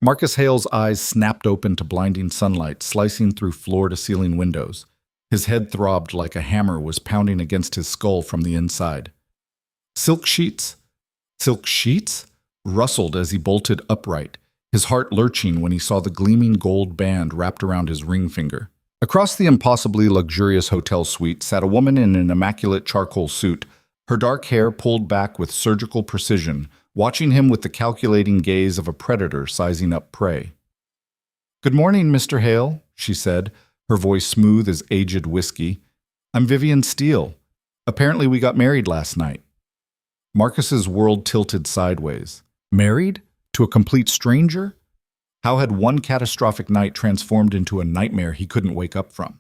Marcus Hale's eyes snapped open to blinding sunlight slicing through floor-to-ceiling windows. His head throbbed like a hammer was pounding against his skull from the inside. Silk sheets? Silk sheets? Rustled as he bolted upright, his heart lurching when he saw the gleaming gold band wrapped around his ring finger. Across the impossibly luxurious hotel suite sat a woman in an immaculate charcoal suit, her dark hair pulled back with surgical precision, watching him with the calculating gaze of a predator sizing up prey. "Good morning, Mr. Hale," she said, her voice smooth as aged whiskey. "I'm Vivian Steele. Apparently we got married last night." Marcus's world tilted sideways. Married? To a complete stranger? How had one catastrophic night transformed into a nightmare he couldn't wake up from?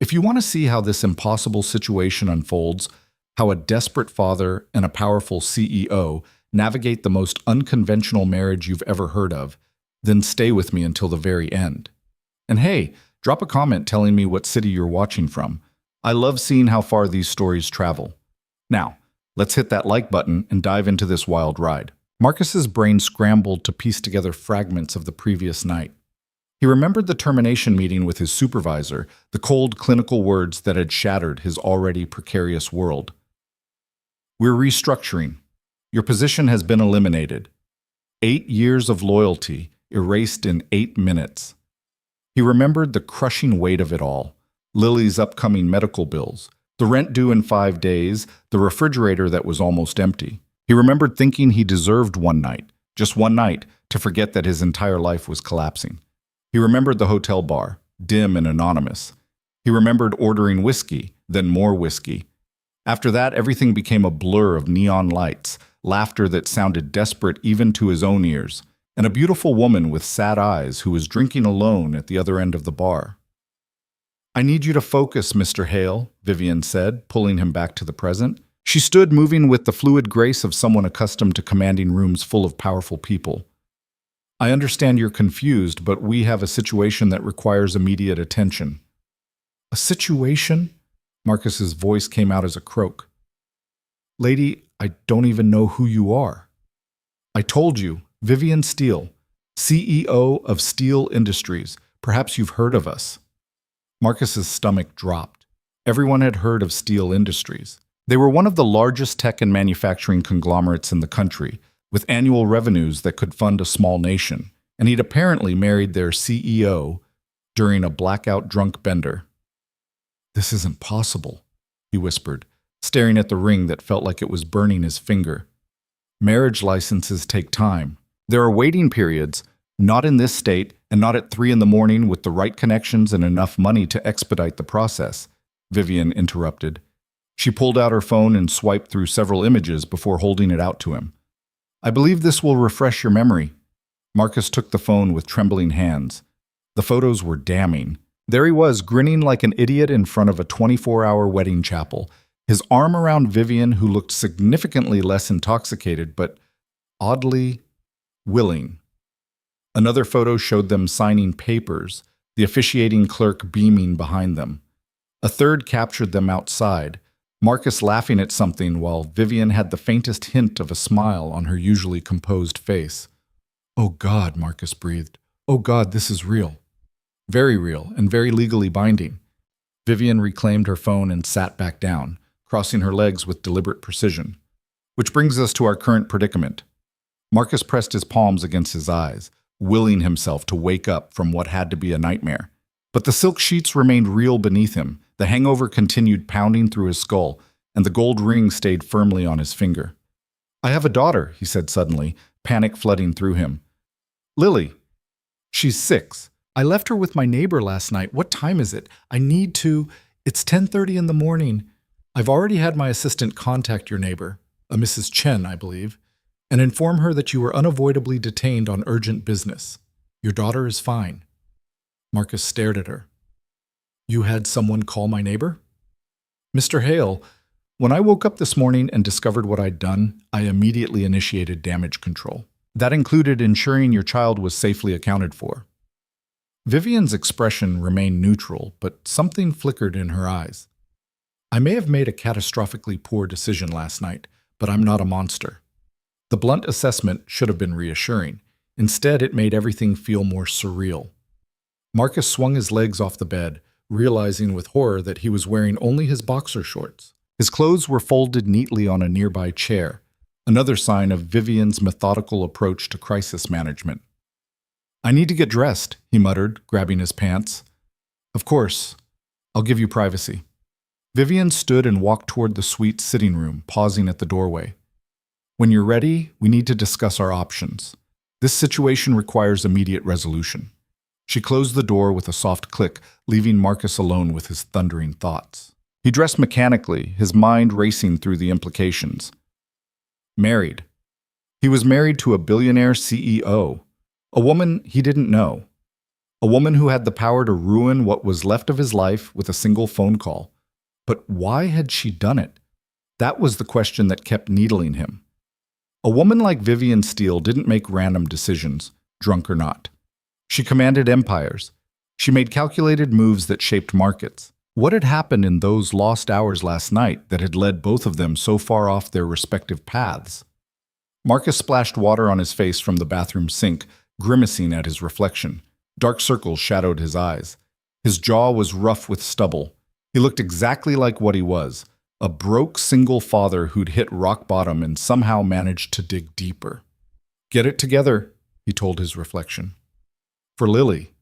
If you want to see how this impossible situation unfolds, how a desperate father and a powerful CEO navigate the most unconventional marriage you've ever heard of, then stay with me until the very end. And hey, drop a comment telling me what city you're watching from. I love seeing how far these stories travel. Now, let's hit that like button and dive into this wild ride. Marcus's brain scrambled to piece together fragments of the previous night. He remembered the termination meeting with his supervisor, the cold, clinical words that had shattered his already precarious world. "We're restructuring. Your position has been eliminated. 8 years of loyalty erased in 8 minutes. He remembered the crushing weight of it all, Lily's upcoming medical bills, the rent due in 5 days, the refrigerator that was almost empty. He remembered thinking he deserved one night, just one night, to forget that his entire life was collapsing. He remembered the hotel bar, dim and anonymous. He remembered ordering whiskey, then more whiskey. After that, everything became a blur of neon lights, laughter that sounded desperate even to his own ears, and a beautiful woman with sad eyes who was drinking alone at the other end of the bar. "I need you to focus, Mr. Hale," Vivian said, pulling him back to the present. She stood moving with the fluid grace of someone accustomed to commanding rooms full of powerful people. "I understand you're confused, but we have a situation that requires immediate attention." "A situation?" Marcus's voice came out as a croak. "Lady, I don't even know who you are." "I told you, Vivian Steele, CEO of Steele Industries. Perhaps you've heard of us." Marcus's stomach dropped. Everyone had heard of Steele Industries. They were one of the largest tech and manufacturing conglomerates in the country, with annual revenues that could fund a small nation, and he'd apparently married their CEO during a blackout drunk bender. "This isn't possible," he whispered, staring at the ring that felt like it was burning his finger. "Marriage licenses take time. There are waiting periods, not in this state and not at 3 in the morning with the right connections and enough money to expedite the process," Vivian interrupted. She pulled out her phone and swiped through several images before holding it out to him. "I believe this will refresh your memory." Marcus took the phone with trembling hands. The photos were damning. There he was, grinning like an idiot in front of a 24-hour wedding chapel, his arm around Vivian, who looked significantly less intoxicated, but oddly willing. Another photo showed them signing papers, the officiating clerk beaming behind them. A third captured them outside, Marcus laughing at something while Vivian had the faintest hint of a smile on her usually composed face. "Oh God," Marcus breathed. "Oh God, this is real." Very real and very legally binding. Vivian reclaimed her phone and sat back down, crossing her legs with deliberate precision. "Which brings us to our current predicament." Marcus pressed his palms against his eyes, willing himself to wake up from what had to be a nightmare. But the silk sheets remained real beneath him, the hangover continued pounding through his skull, and the gold ring stayed firmly on his finger. "I have a daughter," he said suddenly, panic flooding through him. "Lily. She's 6. I left her with my neighbor last night. What time is it? I need to. It's 10:30 in the morning. I've already had my assistant contact your neighbor, a Mrs. Chen, I believe, and inform her that you were unavoidably detained on urgent business. Your daughter is fine." Marcus stared at her. "You had someone call my neighbor?" "Mr. Hale, when I woke up this morning and discovered what I'd done, I immediately initiated damage control. That included ensuring your child was safely accounted for." Vivian's expression remained neutral, but something flickered in her eyes. "I may have made a catastrophically poor decision last night, but I'm not a monster." The blunt assessment should have been reassuring. Instead, it made everything feel more surreal. Marcus swung his legs off the bed, realizing with horror that he was wearing only his boxer shorts. His clothes were folded neatly on a nearby chair, another sign of Vivian's methodical approach to crisis management. "I need to get dressed," he muttered, grabbing his pants. "Of course. I'll give you privacy." Vivian stood and walked toward the suite sitting room, pausing at the doorway. "When you're ready, we need to discuss our options. This situation requires immediate resolution." She closed the door with a soft click, leaving Marcus alone with his thundering thoughts. He dressed mechanically, his mind racing through the implications. Married. He was married to a billionaire CEO, a woman he didn't know, a woman who had the power to ruin what was left of his life with a single phone call. But why had she done it? That was the question that kept needling him. A woman like Vivian Steele didn't make random decisions, drunk or not. She commanded empires. She made calculated moves that shaped markets. What had happened in those lost hours last night that had led both of them so far off their respective paths? Marcus splashed water on his face from the bathroom sink, grimacing at his reflection. Dark circles shadowed his eyes. His jaw was rough with stubble. He looked exactly like what he was, a broke single father who'd hit rock bottom and somehow managed to dig deeper. "Get it together," he told his reflection. For Lily.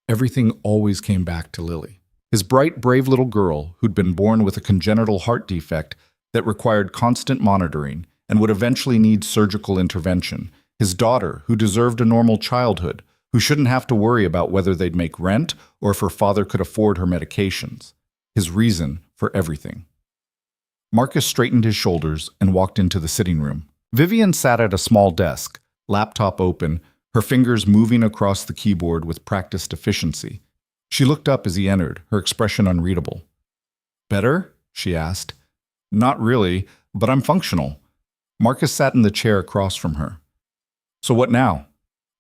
Everything always came back to Lily. His bright, brave little girl who'd been born with a congenital heart defect that required constant monitoring and would eventually need surgical intervention. His daughter who deserved a normal childhood, who shouldn't have to worry about whether they'd make rent or if her father could afford her medications. His reason for everything. Marcus straightened his shoulders and walked into the sitting room. Vivian sat at a small desk, laptop open, her fingers moving across the keyboard with practiced efficiency. She looked up as he entered, her expression unreadable. "Better?" she asked. "Not really, but I'm functional." Marcus sat in the chair across from her. "So what now?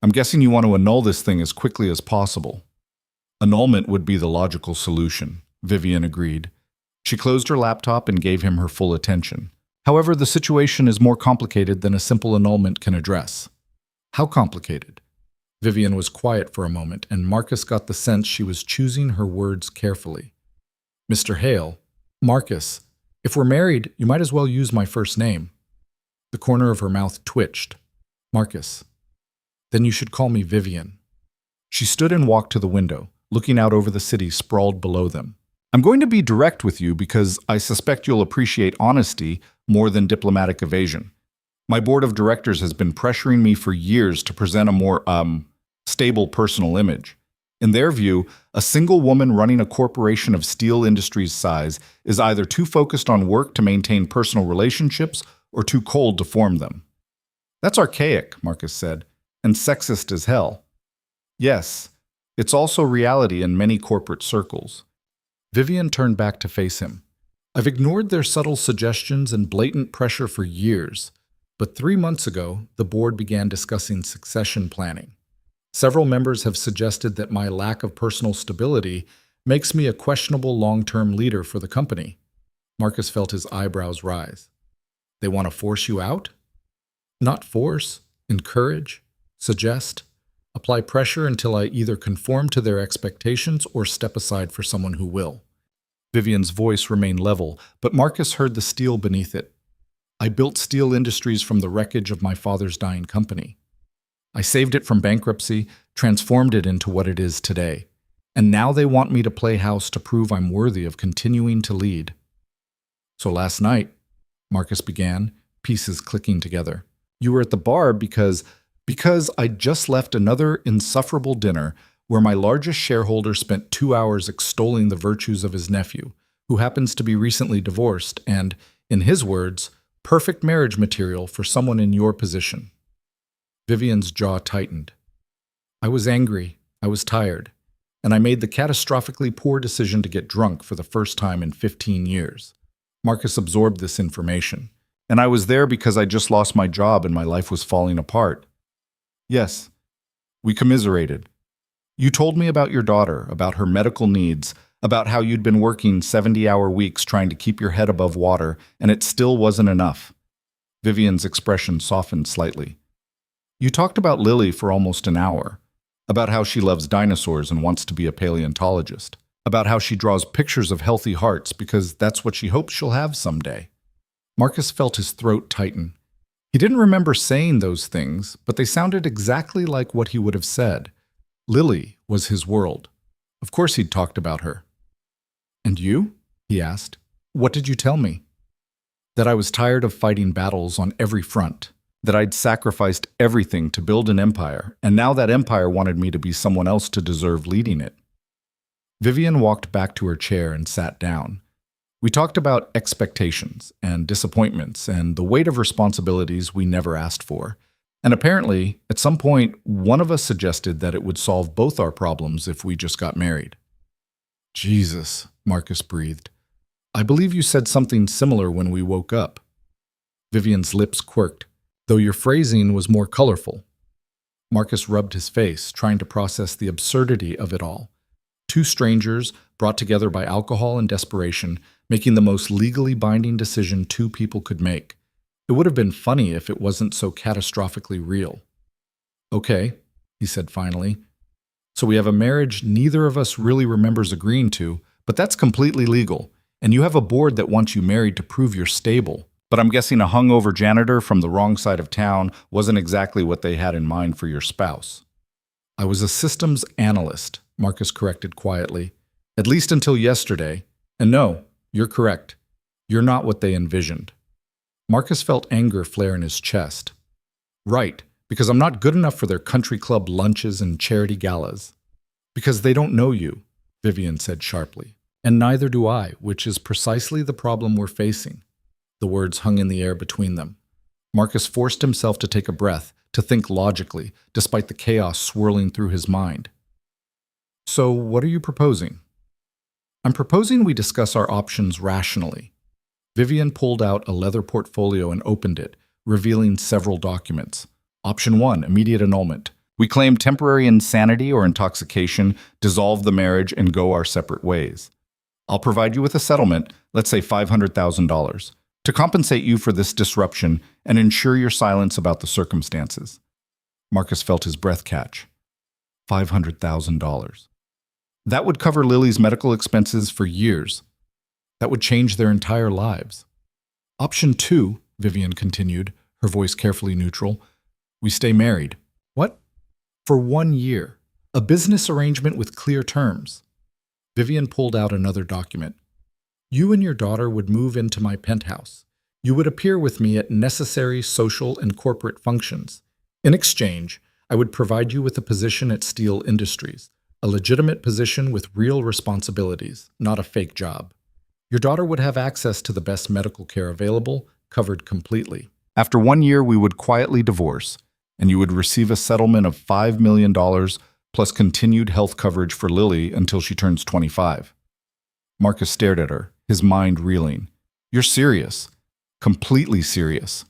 I'm guessing you want to annul this thing as quickly as possible." "Annulment would be the logical solution," Vivian agreed. She closed her laptop and gave him her full attention. "However, the situation is more complicated than a simple annulment can address." "How complicated?" Vivian was quiet for a moment, and Marcus got the sense she was choosing her words carefully. "Mr. Hale, Marcus, if we're married, you might as well use my first name." The corner of her mouth twitched. "Marcus. Then you should call me Vivian." She stood and walked to the window, looking out over the city sprawled below them. "I'm going to be direct with you because I suspect you'll appreciate honesty more than diplomatic evasion. My board of directors has been pressuring me for years to present a more, stable personal image. In their view, a single woman running a corporation of steel industries size is either too focused on work to maintain personal relationships or too cold to form them." "That's archaic," Marcus said, "and sexist as hell." "Yes, it's also reality in many corporate circles." Vivian turned back to face him. "I've ignored their subtle suggestions and blatant pressure for years. But 3 months ago, the board began discussing succession planning. Several members have suggested that my lack of personal stability makes me a questionable long-term leader for the company." Marcus felt his eyebrows rise. "They want to force you out?" "Not force, encourage, suggest, apply pressure until I either conform to their expectations or step aside for someone who will." Vivian's voice remained level, but Marcus heard the steel beneath it. "I built steel industries from the wreckage of my father's dying company. I saved it from bankruptcy, transformed it into what it is today. And now they want me to play house to prove I'm worthy of continuing to lead." "So last night," Marcus began, pieces clicking together, "you were at the bar because I just left another insufferable dinner where my largest shareholder spent 2 hours extolling the virtues of his nephew, who happens to be recently divorced and, in his words, perfect marriage material for someone in your position." Vivian's jaw tightened. "I was angry, I was tired, and I made the catastrophically poor decision to get drunk for the first time in 15 years. Marcus absorbed this information. "And I was there because I just lost my job and my life was falling apart." "Yes." We commiserated. "You told me about your daughter, about her medical needs, about how you'd been working 70-hour weeks trying to keep your head above water, and it still wasn't enough." Vivian's expression softened slightly. You talked about Lily for almost an hour, about how she loves dinosaurs and wants to be a paleontologist, about how she draws pictures of healthy hearts because that's what she hopes she'll have someday. Marcus felt his throat tighten. He didn't remember saying those things, but they sounded exactly like what he would have said. Lily was his world. Of course he'd talked about her. "And you?" he asked. "What did you tell me?" "That I was tired of fighting battles on every front, that I'd sacrificed everything to build an empire, and now that empire wanted me to be someone else to deserve leading it." Vivian walked back to her chair and sat down. "We talked about expectations and disappointments and the weight of responsibilities we never asked for. And apparently, at some point, one of us suggested that it would solve both our problems if we just got married." "Jesus," Marcus breathed. "I believe you said something similar when we woke up." Vivian's lips quirked, though your phrasing was more colorful. Marcus rubbed his face, trying to process the absurdity of it all. Two strangers, brought together by alcohol and desperation, making the most legally binding decision two people could make. It would have been funny if it wasn't so catastrophically real. "Okay," he said finally. "So we have a marriage neither of us really remembers agreeing to, but that's completely legal. And you have a board that wants you married to prove you're stable. But I'm guessing a hungover janitor from the wrong side of town wasn't exactly what they had in mind for your spouse." "I was a systems analyst," Marcus corrected quietly. "At least until yesterday. And no, you're correct. You're not what they envisioned." Marcus felt anger flare in his chest. "Right, because I'm not good enough for their country club lunches and charity galas." "Because they don't know you," Vivian said sharply. "And neither do I, which is precisely the problem we're facing." The words hung in the air between them. Marcus forced himself to take a breath, to think logically, despite the chaos swirling through his mind. "So, what are you proposing?" "I'm proposing we discuss our options rationally." Vivian pulled out a leather portfolio and opened it, revealing several documents. Option 1, immediate annulment. We claim temporary insanity or intoxication, dissolve the marriage, and go our separate ways. I'll provide you with a settlement, let's say $500,000, to compensate you for this disruption and ensure your silence about the circumstances. Marcus felt his breath catch. $500,000. That would cover Lily's medical expenses for years. That would change their entire lives. Option 2, Vivian continued, her voice carefully neutral. We stay married. What? For 1 year. A business arrangement with clear terms. Vivian pulled out another document. You and your daughter would move into my penthouse. You would appear with me at necessary social and corporate functions. In exchange, I would provide you with a position at Steel Industries, a legitimate position with real responsibilities, not a fake job. Your daughter would have access to the best medical care available, covered completely. After 1 year, we would quietly divorce, and you would receive a settlement of $5 million plus continued health coverage for Lily until she turns 25. Marcus stared at her, his mind reeling. You're serious. Completely serious.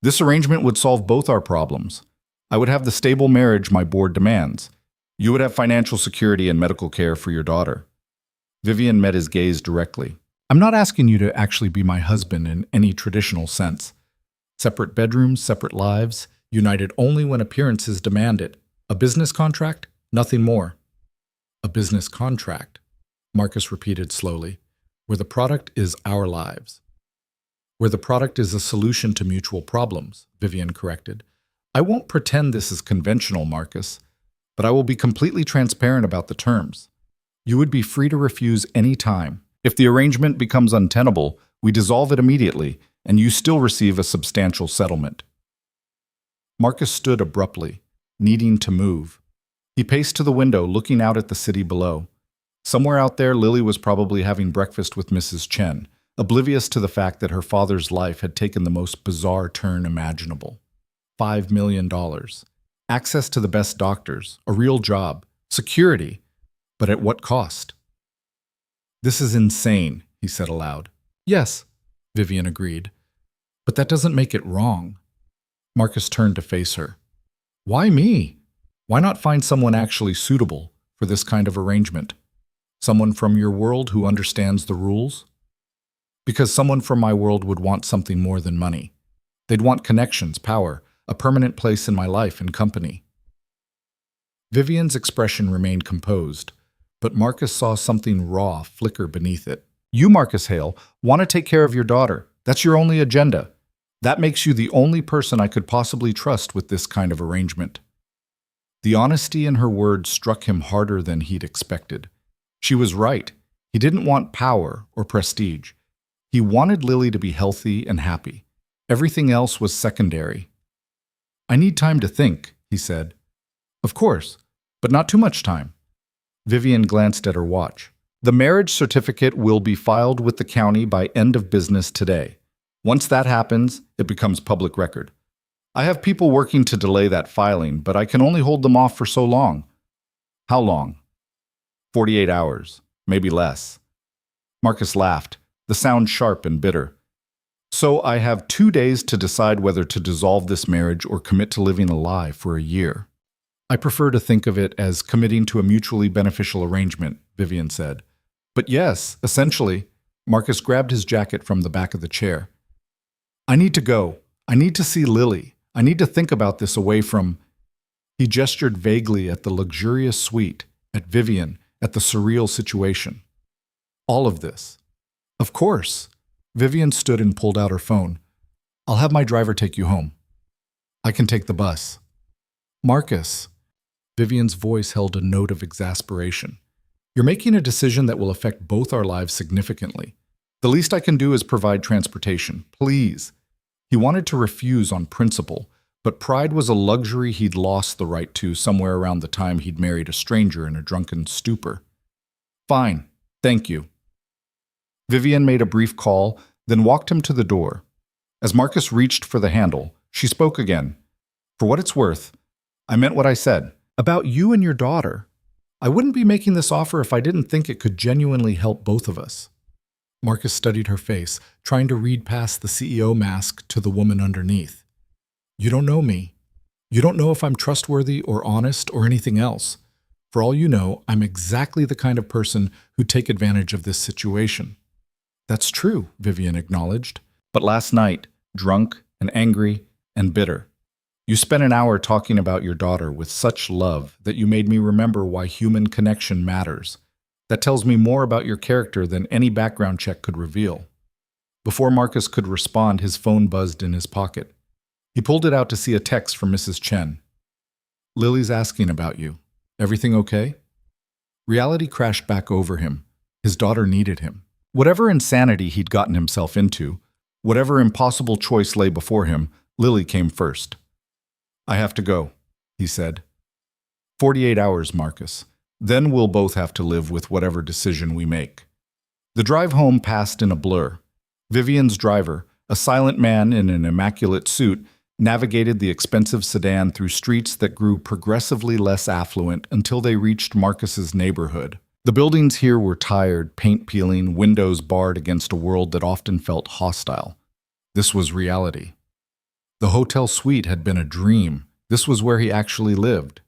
This arrangement would solve both our problems. I would have the stable marriage my board demands. You would have financial security and medical care for your daughter. Vivian met his gaze directly. I'm not asking you to actually be my husband in any traditional sense. Separate bedrooms, separate lives, united only when appearances demand it. A business contract? Nothing more. A business contract, Marcus repeated slowly, where the product is our lives. Where the product is a solution to mutual problems, Vivian corrected. I won't pretend this is conventional, Marcus, but I will be completely transparent about the terms. You would be free to refuse any time. If the arrangement becomes untenable, we dissolve it immediately, and you still receive a substantial settlement. Marcus stood abruptly, needing to move. He paced to the window, looking out at the city below. Somewhere out there, Lily was probably having breakfast with Mrs. Chen, oblivious to the fact that her father's life had taken the most bizarre turn imaginable. $5 million. Access to the best doctors, a real job, security, but at what cost? This is insane, he said aloud. Yes, Vivian agreed. But that doesn't make it wrong. Marcus turned to face her. Why me? Why not find someone actually suitable for this kind of arrangement? Someone from your world who understands the rules? Because someone from my world would want something more than money. They'd want connections, power, a permanent place in my life and company. Vivian's expression remained composed, but Marcus saw something raw flicker beneath it. You, Marcus Hale, want to take care of your daughter. That's your only agenda. That makes you the only person I could possibly trust with this kind of arrangement. The honesty in her words struck him harder than he'd expected. She was right. He didn't want power or prestige. He wanted Lily to be healthy and happy. Everything else was secondary. I need time to think, he said. Of course, but not too much time. Vivian glanced at her watch. The marriage certificate will be filed with the county by end of business today. Once that happens, it becomes public record. I have people working to delay that filing, but I can only hold them off for so long. How long? 48 hours, maybe less. Marcus laughed, the sound sharp and bitter. So I have 2 days to decide whether to dissolve this marriage or commit to living a lie for a year. I prefer to think of it as committing to a mutually beneficial arrangement, Vivian said. But yes, essentially, Marcus grabbed his jacket from the back of the chair. I need to go. I need to see Lily. I need to think about this away from... He gestured vaguely at the luxurious suite, at Vivian, at the surreal situation. All of this. Of course. Vivian stood and pulled out her phone. I'll have my driver take you home. I can take the bus. Marcus. Vivian's voice held a note of exasperation. You're making a decision that will affect both our lives significantly. The least I can do is provide transportation. Please. He wanted to refuse on principle, but pride was a luxury he'd lost the right to somewhere around the time he'd married a stranger in a drunken stupor. Fine. Thank you. Vivian made a brief call, then walked him to the door. As Marcus reached for the handle, she spoke again. For what it's worth, I meant what I said. About you and your daughter. I wouldn't be making this offer if I didn't think it could genuinely help both of us. Marcus studied her face, trying to read past the CEO mask to the woman underneath. You don't know me. You don't know if I'm trustworthy or honest or anything else. For all you know, I'm exactly the kind of person who'd take advantage of this situation. That's true, Vivian acknowledged. But last night, drunk and angry and bitter, you spent an hour talking about your daughter with such love that you made me remember why human connection matters. That tells me more about your character than any background check could reveal. Before Marcus could respond, his phone buzzed in his pocket. He pulled it out to see a text from Mrs. Chen. Lily's asking about you. Everything okay? Reality crashed back over him. His daughter needed him. Whatever insanity he'd gotten himself into, whatever impossible choice lay before him, Lily came first. I have to go, he said. 48 hours, Marcus. Then we'll both have to live with whatever decision we make. The drive home passed in a blur. Vivian's driver, a silent man in an immaculate suit, navigated the expensive sedan through streets that grew progressively less affluent until they reached Marcus's neighborhood. The buildings here were tired, paint peeling, windows barred against a world that often felt hostile. This was reality. The hotel suite had been a dream. This was where he actually lived.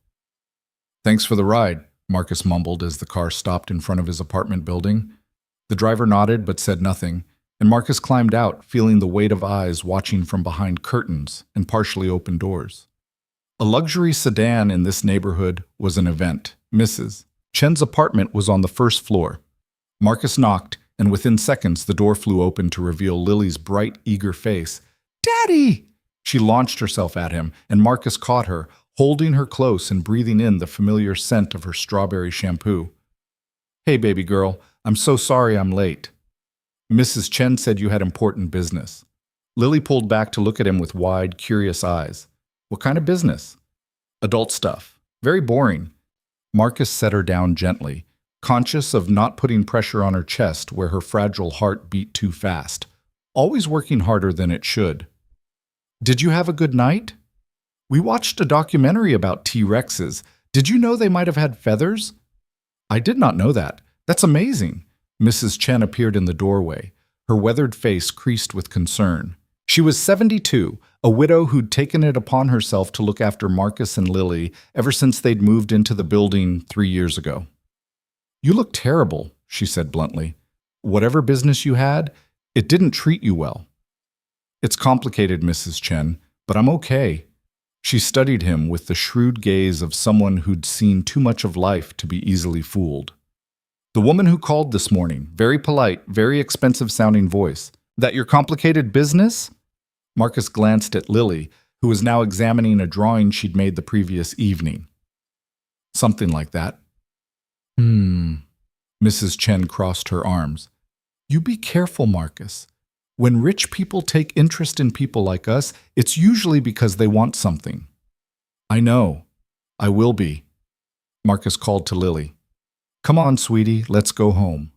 Thanks for the ride, Marcus mumbled as the car stopped in front of his apartment building. The driver nodded but said nothing, and Marcus climbed out, feeling the weight of eyes watching from behind curtains and partially open doors. A luxury sedan in this neighborhood was an event. Mrs. Chen's apartment was on the first floor. Marcus knocked, and within seconds the door flew open to reveal Lily's bright, eager face. Daddy! She launched herself at him, and Marcus caught her, holding her close and breathing in the familiar scent of her strawberry shampoo. Hey, baby girl, I'm so sorry I'm late. Mrs. Chen said you had important business. Lily pulled back to look at him with wide, curious eyes. What kind of business? Adult stuff. Very boring. Marcus set her down gently, conscious of not putting pressure on her chest where her fragile heart beat too fast, always working harder than it should. Did you have a good night? We watched a documentary about T-Rexes. Did you know they might have had feathers? I did not know that. That's amazing. Mrs. Chen appeared in the doorway, her weathered face creased with concern. She was 72, a widow who'd taken it upon herself to look after Marcus and Lily ever since they'd moved into the building 3 years ago. You look terrible, she said bluntly. Whatever business you had, it didn't treat you well. It's complicated, Mrs. Chen, but I'm okay. She studied him with the shrewd gaze of someone who'd seen too much of life to be easily fooled. The woman who called this morning, very polite, very expensive-sounding voice. That your complicated business? Marcus glanced at Lily, who was now examining a drawing she'd made the previous evening. Something like that. Mrs. Chen crossed her arms. You be careful, Marcus. When rich people take interest in people like us, it's usually because they want something. I know. I will be. Marcus called to Lily. Come on, sweetie, let's go home.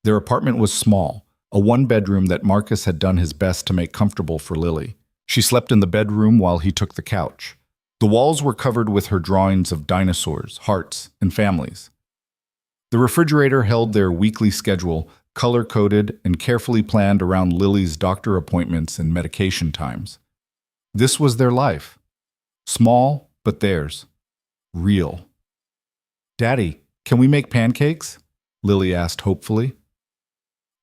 Their apartment was small, a one-bedroom that Marcus had done his best to make comfortable for Lily. She slept in the bedroom while he took the couch. The walls were covered with her drawings of dinosaurs, hearts, and families. The refrigerator held their weekly schedule, color-coded and carefully planned around Lily's doctor appointments and medication times. This was their life. Small, but theirs. Real. Daddy, can we make pancakes? Lily asked hopefully.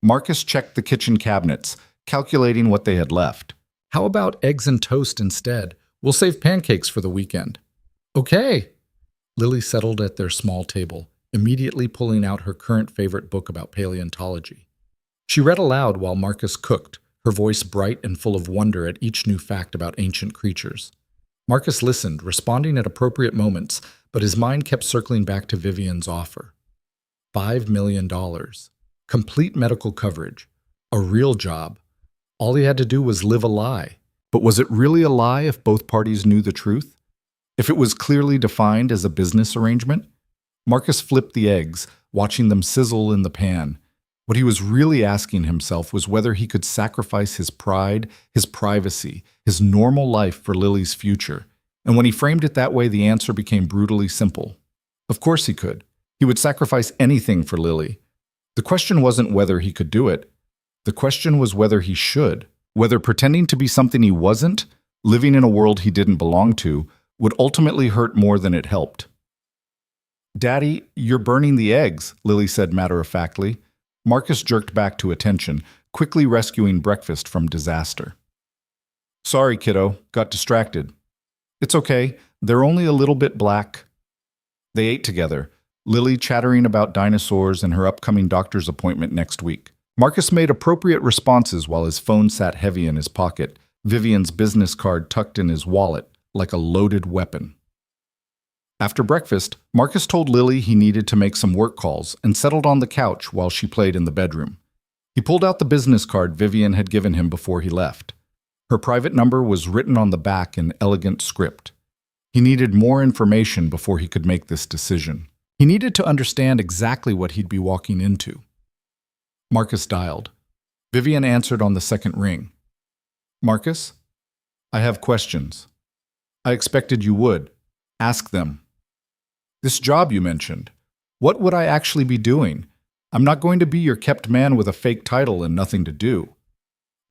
Marcus checked the kitchen cabinets, calculating what they had left. How about eggs and toast instead? We'll save pancakes for the weekend. Okay. Lily settled at their small table, immediately pulling out her current favorite book about paleontology. She read aloud while Marcus cooked, her voice bright and full of wonder at each new fact about ancient creatures. Marcus listened, responding at appropriate moments, but his mind kept circling back to Vivian's offer. $5 million. Complete medical coverage. A real job. All he had to do was live a lie. But was it really a lie if both parties knew the truth? If it was clearly defined as a business arrangement? Marcus flipped the eggs, watching them sizzle in the pan. What he was really asking himself was whether he could sacrifice his pride, his privacy, his normal life for Lily's future. And when he framed it that way, the answer became brutally simple. Of course he could. He would sacrifice anything for Lily. The question wasn't whether he could do it. The question was whether he should. Whether pretending to be something he wasn't, living in a world he didn't belong to, would ultimately hurt more than it helped. Daddy, you're burning the eggs, Lily said matter-of-factly. Marcus jerked back to attention, quickly rescuing breakfast from disaster. Sorry, kiddo, got distracted. It's okay, they're only a little bit black. They ate together, Lily chattering about dinosaurs and her upcoming doctor's appointment next week. Marcus made appropriate responses while his phone sat heavy in his pocket, Vivian's business card tucked in his wallet like a loaded weapon. After breakfast, Marcus told Lily he needed to make some work calls and settled on the couch while she played in the bedroom. He pulled out the business card Vivian had given him before he left. Her private number was written on the back in elegant script. He needed more information before he could make this decision. He needed to understand exactly what he'd be walking into. Marcus dialed. Vivian answered on the second ring. Marcus, I have questions. I expected you would. Ask them. This job you mentioned, what would I actually be doing? I'm not going to be your kept man with a fake title and nothing to do.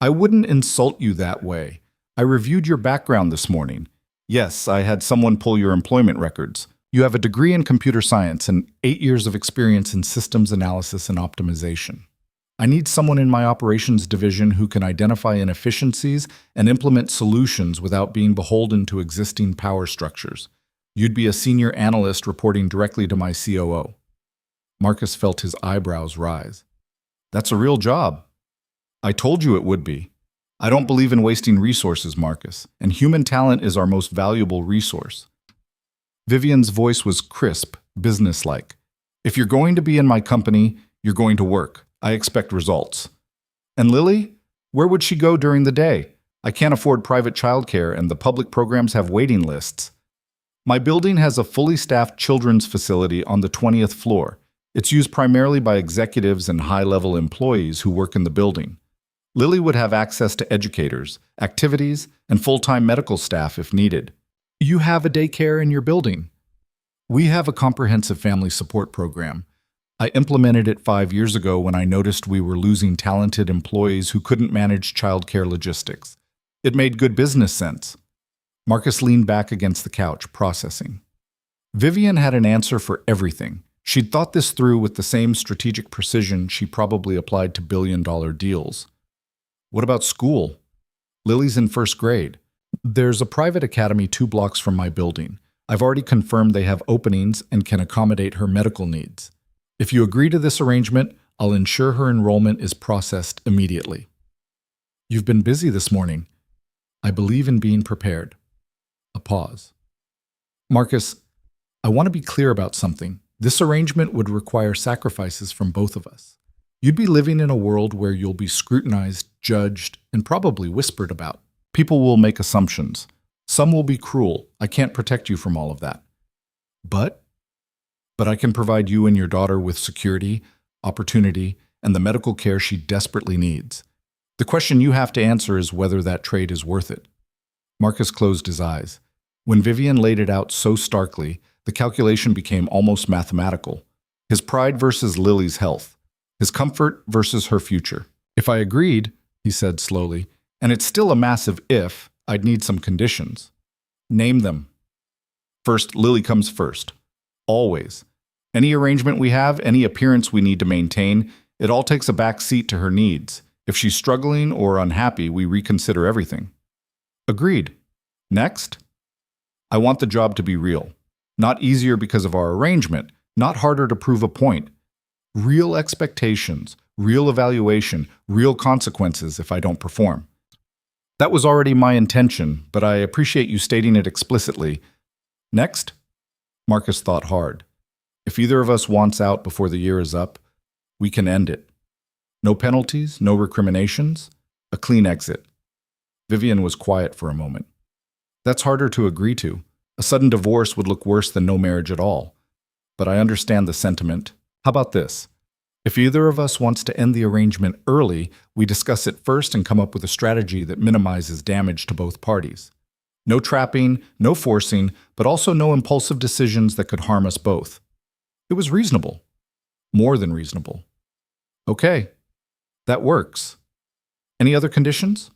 I wouldn't insult you that way. I reviewed your background this morning. Yes, I had someone pull your employment records. You have a degree in computer science and 8 years of experience in systems analysis and optimization. I need someone in my operations division who can identify inefficiencies and implement solutions without being beholden to existing power structures. You'd be a senior analyst reporting directly to my COO. Marcus felt his eyebrows rise. That's a real job. I told you it would be. I don't believe in wasting resources, Marcus, and human talent is our most valuable resource. Vivian's voice was crisp, businesslike. If you're going to be in my company, you're going to work. I expect results. And Lily? Where would she go during the day? I can't afford private childcare and the public programs have waiting lists. My building has a fully staffed children's facility on the 20th floor. It's used primarily by executives and high-level employees who work in the building. Lily would have access to educators, activities, and full-time medical staff if needed. You have a daycare in your building. We have a comprehensive family support program. I implemented it 5 years ago when I noticed we were losing talented employees who couldn't manage childcare logistics. It made good business sense. Marcus leaned back against the couch, processing. Vivian had an answer for everything. She'd thought this through with the same strategic precision she probably applied to billion-dollar deals. What about school? Lily's in first grade. There's a private academy 2 blocks from my building. I've already confirmed they have openings and can accommodate her medical needs. If you agree to this arrangement, I'll ensure her enrollment is processed immediately. You've been busy this morning. I believe in being prepared. A pause. Marcus, I want to be clear about something. This arrangement would require sacrifices from both of us. You'd be living in a world where you'll be scrutinized, judged, and probably whispered about. People will make assumptions. Some will be cruel. I can't protect you from all of that. But I can provide you and your daughter with security, opportunity, and the medical care she desperately needs. The question you have to answer is whether that trade is worth it. Marcus closed his eyes. When Vivian laid it out so starkly, the calculation became almost mathematical. His pride versus Lily's health. His comfort versus her future. If I agreed, he said slowly, and it's still a massive if, I'd need some conditions. Name them. First, Lily comes first. Always. Any arrangement we have, any appearance we need to maintain, it all takes a back seat to her needs. If she's struggling or unhappy, we reconsider everything. Agreed. Next, I want the job to be real. Not easier because of our arrangement, not harder to prove a point. Real expectations, real evaluation, real consequences if I don't perform. That was already my intention, but I appreciate you stating it explicitly. Next, Marcus thought hard. If either of us wants out before the year is up, we can end it. No penalties, no recriminations, a clean exit. Vivian was quiet for a moment. That's harder to agree to. A sudden divorce would look worse than no marriage at all. But I understand the sentiment. How about this? If either of us wants to end the arrangement early, we discuss it first and come up with a strategy that minimizes damage to both parties. No trapping, no forcing, but also no impulsive decisions that could harm us both. It was reasonable. More than reasonable. Okay, that works. Any other conditions?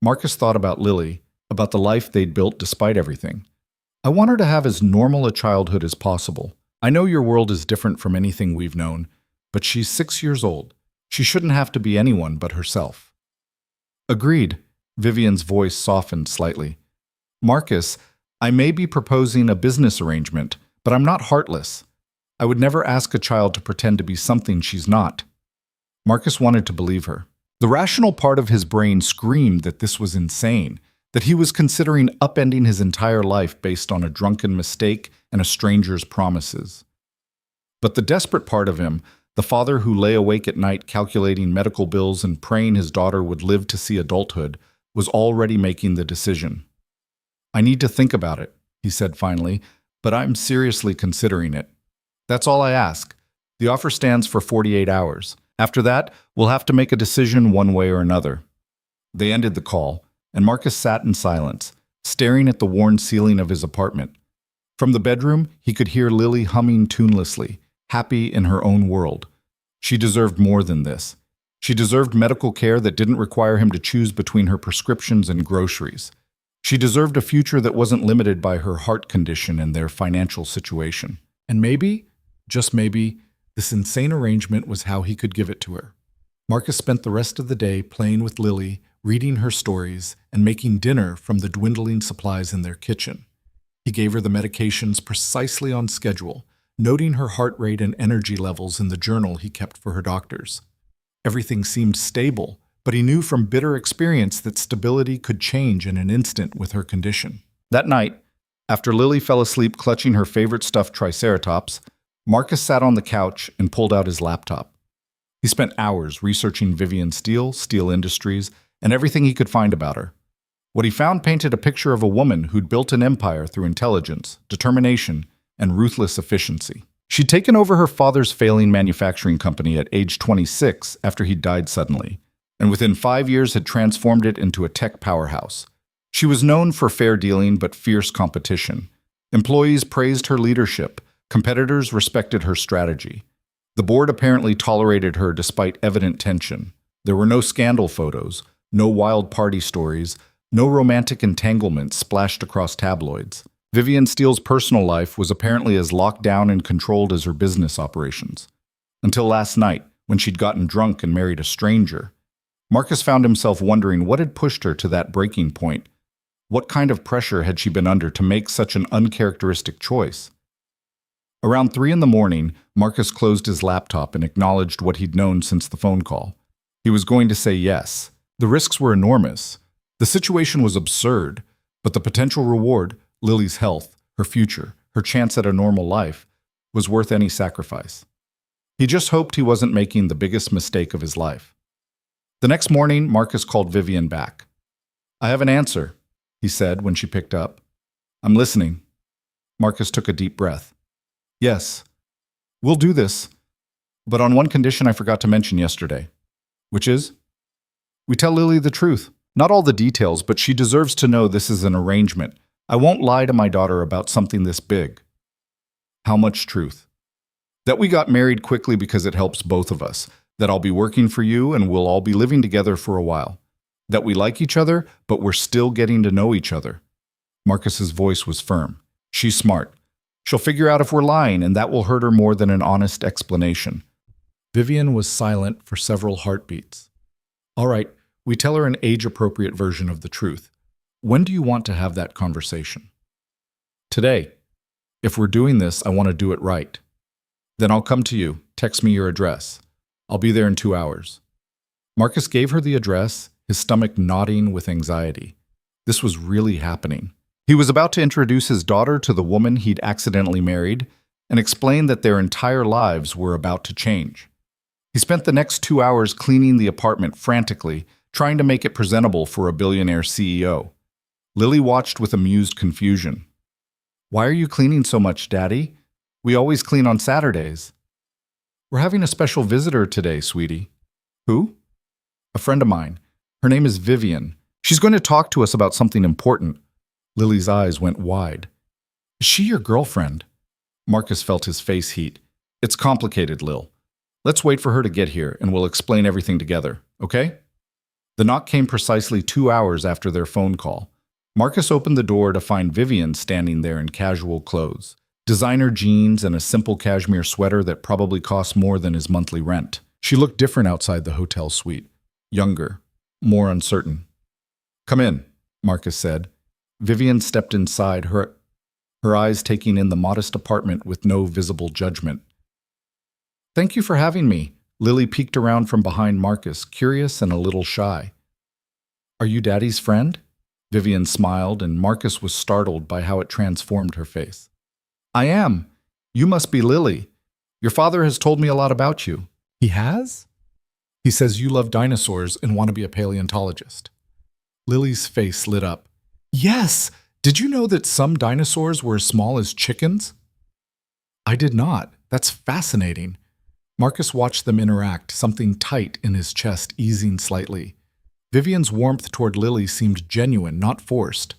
Marcus thought about Lily, about the life they'd built despite everything. I want her to have as normal a childhood as possible. I know your world is different from anything we've known, but she's 6 years old. She shouldn't have to be anyone but herself. Agreed. Vivian's voice softened slightly. Marcus, I may be proposing a business arrangement, but I'm not heartless. I would never ask a child to pretend to be something she's not. Marcus wanted to believe her. The rational part of his brain screamed that this was insane, that he was considering upending his entire life based on a drunken mistake and a stranger's promises. But the desperate part of him, the father who lay awake at night calculating medical bills and praying his daughter would live to see adulthood, was already making the decision. I need to think about it, he said finally, but I'm seriously considering it. That's all I ask. The offer stands for 48 hours. After that, we'll have to make a decision one way or another. They ended the call, and Marcus sat in silence, staring at the worn ceiling of his apartment. From the bedroom, he could hear Lily humming tunelessly, happy in her own world. She deserved more than this. She deserved medical care that didn't require him to choose between her prescriptions and groceries. She deserved a future that wasn't limited by her heart condition and their financial situation. And maybe, just maybe, this insane arrangement was how he could give it to her. Marcus spent the rest of the day playing with Lily, reading her stories, and making dinner from the dwindling supplies in their kitchen. He gave her the medications precisely on schedule, noting her heart rate and energy levels in the journal he kept for her doctors. Everything seemed stable, but he knew from bitter experience that stability could change in an instant with her condition. That night, after Lily fell asleep clutching her favorite stuffed triceratops, Marcus sat on the couch and pulled out his laptop. He spent hours researching Vivian Steele, Steele Industries, and everything he could find about her. What he found painted a picture of a woman who'd built an empire through intelligence, determination, and ruthless efficiency. She'd taken over her father's failing manufacturing company at age 26 after he died suddenly, and within 5 years had transformed it into a tech powerhouse. She was known for fair dealing but fierce competition. Employees praised her leadership. Competitors respected her strategy. The board apparently tolerated her despite evident tension. There were no scandal photos, no wild party stories, no romantic entanglements splashed across tabloids. Vivian Steele's personal life was apparently as locked down and controlled as her business operations. Until last night, when she'd gotten drunk and married a stranger. Marcus found himself wondering what had pushed her to that breaking point. What kind of pressure had she been under to make such an uncharacteristic choice? Around 3 in the morning, Marcus closed his laptop and acknowledged what he'd known since the phone call. He was going to say yes. The risks were enormous. The situation was absurd, but the potential reward, Lily's health, her future, her chance at a normal life, was worth any sacrifice. He just hoped he wasn't making the biggest mistake of his life. The next morning, Marcus called Vivian back. "I have an answer," he said when she picked up. "I'm listening." Marcus took a deep breath. "Yes, we'll do this, but on one condition I forgot to mention yesterday." "Which is?" "We tell Lily the truth. Not all the details, but she deserves to know this is an arrangement. I won't lie to my daughter about something this big." "How much truth?" "That we got married quickly because it helps both of us. That I'll be working for you and we'll all be living together for a while. That we like each other, but we're still getting to know each other." Marcus's voice was firm. "She's smart. She'll figure out if we're lying, and that will hurt her more than an honest explanation." Vivian was silent for several heartbeats. "All right, we tell her an age-appropriate version of the truth. When do you want to have that conversation?" "Today. If we're doing this, I want to do it right." "Then I'll come to you. Text me your address. I'll be there in 2 hours." Marcus gave her the address, his stomach knotting with anxiety. This was really happening. He was about to introduce his daughter to the woman he'd accidentally married and explain that their entire lives were about to change. He spent the next 2 hours cleaning the apartment frantically, trying to make it presentable for a billionaire CEO. Lily watched with amused confusion. "Why are you cleaning so much, Daddy? We always clean on Saturdays." "We're having a special visitor today, sweetie." "Who?" "A friend of mine. Her name is Vivian. She's going to talk to us about something important." Lily's eyes went wide. "Is she your girlfriend?" Marcus felt his face heat. "It's complicated, Lil. Let's wait for her to get here, and we'll explain everything together, okay?" The knock came precisely 2 hours after their phone call. Marcus opened the door to find Vivian standing there in casual clothes. Designer jeans and a simple cashmere sweater that probably cost more than his monthly rent. She looked different outside the hotel suite. Younger. More uncertain. "Come in," Marcus said. Vivian stepped inside, her eyes taking in the modest apartment with no visible judgment. "Thank you for having me." Lily peeked around from behind Marcus, curious and a little shy. "Are you Daddy's friend?" Vivian smiled, and Marcus was startled by how it transformed her face. "I am. You must be Lily. Your father has told me a lot about you." "He has?" "He says you love dinosaurs and want to be a paleontologist." Lily's face lit up. "Yes! Did you know that some dinosaurs were as small as chickens?" "I did not. That's fascinating." Marcus watched them interact, something tight in his chest easing slightly. Vivian's warmth toward Lily seemed genuine, not forced.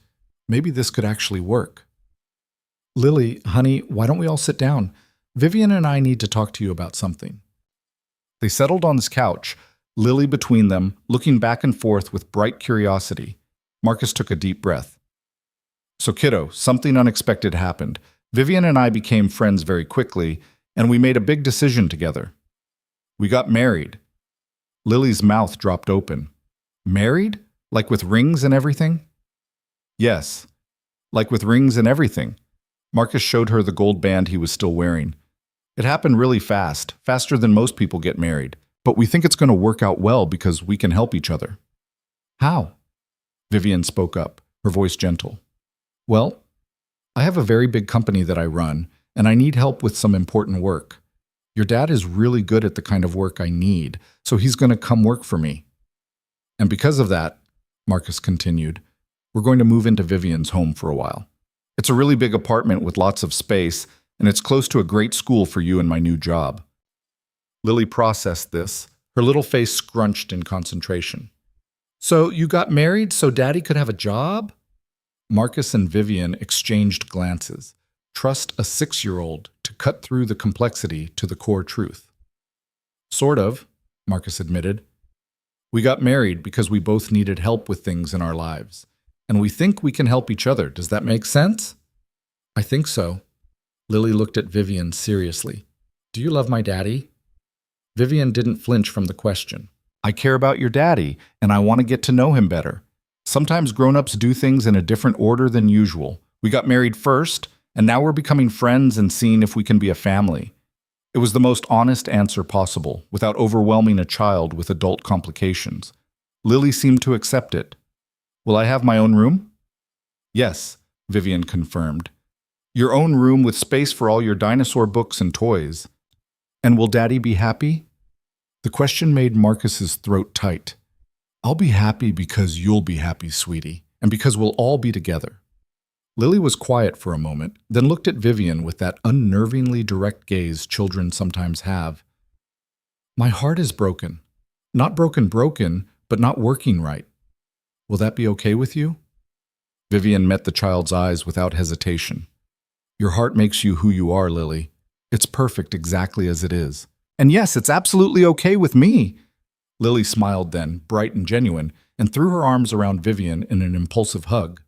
Maybe this could actually work. "Lily, honey, why don't we all sit down? Vivian and I need to talk to you about something." They settled on his couch, Lily between them, looking back and forth with bright curiosity. Marcus took a deep breath. "So, kiddo, something unexpected happened. Vivian and I became friends very quickly, and we made a big decision together. We got married." Lily's mouth dropped open. "Married? Like with rings and everything?" "Yes, like with rings and everything." Marcus showed her the gold band he was still wearing. "It happened really fast, faster than most people get married, but we think it's going to work out well because we can help each other." "How?" Vivian spoke up, her voice gentle. "Well, I have a very big company that I run, and I need help with some important work. Your dad is really good at the kind of work I need, so he's going to come work for me. And because of that," Marcus continued, "we're going to move into Vivian's home for a while. It's a really big apartment with lots of space, and it's close to a great school for you and my new job." Lily processed this, her little face scrunched in concentration. "So you got married so Daddy could have a job?" Marcus and Vivian exchanged glances. Trust a 6-year-old to cut through the complexity to the core truth. "Sort of," Marcus admitted. "We got married because we both needed help with things in our lives, and we think we can help each other. Does that make sense?" "I think so." Lily looked at Vivian seriously. "Do you love my daddy?" Vivian didn't flinch from the question. "I care about your daddy, and I want to get to know him better. Sometimes grown-ups do things in a different order than usual. We got married first, and now we're becoming friends and seeing if we can be a family. It was the most honest answer possible, without overwhelming a child with adult complications. Lily seemed to accept it. Will I have my own room? Yes, Vivian confirmed. Your own room with space for all your dinosaur books and toys. And will Daddy be happy? The question made Marcus's throat tight. I'll be happy because you'll be happy, sweetie, and because we'll all be together. Lily was quiet for a moment, then looked at Vivian with that unnervingly direct gaze children sometimes have. My heart is broken. Not broken, but not working right. Will that be okay with you? Vivian met the child's eyes without hesitation. Your heart makes you who you are, Lily. It's perfect exactly as it is. And yes, it's absolutely okay with me. Lily smiled then, bright and genuine, and threw her arms around Vivian in an impulsive hug.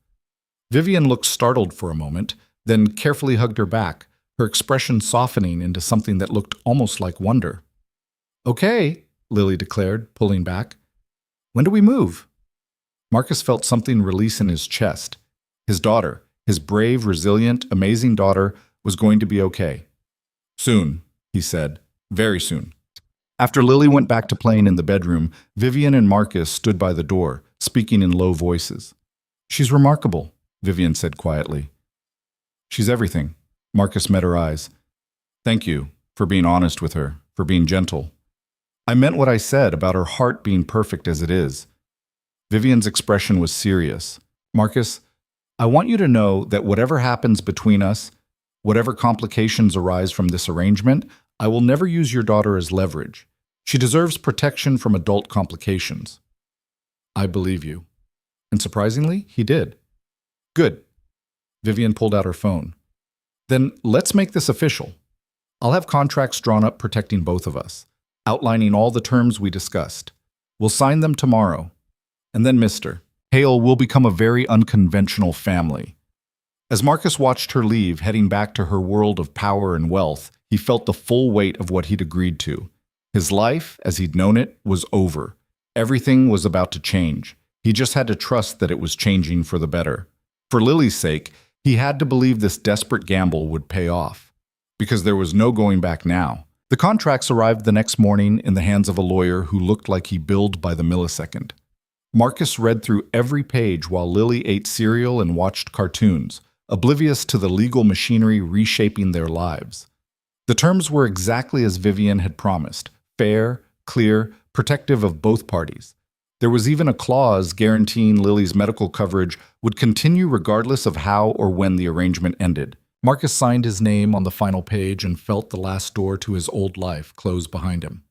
Vivian looked startled for a moment, then carefully hugged her back, her expression softening into something that looked almost like wonder. Okay, Lily declared, pulling back. When do we move? Marcus felt something release in his chest. His daughter, his brave, resilient, amazing daughter, was going to be okay. Soon, he said. Very soon. After Lily went back to playing in the bedroom, Vivian and Marcus stood by the door, speaking in low voices. She's remarkable, Vivian said quietly. She's everything. Marcus met her eyes. Thank you for being honest with her, for being gentle. I meant what I said about her heart being perfect as it is. Vivian's expression was serious. Marcus, I want you to know that whatever happens between us, whatever complications arise from this arrangement, I will never use your daughter as leverage. She deserves protection from adult complications. I believe you. And surprisingly, he did. Good. Vivian pulled out her phone. Then let's make this official. I'll have contracts drawn up protecting both of us, outlining all the terms we discussed. We'll sign them tomorrow. And then, Mr. Hale will become a very unconventional family. As Marcus watched her leave, heading back to her world of power and wealth, he felt the full weight of what he'd agreed to. His life, as he'd known it, was over. Everything was about to change. He just had to trust that it was changing for the better. For Lily's sake, he had to believe this desperate gamble would pay off. Because there was no going back now. The contracts arrived the next morning in the hands of a lawyer who looked like he billed by the millisecond. Marcus read through every page while Lily ate cereal and watched cartoons, oblivious to the legal machinery reshaping their lives. The terms were exactly as Vivian had promised, fair, clear, protective of both parties. There was even a clause guaranteeing Lily's medical coverage would continue regardless of how or when the arrangement ended. Marcus signed his name on the final page and felt the last door to his old life close behind him.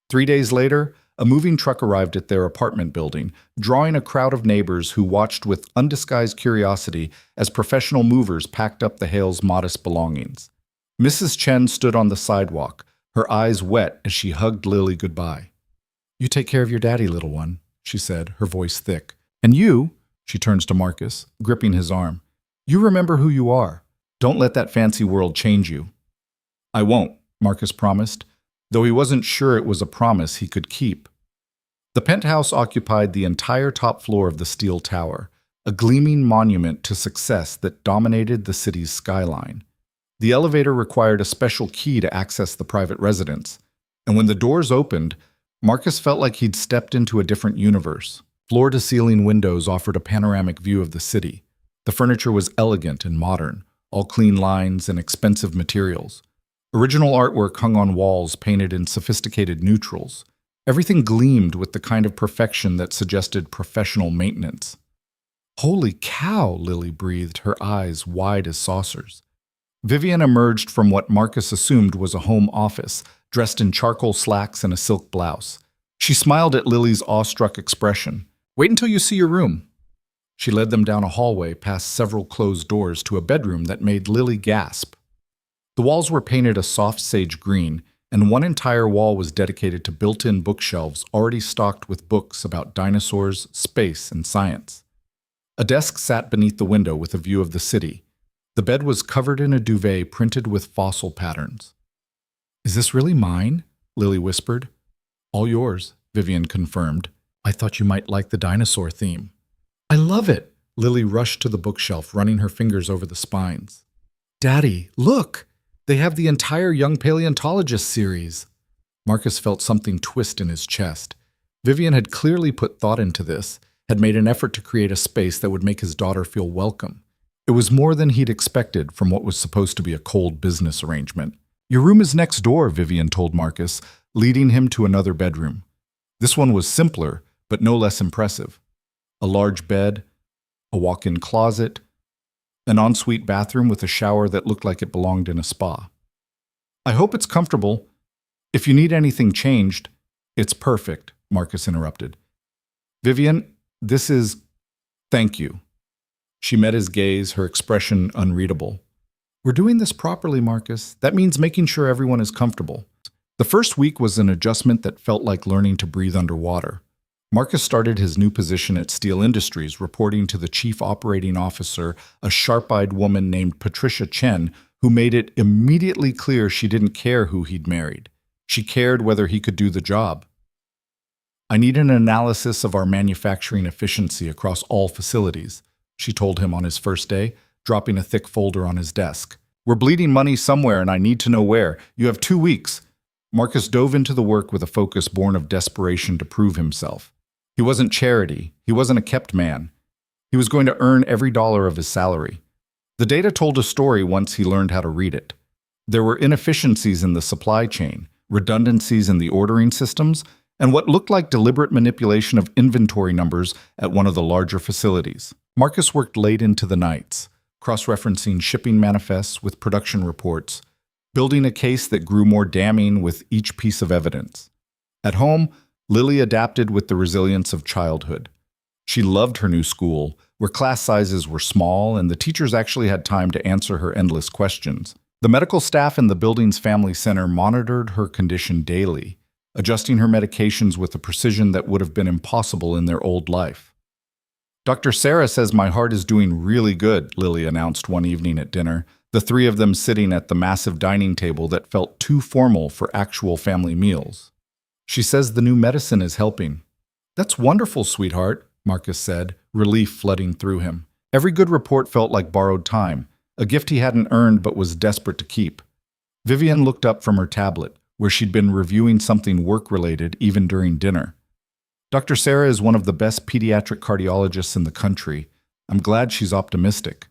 3 days later, a moving truck arrived at their apartment building, drawing a crowd of neighbors who watched with undisguised curiosity as professional movers packed up the Hales' modest belongings. Mrs. Chen stood on the sidewalk, her eyes wet as she hugged Lily goodbye. You take care of your daddy, little one, she said, her voice thick. And you, she turns to Marcus, gripping his arm, you remember who you are. Don't let that fancy world change you. I won't, Marcus promised, though he wasn't sure it was a promise he could keep. The penthouse occupied the entire top floor of the steel tower, a gleaming monument to success that dominated the city's skyline. The elevator required a special key to access the private residence, and when the doors opened, Marcus felt like he'd stepped into a different universe. Floor-to-ceiling windows offered a panoramic view of the city. The furniture was elegant and modern, all clean lines and expensive materials. Original artwork hung on walls painted in sophisticated neutrals. Everything gleamed with the kind of perfection that suggested professional maintenance. Holy cow, Lily breathed, her eyes wide as saucers. Vivian emerged from what Marcus assumed was a home office, dressed in charcoal slacks and a silk blouse. She smiled at Lily's awestruck expression. Wait until you see your room. She led them down a hallway past several closed doors to a bedroom that made Lily gasp. The walls were painted a soft sage green, and one entire wall was dedicated to built-in bookshelves already stocked with books about dinosaurs, space, and science. A desk sat beneath the window with a view of the city. The bed was covered in a duvet printed with fossil patterns. Is this really mine? Lily whispered. All yours, Vivian confirmed. I thought you might like the dinosaur theme. I love it. Lily rushed to the bookshelf, running her fingers over the spines. Daddy, look! They have the entire Young Paleontologist series. Marcus felt something twist in his chest. Vivian had clearly put thought into this, had made an effort to create a space that would make his daughter feel welcome. It was more than he'd expected from what was supposed to be a cold business arrangement. Your room is next door, Vivian told Marcus, leading him to another bedroom. This one was simpler, but no less impressive. A large bed, a walk-in closet, an ensuite bathroom with a shower that looked like it belonged in a spa. I hope it's comfortable. If you need anything changed, it's perfect, Marcus interrupted. Vivian, this is... Thank you. She met his gaze, her expression unreadable. We're doing this properly, Marcus. That means making sure everyone is comfortable. The first week was an adjustment that felt like learning to breathe underwater. Marcus started his new position at Steel Industries, reporting to the chief operating officer, a sharp-eyed woman named Patricia Chen, who made it immediately clear she didn't care who he'd married. She cared whether he could do the job. I need an analysis of our manufacturing efficiency across all facilities, she told him on his first day, dropping a thick folder on his desk. We're bleeding money somewhere and I need to know where. You have 2 weeks. Marcus dove into the work with a focus born of desperation to prove himself. He wasn't charity. He wasn't a kept man. He was going to earn every dollar of his salary. The data told a story once he learned how to read it. There were inefficiencies in the supply chain, redundancies in the ordering systems, and what looked like deliberate manipulation of inventory numbers at one of the larger facilities. Marcus worked late into the nights, cross-referencing shipping manifests with production reports, building a case that grew more damning with each piece of evidence. At home, Lily adapted with the resilience of childhood. She loved her new school, where class sizes were small and the teachers actually had time to answer her endless questions. The medical staff in the building's family center monitored her condition daily, adjusting her medications with a precision that would have been impossible in their old life. Dr. Sarah says my heart is doing really good, Lily announced one evening at dinner, the three of them sitting at the massive dining table that felt too formal for actual family meals. She says the new medicine is helping. That's wonderful, sweetheart, Marcus said, relief flooding through him. Every good report felt like borrowed time, a gift he hadn't earned but was desperate to keep. Vivian looked up from her tablet, where she'd been reviewing something work-related even during dinner. Dr. Sarah is one of the best pediatric cardiologists in the country. I'm glad she's optimistic.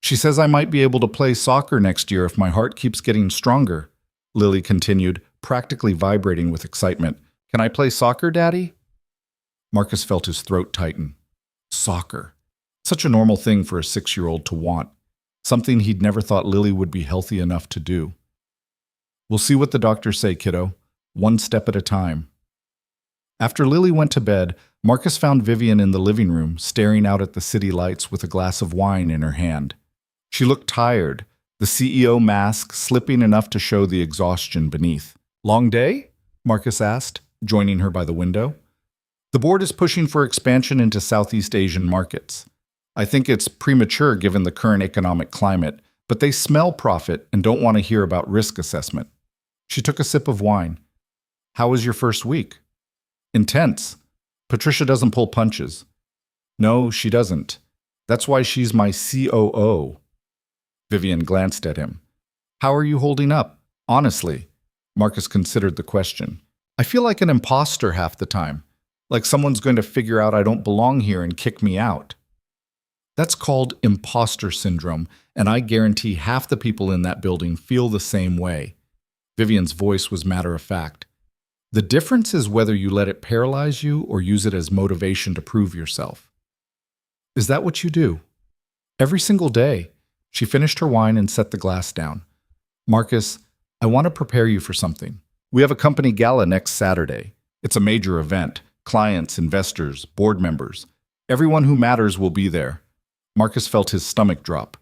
She says I might be able to play soccer next year if my heart keeps getting stronger, Lily continued, practically vibrating with excitement. Can I play soccer, Daddy? Marcus felt his throat tighten. Soccer. Such a normal thing for a 6-year-old to want. Something he'd never thought Lily would be healthy enough to do. We'll see what the doctors say, kiddo. One step at a time. After Lily went to bed, Marcus found Vivian in the living room, staring out at the city lights with a glass of wine in her hand. She looked tired, the CEO mask slipping enough to show the exhaustion beneath. Long day? Marcus asked, joining her by the window. The board is pushing for expansion into Southeast Asian markets. I think it's premature given the current economic climate, but they smell profit and don't want to hear about risk assessment. She took a sip of wine. How was your first week? Intense. Patricia doesn't pull punches. No, she doesn't. That's why she's my COO. Vivian glanced at him. How are you holding up? Honestly. Marcus considered the question. I feel like an imposter half the time. Like someone's going to figure out I don't belong here and kick me out. That's called imposter syndrome, and I guarantee half the people in that building feel the same way. Vivian's voice was matter-of-fact. The difference is whether you let it paralyze you or use it as motivation to prove yourself. Is that what you do? Every single day. She finished her wine and set the glass down. Marcus, I want to prepare you for something. We have a company gala next Saturday. It's a major event. Clients, investors, board members. Everyone who matters will be there. Marcus felt his stomach drop.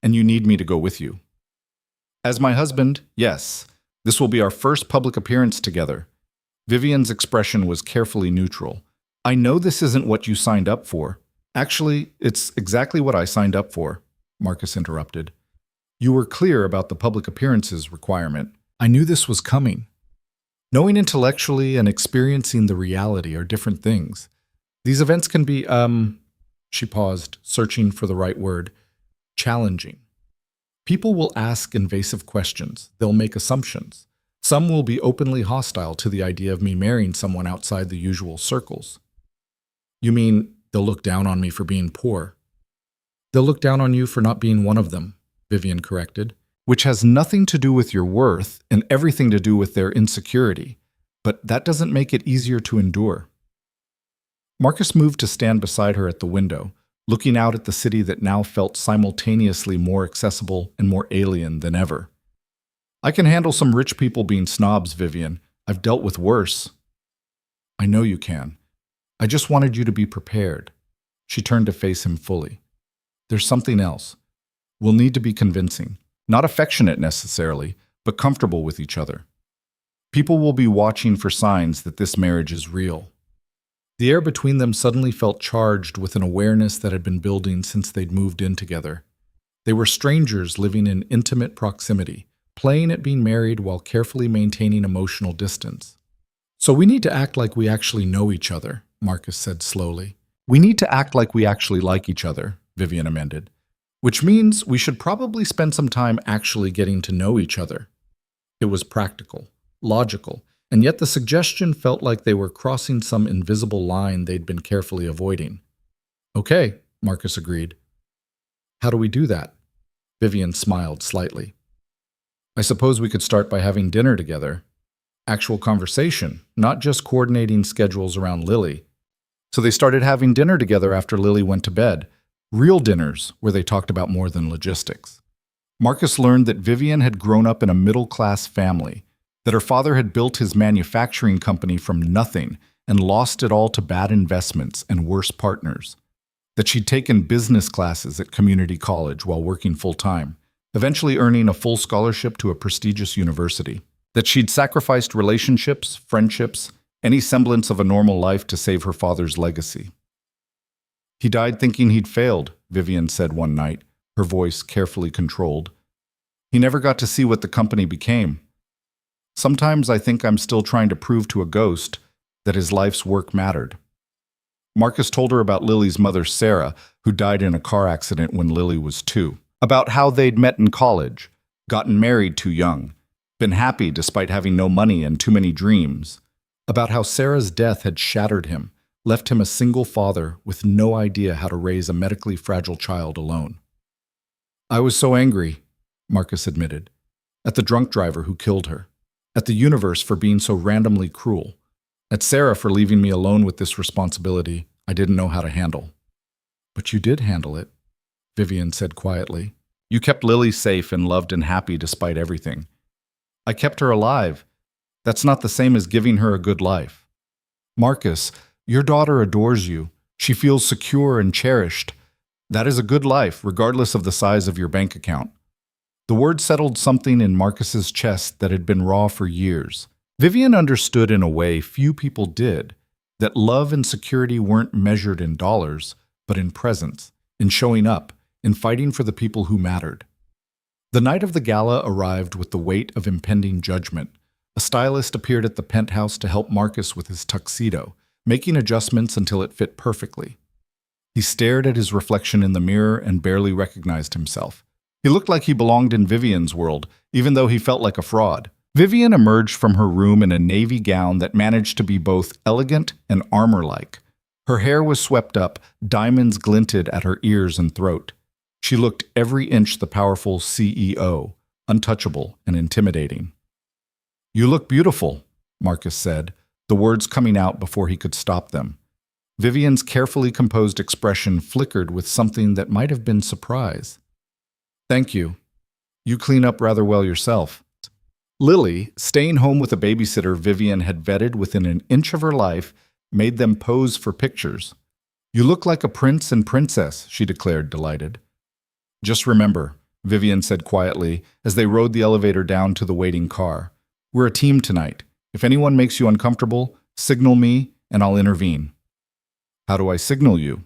And you need me to go with you. As my husband, yes. This will be our first public appearance together. Vivian's expression was carefully neutral. I know this isn't what you signed up for. Actually, it's exactly what I signed up for, Marcus interrupted. You were clear about the public appearances requirement. I knew this was coming. Knowing intellectually and experiencing the reality are different things. These events can be, She paused, searching for the right word. Challenging. People will ask invasive questions. They'll make assumptions. Some will be openly hostile to the idea of me marrying someone outside the usual circles. You mean they'll look down on me for being poor? They'll look down on you for not being one of them, Vivian corrected, which has nothing to do with your worth and everything to do with their insecurity. But that doesn't make it easier to endure. Marcus moved to stand beside her at the window, looking out at the city that now felt simultaneously more accessible and more alien than ever. I can handle some rich people being snobs, Vivian. I've dealt with worse. I know you can. I just wanted you to be prepared. She turned to face him fully. There's something else. We'll need to be convincing. Not affectionate necessarily, but comfortable with each other. People will be watching for signs that this marriage is real. The air between them suddenly felt charged with an awareness that had been building since they'd moved in together. They were strangers living in intimate proximity, playing at being married while carefully maintaining emotional distance. So we need to act like we actually know each other, Marcus said slowly. We need to act like we actually like each other, Vivian amended. Which means we should probably spend some time actually getting to know each other. It was practical, logical, and yet the suggestion felt like they were crossing some invisible line they'd been carefully avoiding. Okay, Marcus agreed. How do we do that? Vivian smiled slightly. I suppose we could start by having dinner together. Actual conversation, not just coordinating schedules around Lily. So they started having dinner together after Lily went to bed. Real dinners, where they talked about more than logistics. Marcus learned that Vivian had grown up in a middle-class family, that her father had built his manufacturing company from nothing and lost it all to bad investments and worse partners, that she'd taken business classes at community college while working full-time, eventually earning a full scholarship to a prestigious university, that she'd sacrificed relationships, friendships, any semblance of a normal life to save her father's legacy. He died thinking he'd failed, Vivian said one night, her voice carefully controlled. He never got to see what the company became. Sometimes I think I'm still trying to prove to a ghost that his life's work mattered. Marcus told her about Lily's mother, Sarah, who died in a car accident when Lily was 2, about how they'd met in college, gotten married too young, been happy despite having no money and too many dreams, about how Sarah's death had shattered him, left him a single father with no idea how to raise a medically fragile child alone. I was so angry, Marcus admitted, at the drunk driver who killed her, at the universe for being so randomly cruel, at Sarah for leaving me alone with this responsibility I didn't know how to handle. But you did handle it, Vivian said quietly. You kept Lily safe and loved and happy despite everything. I kept her alive. That's not the same as giving her a good life. Marcus, your daughter adores you. She feels secure and cherished. That is a good life, regardless of the size of your bank account. The word settled something in Marcus's chest that had been raw for years. Vivian understood in a way few people did, that love and security weren't measured in dollars, but in presence, in showing up, in fighting for the people who mattered. The night of the gala arrived with the weight of impending judgment. A stylist appeared at the penthouse to help Marcus with his tuxedo, making adjustments until it fit perfectly. He stared at his reflection in the mirror and barely recognized himself. He looked like he belonged in Vivian's world, even though he felt like a fraud. Vivian emerged from her room in a navy gown that managed to be both elegant and armor-like. Her hair was swept up, diamonds glinted at her ears and throat. She looked every inch the powerful CEO, untouchable and intimidating. You look beautiful, Marcus said, the words coming out before he could stop them. Vivian's carefully composed expression flickered with something that might have been surprise. Thank you. You clean up rather well yourself. Lily, staying home with a babysitter Vivian had vetted within an inch of her life, made them pose for pictures. You look like a prince and princess, she declared, delighted. Just remember, Vivian said quietly as they rode the elevator down to the waiting car. We're a team tonight. If anyone makes you uncomfortable, signal me and I'll intervene. How do I signal you?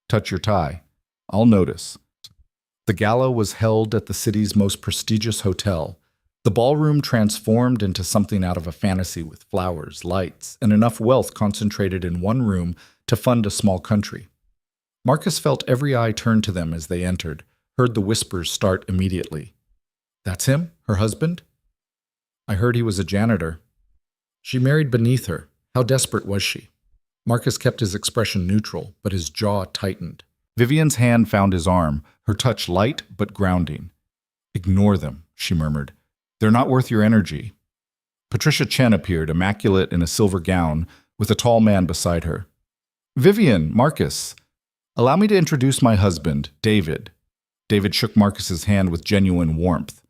Touch your tie. I'll notice. The gala was held at the city's most prestigious hotel. The ballroom transformed into something out of a fantasy with flowers, lights, and enough wealth concentrated in one room to fund a small country. Marcus felt every eye turn to them as they entered, heard the whispers start immediately. That's him? Her husband? I heard he was a janitor. She married beneath her. How desperate was she? Marcus kept his expression neutral, but his jaw tightened. Vivian's hand found his arm, her touch light but grounding. Ignore them, she murmured. They're not worth your energy. Patricia Chen appeared, immaculate in a silver gown, with a tall man beside her. Vivian, Marcus, allow me to introduce my husband, David. David shook Marcus's hand with genuine warmth.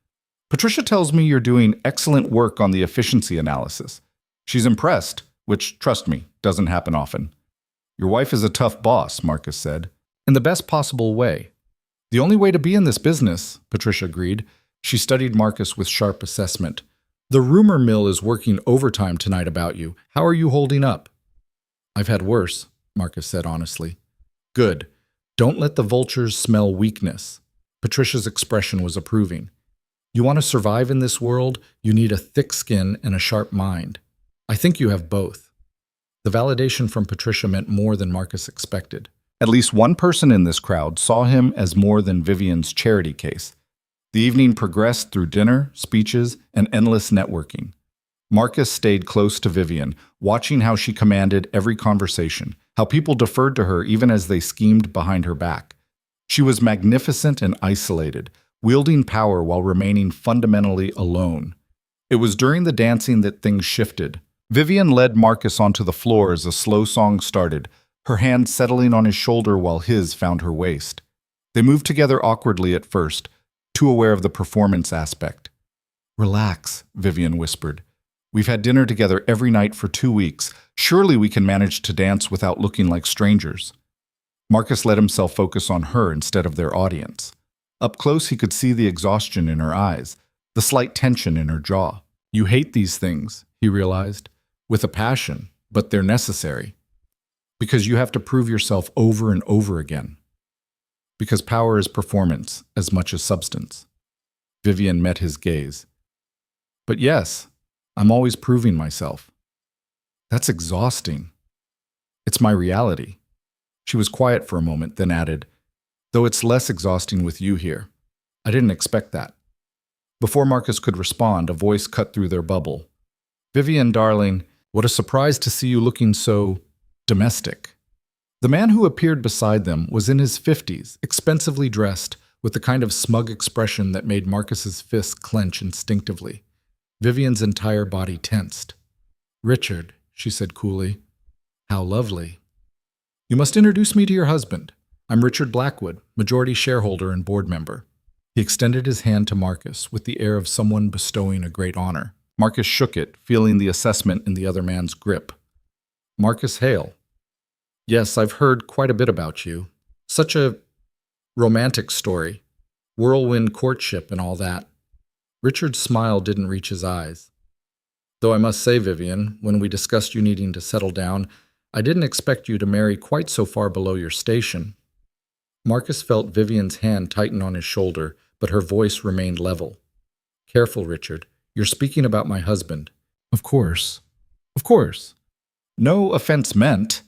Patricia tells me you're doing excellent work on the efficiency analysis. She's impressed, which, trust me, doesn't happen often. Your wife is a tough boss, Marcus said. In the best possible way. The only way to be in this business, Patricia agreed. She studied Marcus with sharp assessment. The rumor mill is working overtime tonight about you. How are you holding up? I've had worse, Marcus said honestly. Good. Don't let the vultures smell weakness. Patricia's expression was approving. You want to survive in this world, you need a thick skin and a sharp mind. I think you have both. The validation from Patricia meant more than Marcus expected. At least one person in this crowd saw him as more than Vivian's charity case. The evening progressed through dinner, speeches, and endless networking. Marcus stayed close to Vivian, watching how she commanded every conversation, how people deferred to her even as they schemed behind her back. She was magnificent and isolated, wielding power while remaining fundamentally alone. It was during the dancing that things shifted. Vivian led Marcus onto the floor as a slow song started, her hand settling on his shoulder while his found her waist. They moved together awkwardly at first, too aware of the performance aspect. Relax, Vivian whispered. We've had dinner together every night for 2 weeks. Surely we can manage to dance without looking like strangers. Marcus let himself focus on her instead of their audience. Up close, he could see the exhaustion in her eyes, the slight tension in her jaw. You hate these things, he realized, with a passion, but they're necessary. Because you have to prove yourself over and over again. Because power is performance as much as substance. Vivian met his gaze. But yes, I'm always proving myself. That's exhausting. It's my reality. She was quiet for a moment, then added, though it's less exhausting with you here. I didn't expect that. Before Marcus could respond, a voice cut through their bubble. Vivian, darling, what a surprise to see you looking so domestic. The man who appeared beside them was in his 50s, expensively dressed, with the kind of smug expression that made Marcus's fists clench instinctively. Vivian's entire body tensed. Richard, she said coolly. How lovely. You must introduce me to your husband. I'm Richard Blackwood, majority shareholder and board member. He extended his hand to Marcus with the air of someone bestowing a great honor. Marcus shook it, feeling the assessment in the other man's grip. Marcus Hale. Yes, I've heard quite a bit about you. Such a romantic story. Whirlwind courtship and all that. Richard's smile didn't reach his eyes. Though I must say, Vivian, when we discussed you needing to settle down, I didn't expect you to marry quite so far below your station. Marcus felt Vivian's hand tighten on his shoulder, but her voice remained level. Careful, Richard. You're speaking about my husband. Of course. Of course. No offense meant.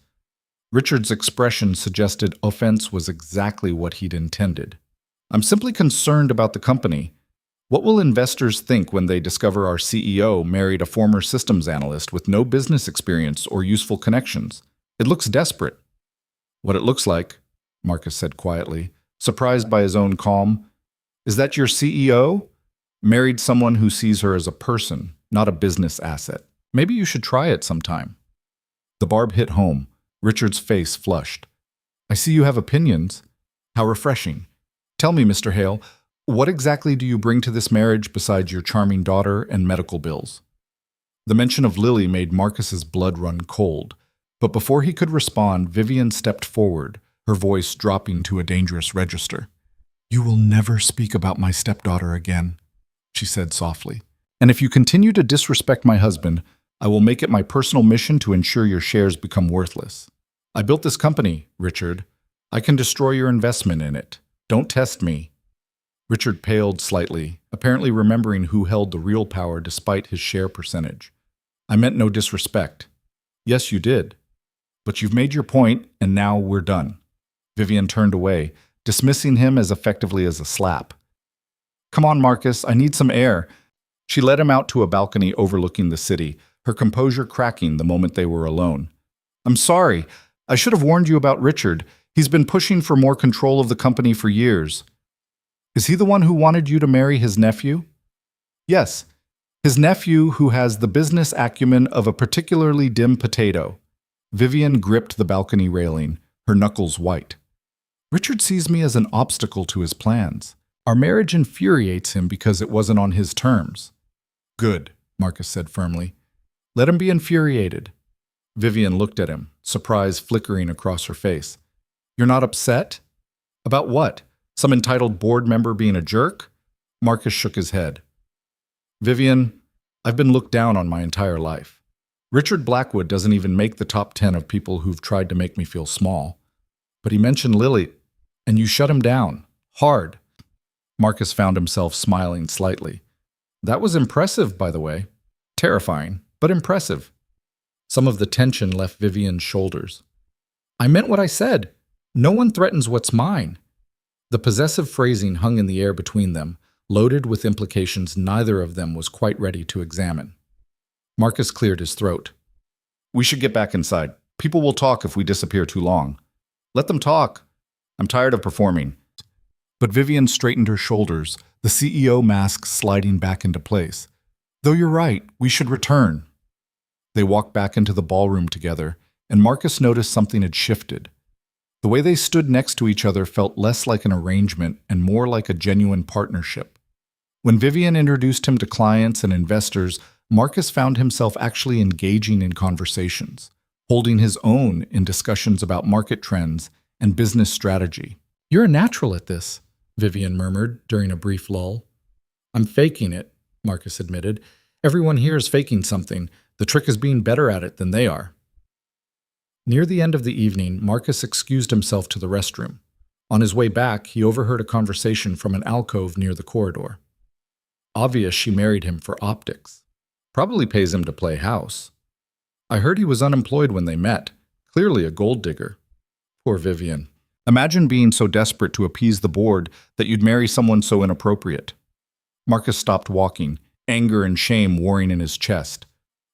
Richard's expression suggested offense was exactly what he'd intended. I'm simply concerned about the company. What will investors think when they discover our CEO married a former systems analyst with no business experience or useful connections? It looks desperate. What it looks like, Marcus said quietly, surprised by his own calm, is that your CEO married someone who sees her as a person, not a business asset. Maybe you should try it sometime. The barb hit home. Richard's face flushed. I see you have opinions. How refreshing. Tell me, Mr. Hale, what exactly do you bring to this marriage besides your charming daughter and medical bills? The mention of Lily made Marcus's blood run cold, but before he could respond, Vivian stepped forward, her voice dropping to a dangerous register. You will never speak about my stepdaughter again, she said softly. And if you continue to disrespect my husband, I will make it my personal mission to ensure your shares become worthless. I built this company, Richard. I can destroy your investment in it. Don't test me. Richard paled slightly, apparently remembering who held the real power despite his share percentage. I meant no disrespect. Yes, you did. But you've made your point, and now we're done. Vivian turned away, dismissing him as effectively as a slap. Come on, Marcus, I need some air. She led him out to a balcony overlooking the city, her composure cracking the moment they were alone. I'm sorry. I should have warned you about Richard. He's been pushing for more control of the company for years. Is he the one who wanted you to marry his nephew? Yes, his nephew who has the business acumen of a particularly dim potato. Vivian gripped the balcony railing, her knuckles white. Richard sees me as an obstacle to his plans. Our marriage infuriates him because it wasn't on his terms. Good, Marcus said firmly. Let him be infuriated. Vivian looked at him, surprise flickering across her face. You're not upset? About what? Some entitled board member being a jerk? Marcus shook his head. Vivian, I've been looked down on my entire life. Richard Blackwood doesn't even make the top 10 of people who've tried to make me feel small. But he mentioned Lily, and you shut him down. Hard. Marcus found himself smiling slightly. That was impressive, by the way. Terrifying, but impressive. Some of the tension left Vivian's shoulders. I meant what I said. No one threatens what's mine. The possessive phrasing hung in the air between them, loaded with implications neither of them was quite ready to examine. Marcus cleared his throat. We should get back inside. People will talk if we disappear too long. Let them talk. I'm tired of performing. But Vivian straightened her shoulders, the CEO mask sliding back into place. Though you're right, we should return. They walked back into the ballroom together, and Marcus noticed something had shifted. The way they stood next to each other felt less like an arrangement and more like a genuine partnership. When Vivian introduced him to clients and investors, Marcus found himself actually engaging in conversations, holding his own in discussions about market trends and business strategy. You're a natural at this, Vivian murmured during a brief lull. I'm faking it, Marcus admitted. Everyone here is faking something. The trick is being better at it than they are. Near the end of the evening, Marcus excused himself to the restroom. On his way back, he overheard a conversation from an alcove near the corridor. Obvious she married him for optics. Probably pays him to play house. I heard he was unemployed when they met. Clearly a gold digger. Poor Vivian. Imagine being so desperate to appease the board that you'd marry someone so inappropriate. Marcus stopped walking, anger and shame warring in his chest.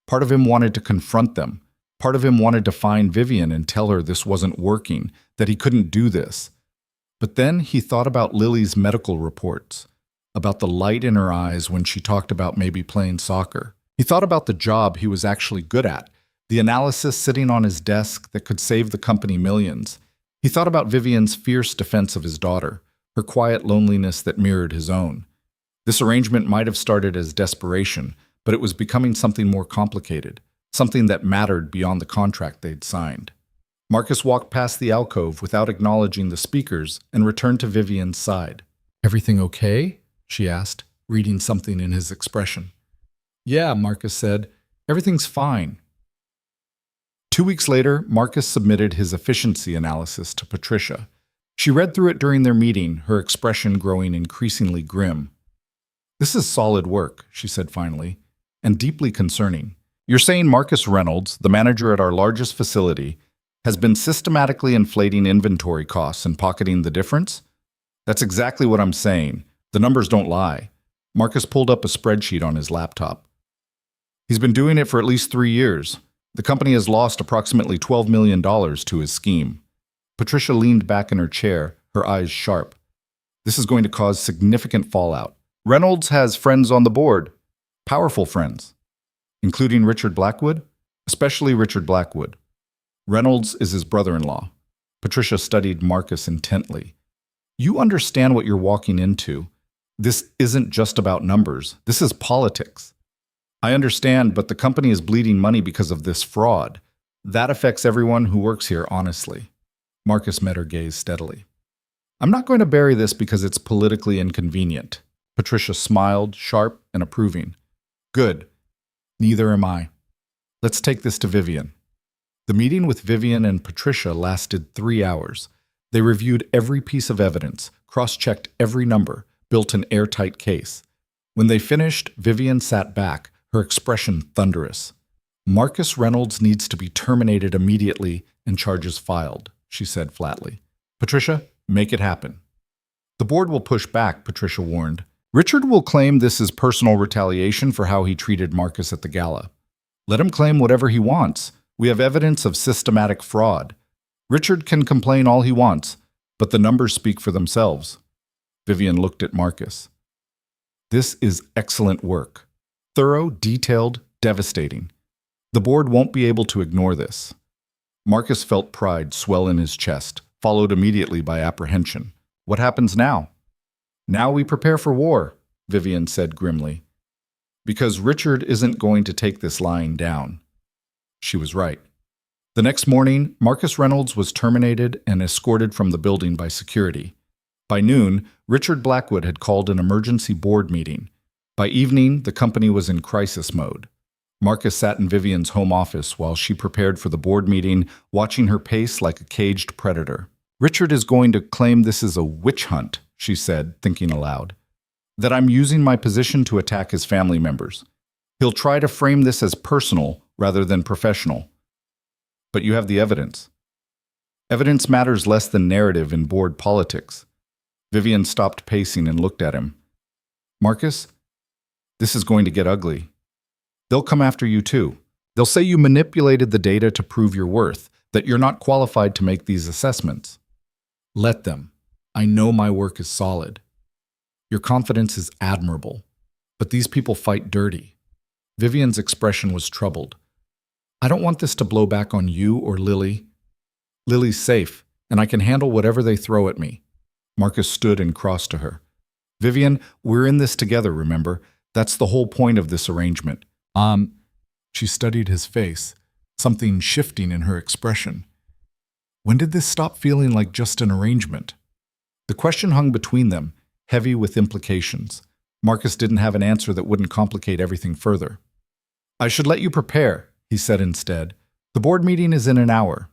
Part of him wanted to confront them. Part of him wanted to find Vivian and tell her this wasn't working, that he couldn't do this. But then he thought about Lily's medical reports, about the light in her eyes when she talked about maybe playing soccer. He thought about the job he was actually good at, the analysis sitting on his desk that could save the company millions. He thought about Vivian's fierce defense of his daughter, her quiet loneliness that mirrored his own. This arrangement might have started as desperation, but it was becoming something more complicated, something that mattered beyond the contract they'd signed. Marcus walked past the alcove without acknowledging the speakers and returned to Vivian's side. Everything okay? She asked, reading something in his expression. Yeah, Marcus said. Everything's fine. 2 weeks later, Marcus submitted his efficiency analysis to Patricia. She read through it during their meeting, her expression growing increasingly grim. This is solid work, she said finally, and deeply concerning. You're saying Marcus Reynolds, the manager at our largest facility, has been systematically inflating inventory costs and pocketing the difference? That's exactly what I'm saying. The numbers don't lie. Marcus pulled up a spreadsheet on his laptop. He's been doing it for at least 3 years. The company has lost approximately $12 million to his scheme. Patricia leaned back in her chair, her eyes sharp. This is going to cause significant fallout. Reynolds has friends on the board, powerful friends, including Richard Blackwood, especially Richard Blackwood. Reynolds is his brother-in-law. Patricia studied Marcus intently. You understand what you're walking into. This isn't just about numbers. This is politics. I understand, but the company is bleeding money because of this fraud. That affects everyone who works here honestly. Marcus met her gaze steadily. I'm not going to bury this because it's politically inconvenient. Patricia smiled, sharp and approving. Good. Neither am I. Let's take this to Vivian. The meeting with Vivian and Patricia lasted 3 hours. They reviewed every piece of evidence, cross-checked every number, built an airtight case. When they finished, Vivian sat back, her expression thunderous. Marcus Reynolds needs to be terminated immediately and charges filed, she said flatly. Patricia, make it happen. The board will push back, Patricia warned. Richard will claim this is personal retaliation for how he treated Marcus at the gala. Let him claim whatever he wants. We have evidence of systematic fraud. Richard can complain all he wants, but the numbers speak for themselves. Vivian looked at Marcus. This is excellent work. Thorough, detailed, devastating. The board won't be able to ignore this. Marcus felt pride swell in his chest, followed immediately by apprehension. What happens now? Now we prepare for war, Vivian said grimly. Because Richard isn't going to take this lying down. She was right. The next morning, Marcus Reynolds was terminated and escorted from the building by security. By noon, Richard Blackwood had called an emergency board meeting. By evening, the company was in crisis mode. Marcus sat in Vivian's home office while she prepared for the board meeting, watching her pace like a caged predator. Richard is going to claim this is a witch hunt, she said, thinking aloud. That I'm using my position to attack his family members. He'll try to frame this as personal rather than professional. But you have the evidence. Evidence matters less than narrative in board politics. Vivian stopped pacing and looked at him. Marcus, this is going to get ugly. They'll come after you too. They'll say you manipulated the data to prove your worth, that you're not qualified to make these assessments. Let them. I know my work is solid. Your confidence is admirable, but these people fight dirty. Vivian's expression was troubled. I don't want this to blow back on you or Lily. Lily's safe, and I can handle whatever they throw at me. Marcus stood and crossed to her. Vivian, we're in this together, remember? That's the whole point of this arrangement. She studied his face, something shifting in her expression. When did this stop feeling like just an arrangement? The question hung between them, heavy with implications. Marcus didn't have an answer that wouldn't complicate everything further. I should let you prepare, he said instead. The board meeting is in an hour.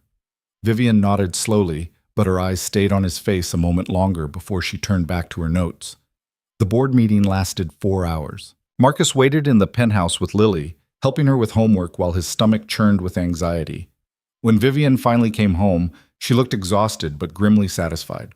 Vivian nodded slowly, but her eyes stayed on his face a moment longer before she turned back to her notes. The board meeting lasted 4 hours. Marcus waited in the penthouse with Lily, helping her with homework while his stomach churned with anxiety. When Vivian finally came home, she looked exhausted but grimly satisfied.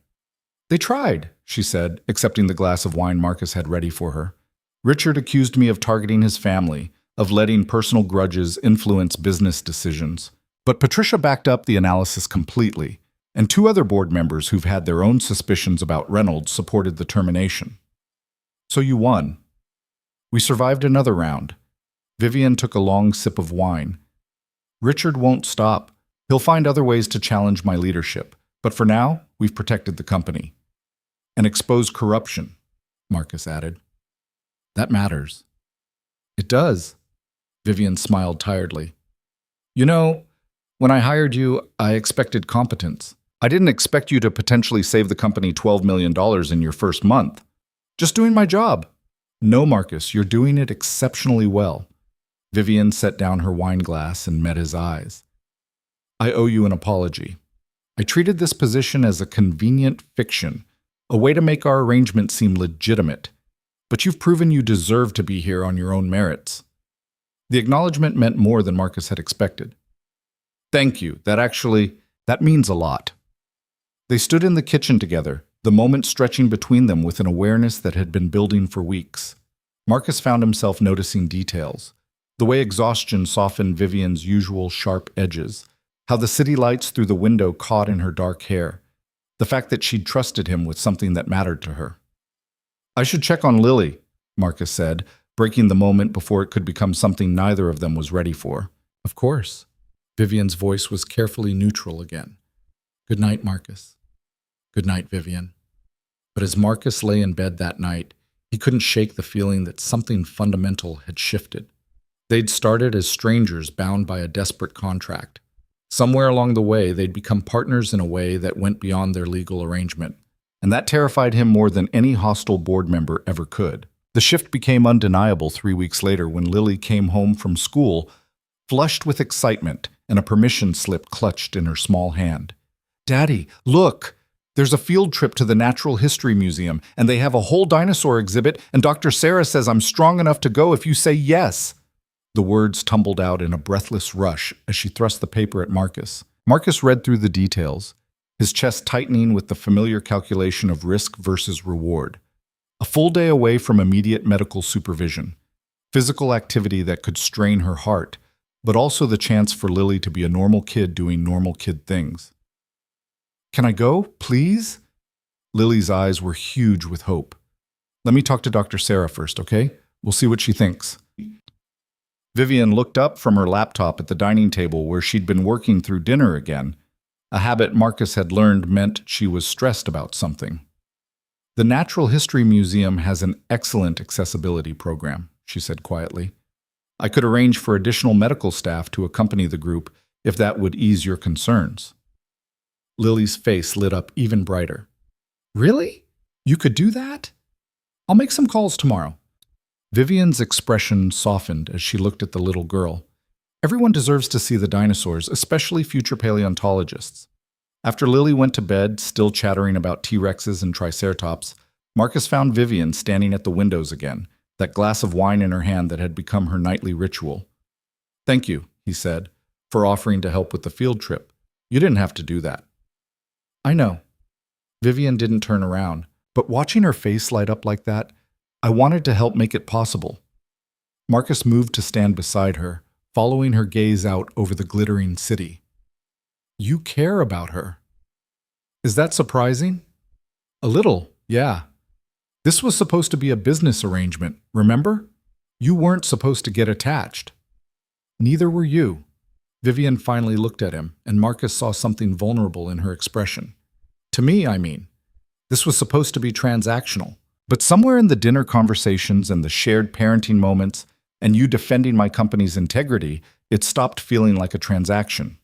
They tried, she said, accepting the glass of wine Marcus had ready for her. Richard accused me of targeting his family, of letting personal grudges influence business decisions. But Patricia backed up the analysis completely, and 2 other board members who've had their own suspicions about Reynolds supported the termination. So you won. We survived another round. Vivian took a long sip of wine. Richard won't stop. He'll find other ways to challenge my leadership. But for now, we've protected the company. And exposed corruption, Marcus added. That matters. It does. Vivian smiled tiredly. You know, when I hired you, I expected competence. I didn't expect you to potentially save the company $12 million in your first month. Just doing my job. No, Marcus, you're doing it exceptionally well. Vivian set down her wine glass and met his eyes. I owe you an apology. I treated this position as a convenient fiction, a way to make our arrangement seem legitimate. But you've proven you deserve to be here on your own merits. The acknowledgement meant more than Marcus had expected. Thank you. That means a lot. They stood in the kitchen together, the moment stretching between them with an awareness that had been building for weeks. Marcus found himself noticing details. The way exhaustion softened Vivian's usual sharp edges. How the city lights through the window caught in her dark hair. The fact that she'd trusted him with something that mattered to her. I should check on Lily, Marcus said, breaking the moment before it could become something neither of them was ready for. Of course. Vivian's voice was carefully neutral again. Good night, Marcus. Good night, Vivian. But as Marcus lay in bed that night, he couldn't shake the feeling that something fundamental had shifted. They'd started as strangers bound by a desperate contract. Somewhere along the way, they'd become partners in a way that went beyond their legal arrangement. And that terrified him more than any hostile board member ever could. The shift became undeniable 3 weeks later when Lily came home from school, flushed with excitement and a permission slip clutched in her small hand. Daddy, look! There's a field trip to the Natural History Museum, and they have a whole dinosaur exhibit, and Dr. Sarah says I'm strong enough to go if you say yes. The words tumbled out in a breathless rush as she thrust the paper at Marcus. Marcus read through the details. his chest tightening with the familiar calculation of risk versus reward. A full day away from immediate medical supervision, physical activity that could strain her heart, but also the chance for Lily to be a normal kid doing normal kid things. "Can I go, please?" Lily's eyes were huge with hope. "Let me talk to Dr. Sarah first, okay? We'll see what she thinks." Vivian looked up from her laptop at the dining table where she'd been working through dinner again, a habit Marcus had learned meant she was stressed about something. "The Natural History Museum has an excellent accessibility program," she said quietly. "I could arrange for additional medical staff to accompany the group if that would ease your concerns." Lily's face lit up even brighter. "Really? You could do that? I'll make some calls tomorrow." Vivian's expression softened as she looked at the little girl. Everyone deserves to see the dinosaurs, especially future paleontologists. After Lily went to bed, still chattering about T-Rexes and Triceratops, Marcus found Vivian standing at the windows again, that glass of wine in her hand that had become her nightly ritual. "Thank you," he said, "for offering to help with the field trip. You didn't have to do that." "I know." Vivian didn't turn around, but watching her face light up like that, I wanted to help make it possible. Marcus moved to stand beside her, following her gaze out over the glittering city. "You care about her." "Is that surprising?" "A little, yeah. This was supposed to be a business arrangement, remember? You weren't supposed to get attached." "Neither were you." Vivian finally looked at him, and Marcus saw something vulnerable in her expression. "To me, I mean. This was supposed to be transactional. But somewhere in the dinner conversations and the shared parenting moments, and you defending my company's integrity, it stopped feeling like a transaction."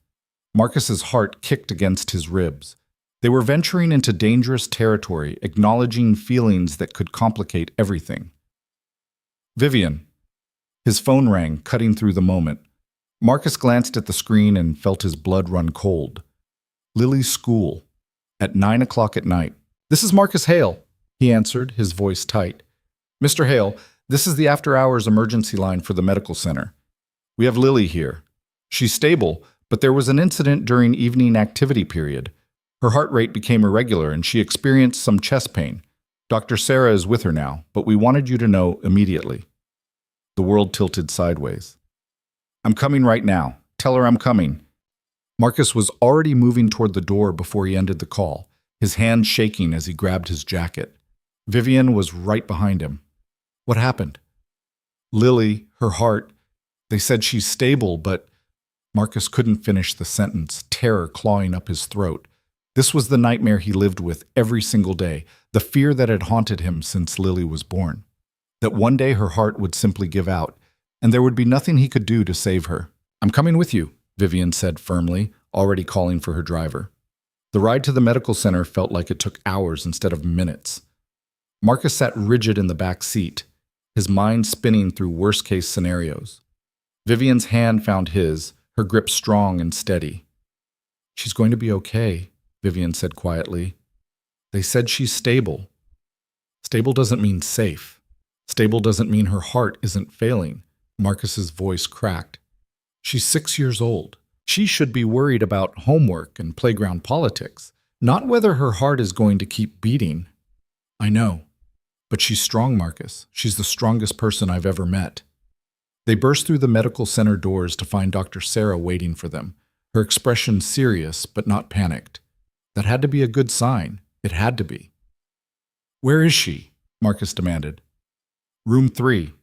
Marcus's heart kicked against his ribs. They were venturing into dangerous territory, acknowledging feelings that could complicate everything. "Vivian." His phone rang, cutting through the moment. Marcus glanced at the screen and felt his blood run cold. Lily's school. At 9 o'clock at night. "This is Marcus Hale," he answered, his voice tight. "Mr. Hale, this is the after-hours emergency line for the medical center. We have Lily here. She's stable, but there was an incident during evening activity period. Her heart rate became irregular and she experienced some chest pain. Dr. Sarah is with her now, but we wanted you to know immediately." The world tilted sideways. "I'm coming right now. Tell her I'm coming." Marcus was already moving toward the door before he ended the call, his hand shaking as he grabbed his jacket. Vivian was right behind him. "What happened?" "Lily, her heart. They said she's stable, but—" Marcus couldn't finish the sentence, terror clawing up his throat. This was the nightmare he lived with every single day, the fear that had haunted him since Lily was born. That one day her heart would simply give out, and there would be nothing he could do to save her. "I'm coming with you," Vivian said firmly, already calling for her driver. The ride to the medical center felt like it took hours instead of minutes. Marcus sat rigid in the back seat, his mind spinning through worst-case scenarios. Vivian's hand found his, her grip strong and steady. "She's going to be okay," Vivian said quietly. "They said she's stable." Stable doesn't mean safe. Stable doesn't mean her heart isn't failing. Marcus's voice cracked. "She's 6 years old. She should be worried about homework and playground politics, not whether her heart is going to keep beating." "I know. But she's strong, Marcus. She's the strongest person I've ever met." They burst through the medical center doors to find Dr. Sarah waiting for them, her expression serious but not panicked. That had to be a good sign. It had to be. "Where is she?" Marcus demanded. "Room 3.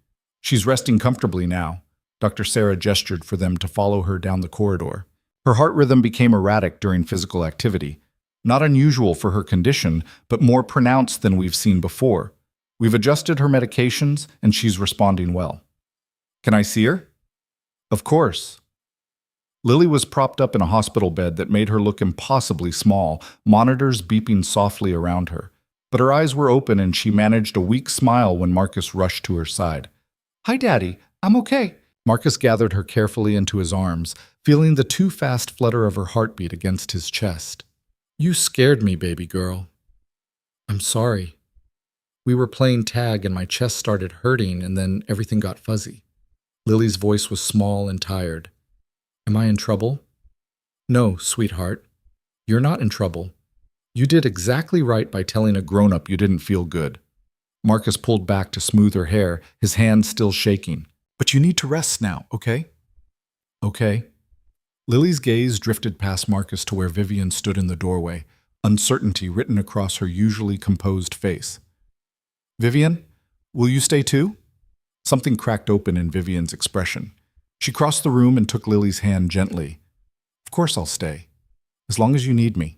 She's resting comfortably now." Dr. Sarah gestured for them to follow her down the corridor. Her heart rhythm became erratic during physical activity. Not unusual for her condition, but more pronounced than we've seen before. We've adjusted her medications, and she's responding well. "Can I see her?" "Of course." Lily was propped up in a hospital bed that made her look impossibly small, monitors beeping softly around her. But her eyes were open and she managed a weak smile when Marcus rushed to her side. "Hi, Daddy. I'm okay." Marcus gathered her carefully into his arms, feeling the too fast flutter of her heartbeat against his chest. "You scared me, baby girl." "I'm sorry. We were playing tag and my chest started hurting and then everything got fuzzy." Lily's voice was small and tired. "Am I in trouble?" "No, sweetheart. You're not in trouble. You did exactly right by telling a grown-up you didn't feel good. Marcus pulled back to smooth her hair, his hands still shaking. But you need to rest now, okay? Okay. Lily's gaze drifted past Marcus to where Vivian stood in the doorway, uncertainty written across her usually composed face. Vivian, will you stay too? Something cracked open in Vivian's expression. She crossed the room and took Lily's hand gently. Of course I'll stay, as long as you need me.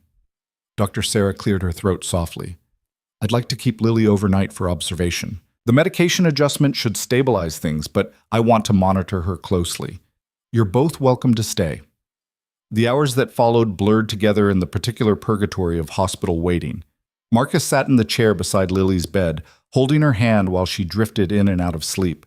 Dr. Sarah cleared her throat softly. I'd like to keep Lily overnight for observation. The medication adjustment should stabilize things, but I want to monitor her closely. You're both welcome to stay. The hours that followed blurred together in the particular purgatory of hospital waiting. Marcus sat in the chair beside Lily's bed, holding her hand while she drifted in and out of sleep.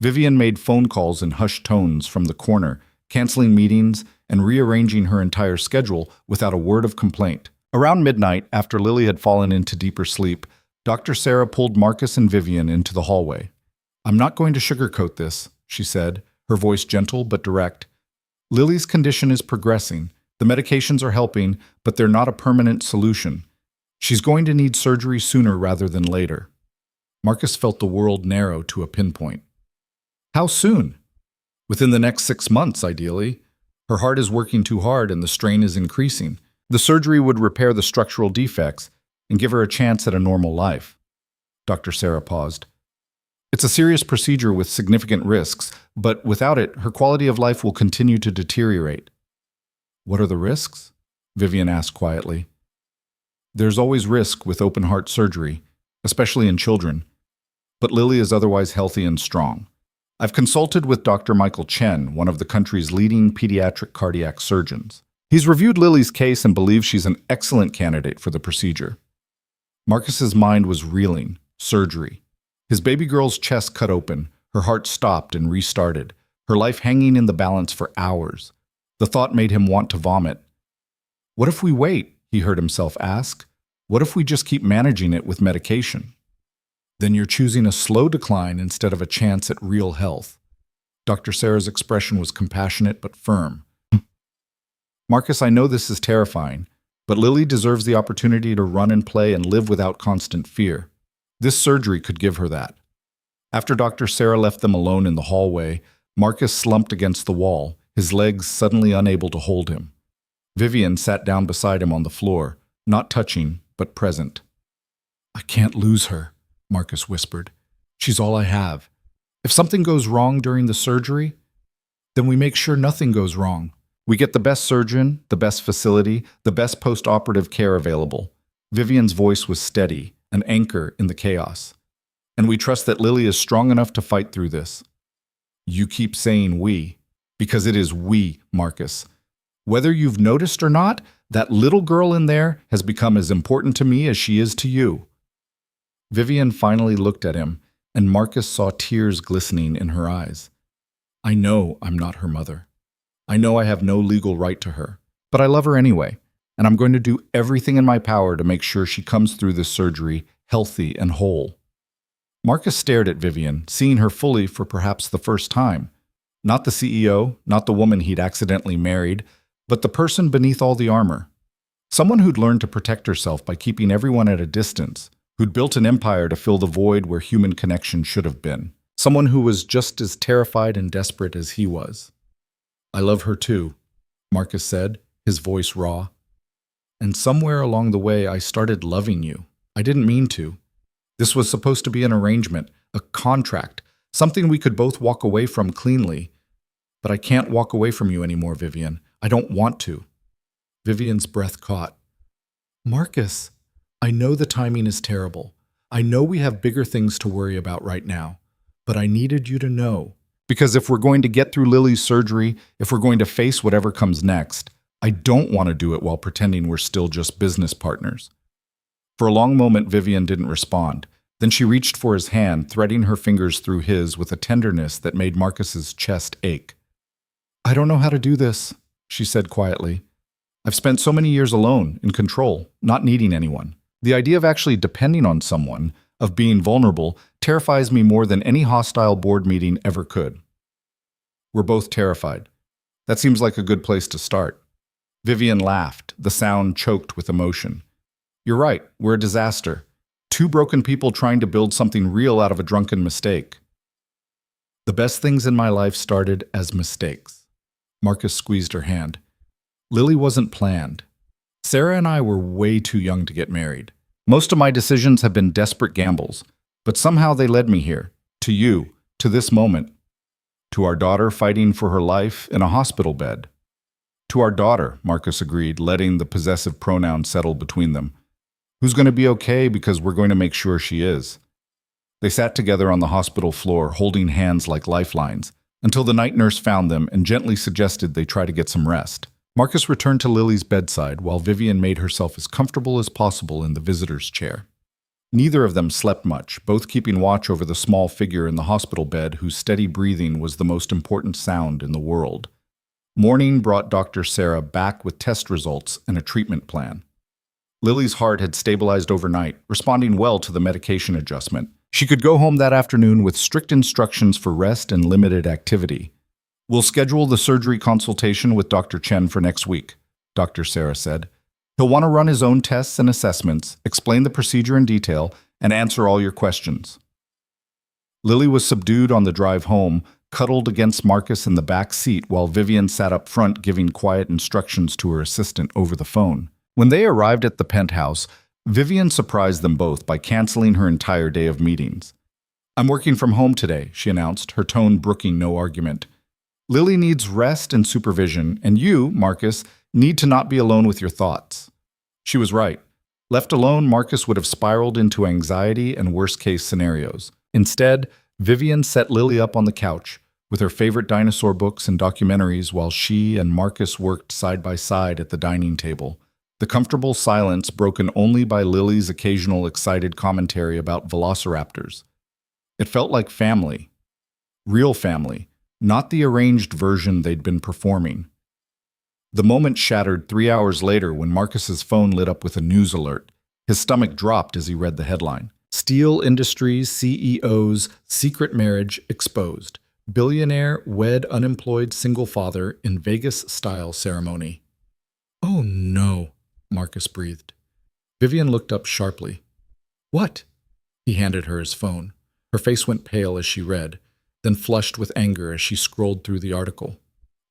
Vivian made phone calls in hushed tones from the corner, canceling meetings and rearranging her entire schedule without a word of complaint. Around midnight, after Lily had fallen into deeper sleep, Dr. Sarah pulled Marcus and Vivian into the hallway. I'm not going to sugarcoat this, she said, her voice gentle but direct. Lily's condition is progressing. The medications are helping, but they're not a permanent solution. She's going to need surgery sooner rather than later. Marcus felt the world narrow to a pinpoint. How soon? Within the next 6 months, ideally. Her heart is working too hard and the strain is increasing. The surgery would repair the structural defects and give her a chance at a normal life. Dr. Sarah paused. It's a serious procedure with significant risks, but without it, her quality of life will continue to deteriorate. What are the risks? Vivian asked quietly. There's always risk with open-heart surgery, especially in children. But Lily is otherwise healthy and strong. I've consulted with Dr. Michael Chen, one of the country's leading pediatric cardiac surgeons. He's reviewed Lily's case and believes she's an excellent candidate for the procedure. Marcus's mind was reeling. Surgery. His baby girl's chest cut open, her heart stopped and restarted, her life hanging in the balance for hours. The thought made him want to vomit. What if we wait? He heard himself ask. What if we just keep managing it with medication? Then you're choosing a slow decline instead of a chance at real health. Dr. Sarah's expression was compassionate but firm. Marcus, I know this is terrifying, but Lily deserves the opportunity to run and play and live without constant fear. This surgery could give her that. After Dr. Sarah left them alone in the hallway, Marcus slumped against the wall, his legs suddenly unable to hold him. Vivian sat down beside him on the floor, not touching, but present. I can't lose her, Marcus whispered. She's all I have. If something goes wrong during the surgery, then we make sure nothing goes wrong. We get the best surgeon, the best facility, the best post-operative care available. Vivian's voice was steady, an anchor in the chaos. And we trust that Lily is strong enough to fight through this. You keep saying we, because it is we, Marcus. Whether you've noticed or not, that little girl in there has become as important to me as she is to you. Vivian finally looked at him, and Marcus saw tears glistening in her eyes. I know I'm not her mother. I know I have no legal right to her, but I love her anyway, and I'm going to do everything in my power to make sure she comes through this surgery healthy and whole. Marcus stared at Vivian, seeing her fully for perhaps the first time. Not the CEO, not the woman he'd accidentally married, but the person beneath all the armor. Someone who'd learned to protect herself by keeping everyone at a distance, who'd built an empire to fill the void where human connection should have been. Someone who was just as terrified and desperate as he was. I love her too, Marcus said, his voice raw. And somewhere along the way I started loving you. I didn't mean to. This was supposed to be an arrangement, a contract, something we could both walk away from cleanly. But I can't walk away from you anymore, Vivian. I don't want to. Vivian's breath caught. Marcus, I know the timing is terrible. I know we have bigger things to worry about right now. But I needed you to know. Because if we're going to get through Lily's surgery, if we're going to face whatever comes next, I don't want to do it while pretending we're still just business partners. For a long moment, Vivian didn't respond. Then she reached for his hand, threading her fingers through his with a tenderness that made Marcus's chest ache. I don't know how to do this, she said quietly. I've spent so many years alone, in control, not needing anyone. The idea of actually depending on someone, of being vulnerable, terrifies me more than any hostile board meeting ever could. We're both terrified. That seems like a good place to start. Vivian laughed, the sound choked with emotion. You're right, we're a disaster. Two broken people trying to build something real out of a drunken mistake. The best things in my life started as mistakes. Marcus squeezed her hand. Lily wasn't planned. Sarah and I were way too young to get married. Most of my decisions have been desperate gambles, but somehow they led me here, to you, to this moment, to our daughter fighting for her life in a hospital bed. To our daughter, Marcus agreed, letting the possessive pronoun settle between them. Who's going to be okay because we're going to make sure she is. They sat together on the hospital floor, holding hands like lifelines, until the night nurse found them and gently suggested they try to get some rest. Marcus returned to Lily's bedside while Vivian made herself as comfortable as possible in the visitor's chair. Neither of them slept much, both keeping watch over the small figure in the hospital bed whose steady breathing was the most important sound in the world. Morning brought Dr. Sarah back with test results and a treatment plan. Lily's heart had stabilized overnight, responding well to the medication adjustment. She could go home that afternoon with strict instructions for rest and limited activity. We'll schedule the surgery consultation with Dr. Chen for next week, Dr. Sarah said. He'll want to run his own tests and assessments, explain the procedure in detail, and answer all your questions. Lily was subdued on the drive home, cuddled against Marcus in the back seat while Vivian sat up front giving quiet instructions to her assistant over the phone. When they arrived at the penthouse, Vivian surprised them both by canceling her entire day of meetings. I'm working from home today, she announced, her tone brooking no argument. Lily needs rest and supervision, and you, Marcus, need to not be alone with your thoughts. She was right. Left alone, Marcus would have spiraled into anxiety and worst-case scenarios. Instead, Vivian set Lily up on the couch, with her favorite dinosaur books and documentaries while she and Marcus worked side by side at the dining table. The comfortable silence broken only by Lily's occasional excited commentary about velociraptors. It felt like family. Real family, not the arranged version they'd been performing. The moment shattered 3 hours later when Marcus's phone lit up with a news alert. His stomach dropped as he read the headline. Steel Industries CEO's secret marriage exposed. Billionaire wed unemployed single father in Vegas-style ceremony. Oh no, Marcus breathed. Vivian looked up sharply. What? He handed her his phone. Her face went pale as she read, then flushed with anger as she scrolled through the article.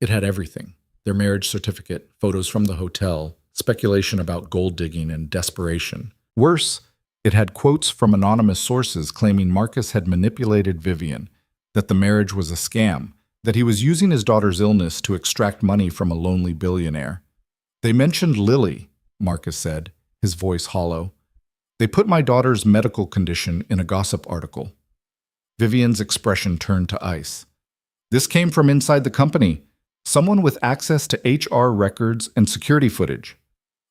It had everything. Their marriage certificate, photos from the hotel, speculation about gold digging and desperation. Worse, it had quotes from anonymous sources claiming Marcus had manipulated Vivian, that the marriage was a scam, that he was using his daughter's illness to extract money from a lonely billionaire. They mentioned Lily, Marcus said, his voice hollow. They put my daughter's medical condition in a gossip article. Vivian's expression turned to ice. This came from inside the company. Someone with access to HR records and security footage.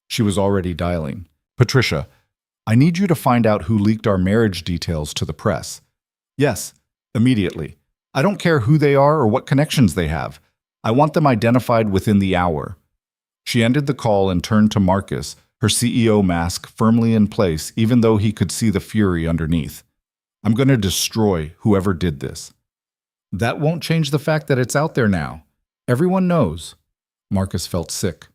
She was already dialing. Patricia, I need you to find out who leaked our marriage details to the press. Yes, immediately. I don't care who they are or what connections they have. I want them identified within the hour. She ended the call and turned to Marcus, her CEO mask firmly in place even though he could see the fury underneath. I'm going to destroy whoever did this. That won't change the fact that it's out there now. Everyone knows. Marcus felt sick.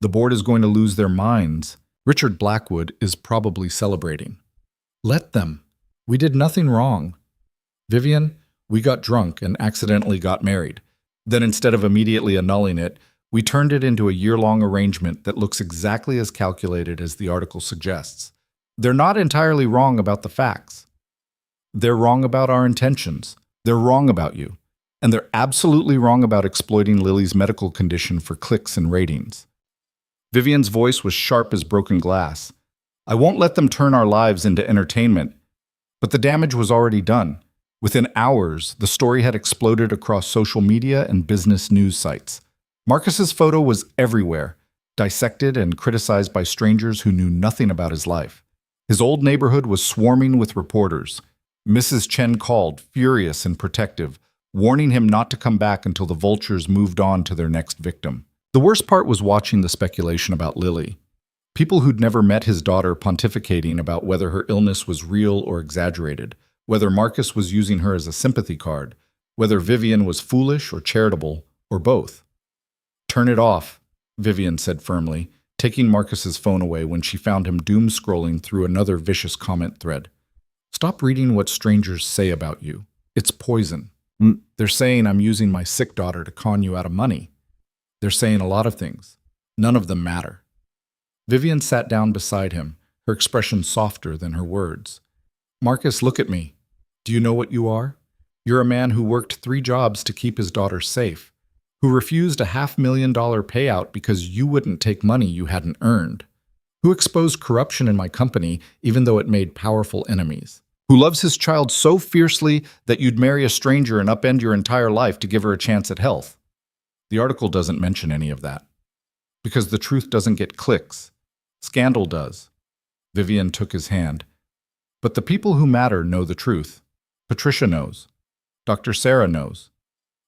The board is going to lose their minds. Richard Blackwood is probably celebrating. Let them. We did nothing wrong. Vivian, we got drunk and accidentally got married. Then instead of immediately annulling it, we turned it into a year-long arrangement that looks exactly as calculated as the article suggests. They're not entirely wrong about the facts. They're wrong about our intentions. They're wrong about you. And they're absolutely wrong about exploiting Lily's medical condition for clicks and ratings. Vivian's voice was sharp as broken glass. I won't let them turn our lives into entertainment. But the damage was already done. Within hours, the story had exploded across social media and business news sites. Marcus's photo was everywhere, dissected and criticized by strangers who knew nothing about his life. His old neighborhood was swarming with reporters. Mrs. Chen called, furious and protective, warning him not to come back until the vultures moved on to their next victim. The worst part was watching the speculation about Lily. People who'd never met his daughter pontificating about whether her illness was real or exaggerated, whether Marcus was using her as a sympathy card, whether Vivian was foolish or charitable, or both. Turn it off, Vivian said firmly. taking Marcus's phone away when she found him doom-scrolling through another vicious comment thread. Stop reading what strangers say about you. It's poison. They're saying I'm using my sick daughter to con you out of money. They're saying a lot of things. None of them matter. Vivian sat down beside him, her expression softer than her words. Marcus, look at me. Do you know what you are? You're a man who worked 3 jobs to keep his daughter safe, who refused a $500,000 payout because you wouldn't take money you hadn't earned, who exposed corruption in my company even though it made powerful enemies, who loves his child so fiercely that you'd marry a stranger and upend your entire life to give her a chance at health. The article doesn't mention any of that, because the truth doesn't get clicks. Scandal does. Vivian took his hand. But the people who matter know the truth. Patricia knows. Dr. Sarah knows.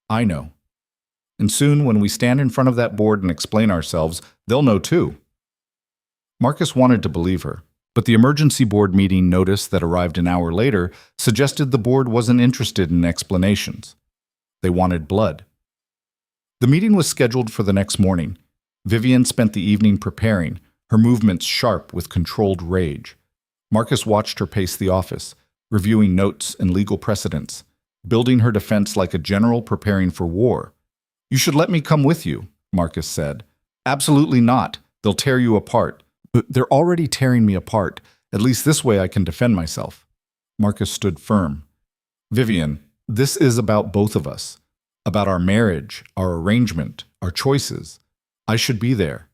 I know. And soon, when we stand in front of that board and explain ourselves, they'll know too. Marcus wanted to believe her, but the emergency board meeting notice that arrived an hour later suggested the board wasn't interested in explanations. They wanted blood. The meeting was scheduled for the next morning. Vivian spent the evening preparing, her movements sharp with controlled rage. Marcus watched her pace the office, reviewing notes and legal precedents, building her defense like a general preparing for war. You should let me come with you, Marcus said. Absolutely not. They'll tear you apart. They're already tearing me apart. At least this way I can defend myself. Marcus stood firm. Vivian, this is about both of us. About our marriage, our arrangement, our choices. I should be there.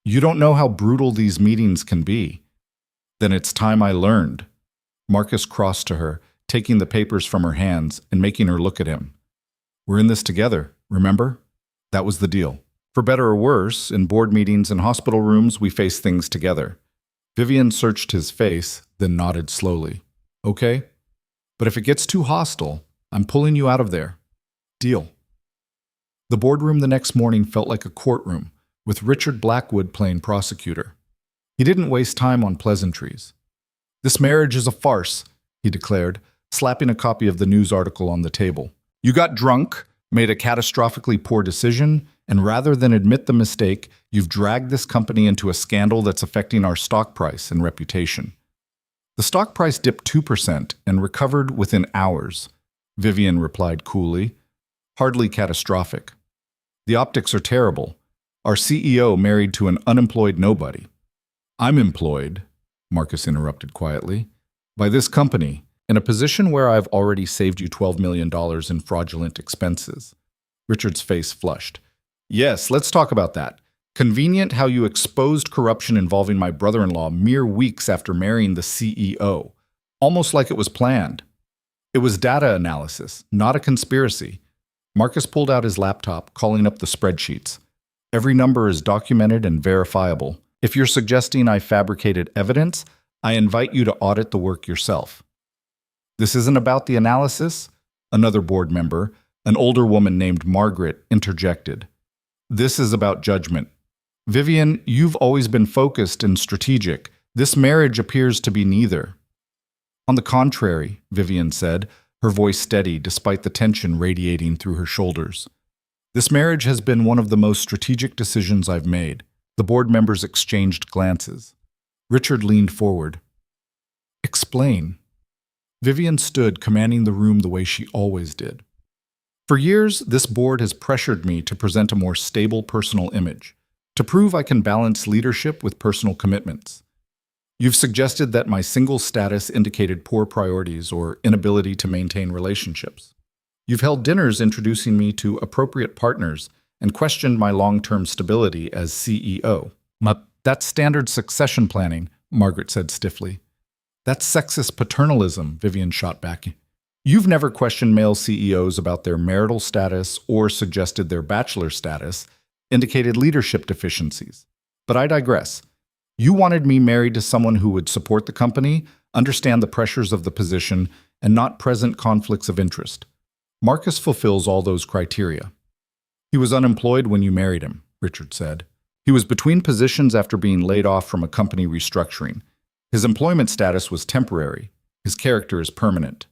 You don't know how brutal these meetings can be. Then it's time I learned. Marcus crossed to her, taking the papers from her hands and making her look at him. We're in this together, remember? That was the deal. For better or worse, in board meetings and hospital rooms, we face things together. Vivian searched his face, then nodded slowly. Okay? But if it gets too hostile, I'm pulling you out of there. Deal. The boardroom the next morning felt like a courtroom, with Richard Blackwood playing prosecutor. He didn't waste time on pleasantries. This marriage is a farce, he declared, slapping a copy of the news article on the table. You got drunk, made a catastrophically poor decision, and rather than admit the mistake, you've dragged this company into a scandal that's affecting our stock price and reputation. The stock price dipped 2% and recovered within hours, Vivian replied coolly. Hardly catastrophic. The optics are terrible. Our CEO married to an unemployed nobody. I'm employed, Marcus interrupted quietly, by this company, in a position where I've already saved you $12 million in fraudulent expenses. Richard's face flushed. Yes, let's talk about that. Convenient how you exposed corruption involving my brother-in-law mere weeks after marrying the CEO. Almost like it was planned. It was data analysis, not a conspiracy. Marcus pulled out his laptop, calling up the spreadsheets. Every number is documented and verifiable. If you're suggesting I fabricated evidence, I invite you to audit the work yourself. This isn't about the analysis, another board member, an older woman named Margaret, interjected. This is about judgment. Vivian, you've always been focused and strategic. This marriage appears to be neither. On the contrary, Vivian said, her voice steady despite the tension radiating through her shoulders. This marriage has been one of the most strategic decisions I've made. The board members exchanged glances. Richard leaned forward. Explain. Vivian stood, commanding the room the way she always did. For years, this board has pressured me to present a more stable personal image, to prove I can balance leadership with personal commitments. You've suggested that my single status indicated poor priorities or inability to maintain relationships. You've held dinners introducing me to appropriate partners and questioned my long-term stability as CEO. That's standard succession planning, Margaret said stiffly. That's sexist paternalism, Vivian shot back. You've never questioned male CEOs about their marital status or suggested their bachelor status indicated leadership deficiencies. But I digress. You wanted me married to someone who would support the company, understand the pressures of the position, and not present conflicts of interest. Marcus fulfills all those criteria. He was unemployed when you married him, Richard said. He was between positions after being laid off from a company restructuring. His employment status was temporary. His character is permanent.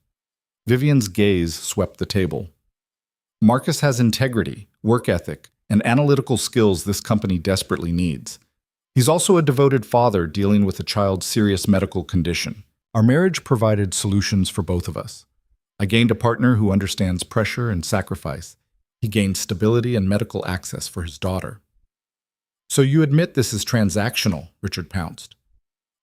Vivian's gaze swept the table. Marcus has integrity, work ethic, and analytical skills this company desperately needs. He's also a devoted father dealing with a child's serious medical condition. Our marriage provided solutions for both of us. I gained a partner who understands pressure and sacrifice. He gained stability and medical access for his daughter. So you admit this is transactional, Richard pounced.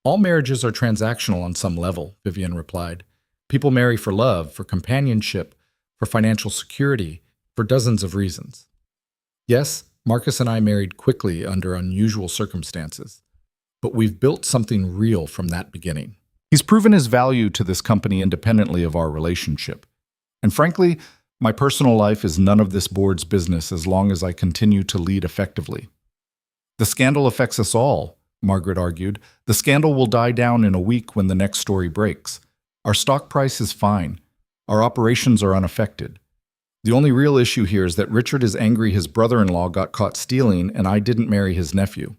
All marriages are transactional on some level, Vivian replied. People marry for love, for companionship, for financial security, for dozens of reasons. Yes, Marcus and I married quickly under unusual circumstances, but we've built something real from that beginning. He's proven his value to this company independently of our relationship. And frankly, my personal life is none of this board's business as long as I continue to lead effectively. The scandal affects us all, Margaret argued. The scandal will die down in a week when the next story breaks. Our stock price is fine. Our operations are unaffected. The only real issue here is that Richard is angry his brother-in-law got caught stealing and I didn't marry his nephew.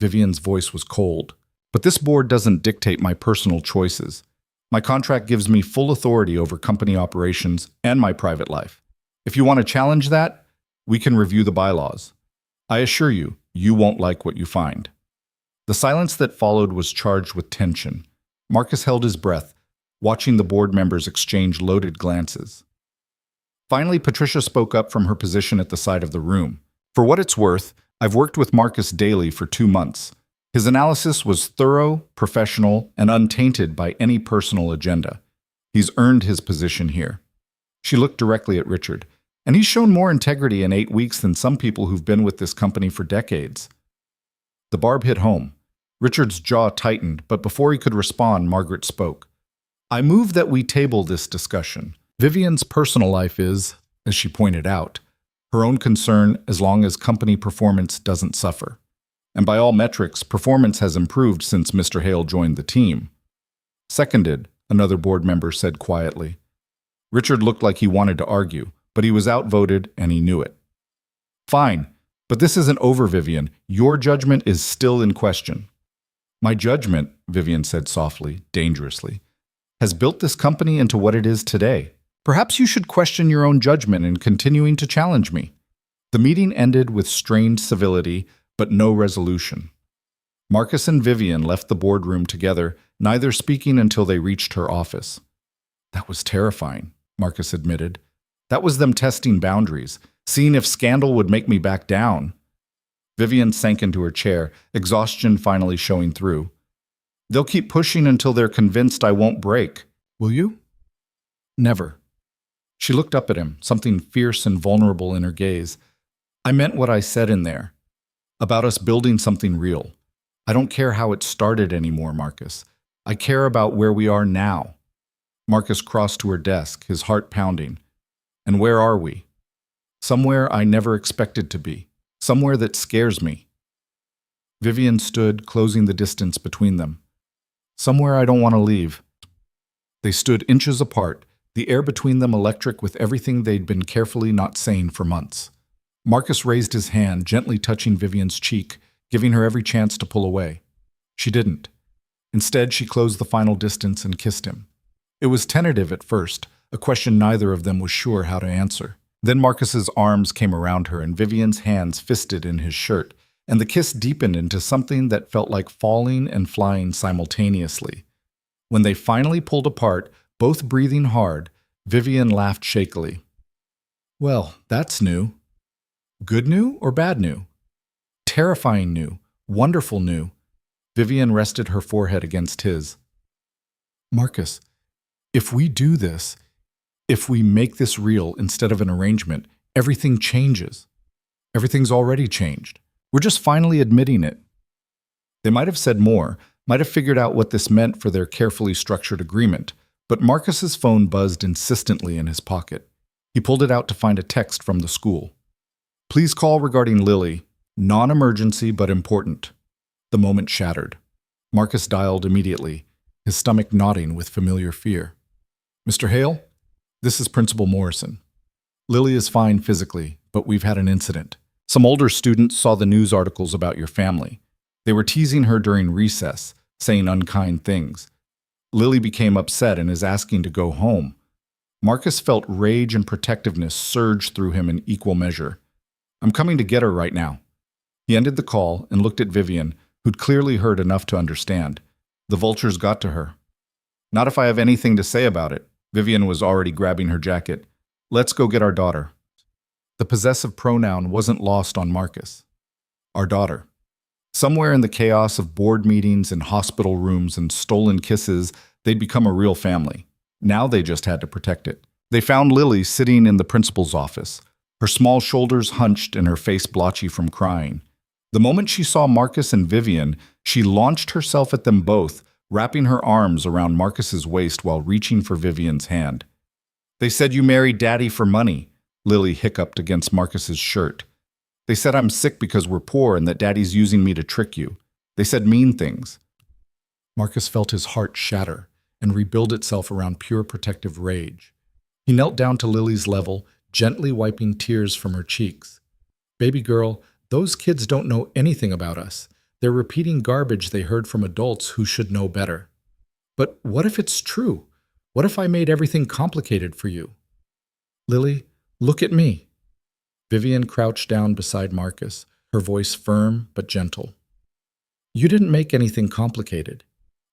Vivian's voice was cold. But this board doesn't dictate my personal choices. My contract gives me full authority over company operations and my private life. If you want to challenge that, we can review the bylaws. I assure you, you won't like what you find. The silence that followed was charged with tension. Marcus held his breath, watching the board members exchange loaded glances. Finally, Patricia spoke up from her position at the side of the room. For what it's worth, I've worked with Marcus daily for 2 months. His analysis was thorough, professional, and untainted by any personal agenda. He's earned his position here. She looked directly at Richard. And he's shown more integrity in 8 weeks than some people who've been with this company for decades. The barb hit home. Richard's jaw tightened, but before he could respond, Margaret spoke. I move that we table this discussion. Vivian's personal life is, as she pointed out, her own concern as long as company performance doesn't suffer. And by all metrics, performance has improved since Mr. Hale joined the team. Seconded, another board member said quietly. Richard looked like he wanted to argue, but he was outvoted and he knew it. Fine, but this isn't over, Vivian. Your judgment is still in question. My judgment, Vivian said softly, dangerously, has built this company into what it is today. Perhaps you should question your own judgment in continuing to challenge me. The meeting ended with strained civility, but no resolution. Marcus and Vivian left the boardroom together, neither speaking until they reached her office. That was terrifying, Marcus admitted. That was them testing boundaries, seeing if scandal would make me back down. Vivian sank into her chair, exhaustion finally showing through. They'll keep pushing until they're convinced I won't break. Will you? Never. She looked up at him, something fierce and vulnerable in her gaze. I meant what I said in there. About us building something real. I don't care how it started anymore, Marcus. I care about where we are now. Marcus crossed to her desk, his heart pounding. And where are we? Somewhere I never expected to be. Somewhere that scares me. Vivian stood, closing the distance between them. Somewhere I don't want to leave. They stood inches apart, the air between them electric with everything they'd been carefully not saying for months. Marcus raised his hand, gently touching Vivian's cheek, giving her every chance to pull away. She didn't. Instead, she closed the final distance and kissed him. It was tentative at first, a question neither of them was sure how to answer. Then Marcus's arms came around her and Vivian's hands fisted in his shirt, and the kiss deepened into something that felt like falling and flying simultaneously. When they finally pulled apart, both breathing hard, Vivian laughed shakily. Well, that's new. Good new or bad new? Terrifying new, wonderful new. Vivian rested her forehead against his. Marcus, if we do this, if we make this real instead of an arrangement, everything changes. Everything's already changed. We're just finally admitting it. They might have said more, might have figured out what this meant for their carefully structured agreement, but Marcus's phone buzzed insistently in his pocket. He pulled it out to find a text from the school. Please call regarding Lily. Non-emergency but important. The moment shattered. Marcus dialed immediately, his stomach knotting with familiar fear. Mr. Hale? This is Principal Morrison. Lily is fine physically, but we've had an incident. Some older students saw the news articles about your family. They were teasing her during recess, saying unkind things. Lily became upset and is asking to go home. Marcus felt rage and protectiveness surge through him in equal measure. I'm coming to get her right now. He ended the call and looked at Vivian, who'd clearly heard enough to understand. The vultures got to her. Not if I have anything to say about it. Vivian was already grabbing her jacket. Let's go get our daughter. The possessive pronoun wasn't lost on Marcus. Our daughter. Somewhere in the chaos of board meetings and hospital rooms and stolen kisses, they'd become a real family. Now they just had to protect it. They found Lily sitting in the principal's office, her small shoulders hunched and her face blotchy from crying. The moment she saw Marcus and Vivian, she launched herself at them both, wrapping her arms around Marcus's waist while reaching for Vivian's hand. They said you married Daddy for money, Lily hiccuped against Marcus's shirt. They said I'm sick because we're poor and that Daddy's using me to trick you. They said mean things. Marcus felt his heart shatter and rebuild itself around pure protective rage. He knelt down to Lily's level, gently wiping tears from her cheeks. Baby girl, those kids don't know anything about us. They're repeating garbage they heard from adults who should know better. But what if it's true? What if I made everything complicated for you? Lily, look at me. Vivian crouched down beside Marcus, her voice firm but gentle. You didn't make anything complicated.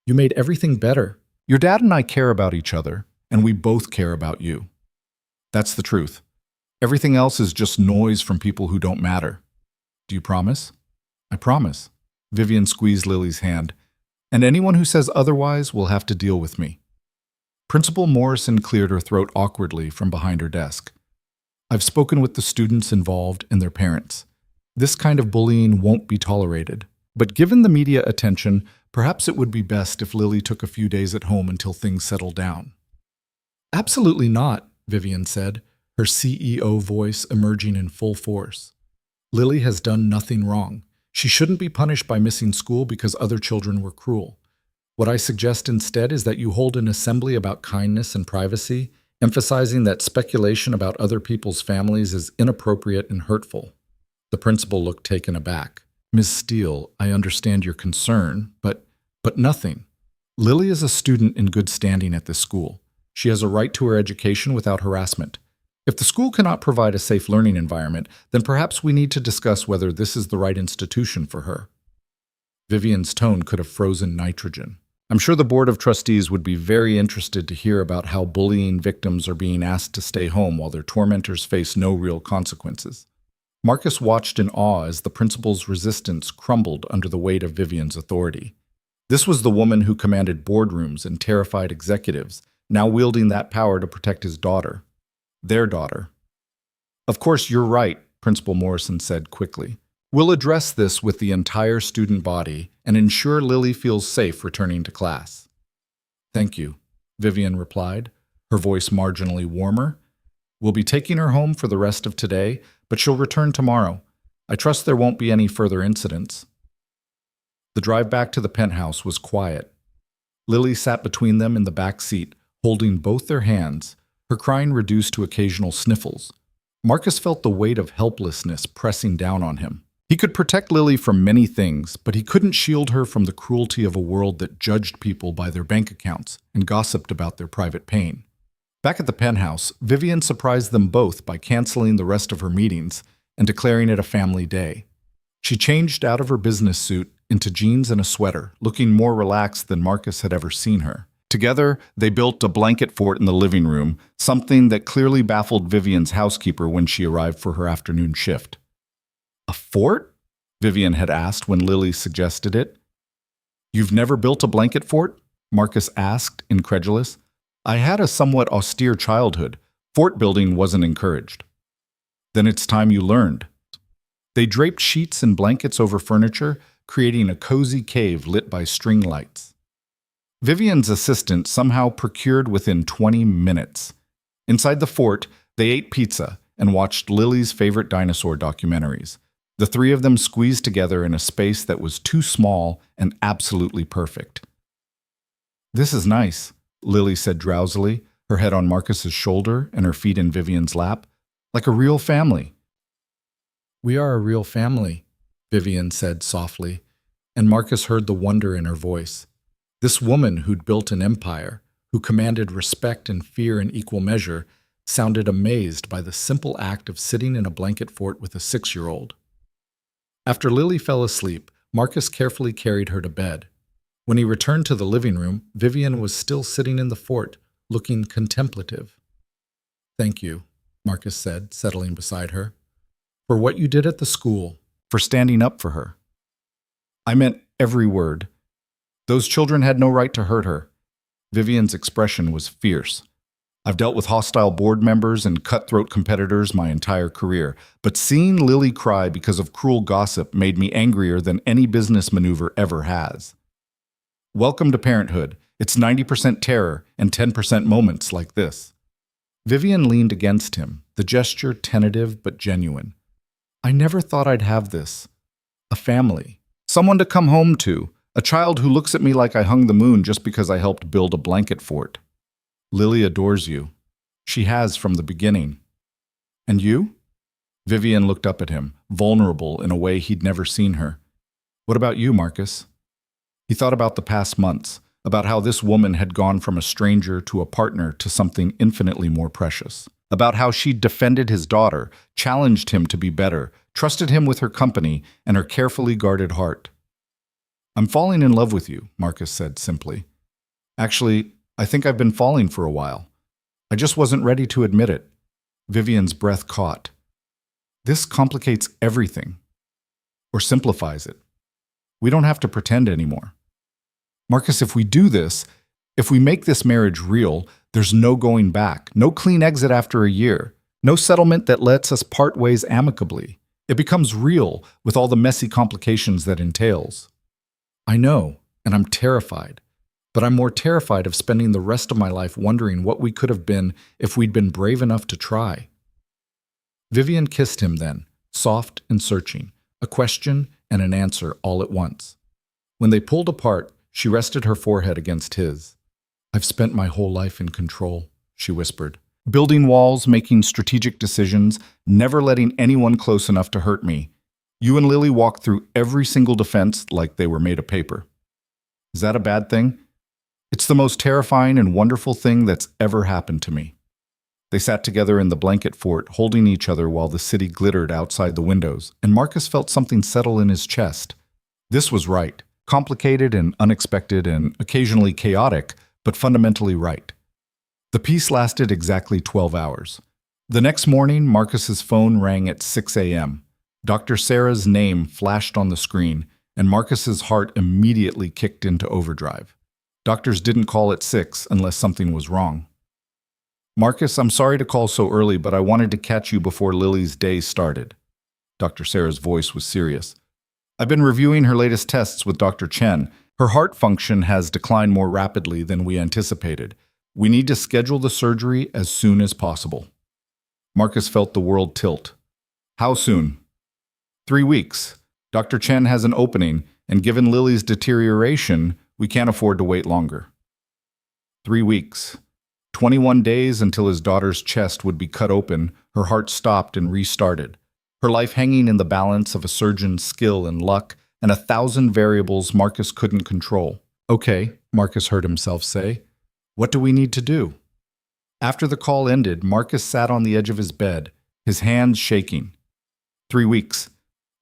You made everything better. Your dad and I care about each other, and we both care about you. That's the truth. Everything else is just noise from people who don't matter. Do you promise? I promise. Vivian squeezed Lily's hand. And anyone who says otherwise will have to deal with me. Principal Morrison cleared her throat awkwardly from behind her desk. I've spoken with the students involved and their parents. This kind of bullying won't be tolerated. But given the media attention, perhaps it would be best if Lily took a few days at home until things settled down. Absolutely not, Vivian said, her CEO voice emerging in full force. Lily has done nothing wrong. She shouldn't be punished by missing school because other children were cruel. What I suggest instead is that you hold an assembly about kindness and privacy, emphasizing that speculation about other people's families is inappropriate and hurtful. The principal looked taken aback. Ms. Steele, I understand your concern, but nothing. Lily is a student in good standing at this school. She has a right to her education without harassment. If the school cannot provide a safe learning environment, then perhaps we need to discuss whether this is the right institution for her. Vivian's tone could have frozen nitrogen. I'm sure the Board of Trustees would be very interested to hear about how bullying victims are being asked to stay home while their tormentors face no real consequences. Marcus watched in awe as the principal's resistance crumbled under the weight of Vivian's authority. This was the woman who commanded boardrooms and terrified executives, now wielding that power to protect his daughter. Their daughter. Of course, you're right, Principal Morrison said quickly. We'll address this with the entire student body and ensure Lily feels safe returning to class. Thank you, Vivian replied, her voice marginally warmer. We'll be taking her home for the rest of today, but she'll return tomorrow. I trust there won't be any further incidents. The drive back to the penthouse was quiet. Lily sat between them in the back seat, holding both their hands, her crying reduced to occasional sniffles. Marcus felt the weight of helplessness pressing down on him. He could protect Lily from many things, but he couldn't shield her from the cruelty of a world that judged people by their bank accounts and gossiped about their private pain. Back at the penthouse, Vivian surprised them both by canceling the rest of her meetings and declaring it a family day. She changed out of her business suit into jeans and a sweater, looking more relaxed than Marcus had ever seen her. Together, they built a blanket fort in the living room, something that clearly baffled Vivian's housekeeper when she arrived for her afternoon shift. A fort? Vivian had asked when Lily suggested it. You've never built a blanket fort? Marcus asked, incredulous. I had a somewhat austere childhood. Fort building wasn't encouraged. Then it's time you learned. They draped sheets and blankets over furniture, creating a cozy cave lit by string lights. Vivian's assistant somehow procured within 20 minutes. Inside the fort, they ate pizza and watched Lily's favorite dinosaur documentaries. The three of them squeezed together in a space that was too small and absolutely perfect. This is nice, Lily said drowsily, her head on Marcus's shoulder and her feet in Vivian's lap. Like a real family. We are a real family, Vivian said softly, and Marcus heard the wonder in her voice. This woman who'd built an empire, who commanded respect and fear in equal measure, sounded amazed by the simple act of sitting in a blanket fort with a 6-year-old. After Lily fell asleep, Marcus carefully carried her to bed. When he returned to the living room, Vivian was still sitting in the fort, looking contemplative. "Thank you," Marcus said, settling beside her, "for what you did at the school, for standing up for her." "I meant every word. Those children had no right to hurt her." Vivian's expression was fierce. "I've dealt with hostile board members and cutthroat competitors my entire career, but seeing Lily cry because of cruel gossip made me angrier than any business maneuver ever has. Welcome to parenthood. It's 90% terror and 10% moments like this." Vivian leaned against him, the gesture tentative but genuine. "I never thought I'd have this. A family. Someone to come home to. A child who looks at me like I hung the moon just because I helped build a blanket fort. Lily adores you. She has from the beginning. And you?" Vivian looked up at him, vulnerable in a way he'd never seen her. "What about you, Marcus?" He thought about the past months, about how this woman had gone from a stranger to a partner to something infinitely more precious, about how she'd defended his daughter, challenged him to be better, trusted him with her company and her carefully guarded heart. "I'm falling in love with you," Marcus said simply. "Actually, I think I've been falling for a while. I just wasn't ready to admit it." Vivian's breath caught. "This complicates everything. Or simplifies it. We don't have to pretend anymore. Marcus, if we do this, if we make this marriage real, there's no going back, no clean exit after a year, no settlement that lets us part ways amicably. It becomes real with all the messy complications that entails. I know, and I'm terrified. But I'm more terrified of spending the rest of my life wondering what we could have been if we'd been brave enough to try." Vivian kissed him then, soft and searching, a question and an answer all at once. When they pulled apart, she rested her forehead against his. "I've spent my whole life in control," she whispered. "Building walls, making strategic decisions, never letting anyone close enough to hurt me. You and Lily walked through every single defense like they were made of paper. Is that a bad thing? It's the most terrifying and wonderful thing that's ever happened to me." They sat together in the blanket fort, holding each other while the city glittered outside the windows, and Marcus felt something settle in his chest. This was right, complicated and unexpected and occasionally chaotic, but fundamentally right. The peace lasted exactly 12 hours. The next morning, Marcus's phone rang at 6 a.m. Dr. Sarah's name flashed on the screen, and Marcus's heart immediately kicked into overdrive. Doctors didn't call at 6 unless something was wrong. "Marcus, I'm sorry to call so early, but I wanted to catch you before Lily's day started." Dr. Sarah's voice was serious. "I've been reviewing her latest tests with Dr. Chen. Her heart function has declined more rapidly than we anticipated. We need to schedule the surgery as soon as possible." Marcus felt the world tilt. "How soon?" 3 weeks. Dr. Chen has an opening, and given Lily's deterioration, we can't afford to wait longer." 3 weeks. 21 days until his daughter's chest would be cut open, her heart stopped and restarted. Her life hanging in the balance of a surgeon's skill and luck, and 1,000 variables Marcus couldn't control. "Okay," Marcus heard himself say. "What do we need to do?" After the call ended, Marcus sat on the edge of his bed, his hands shaking. 3 weeks.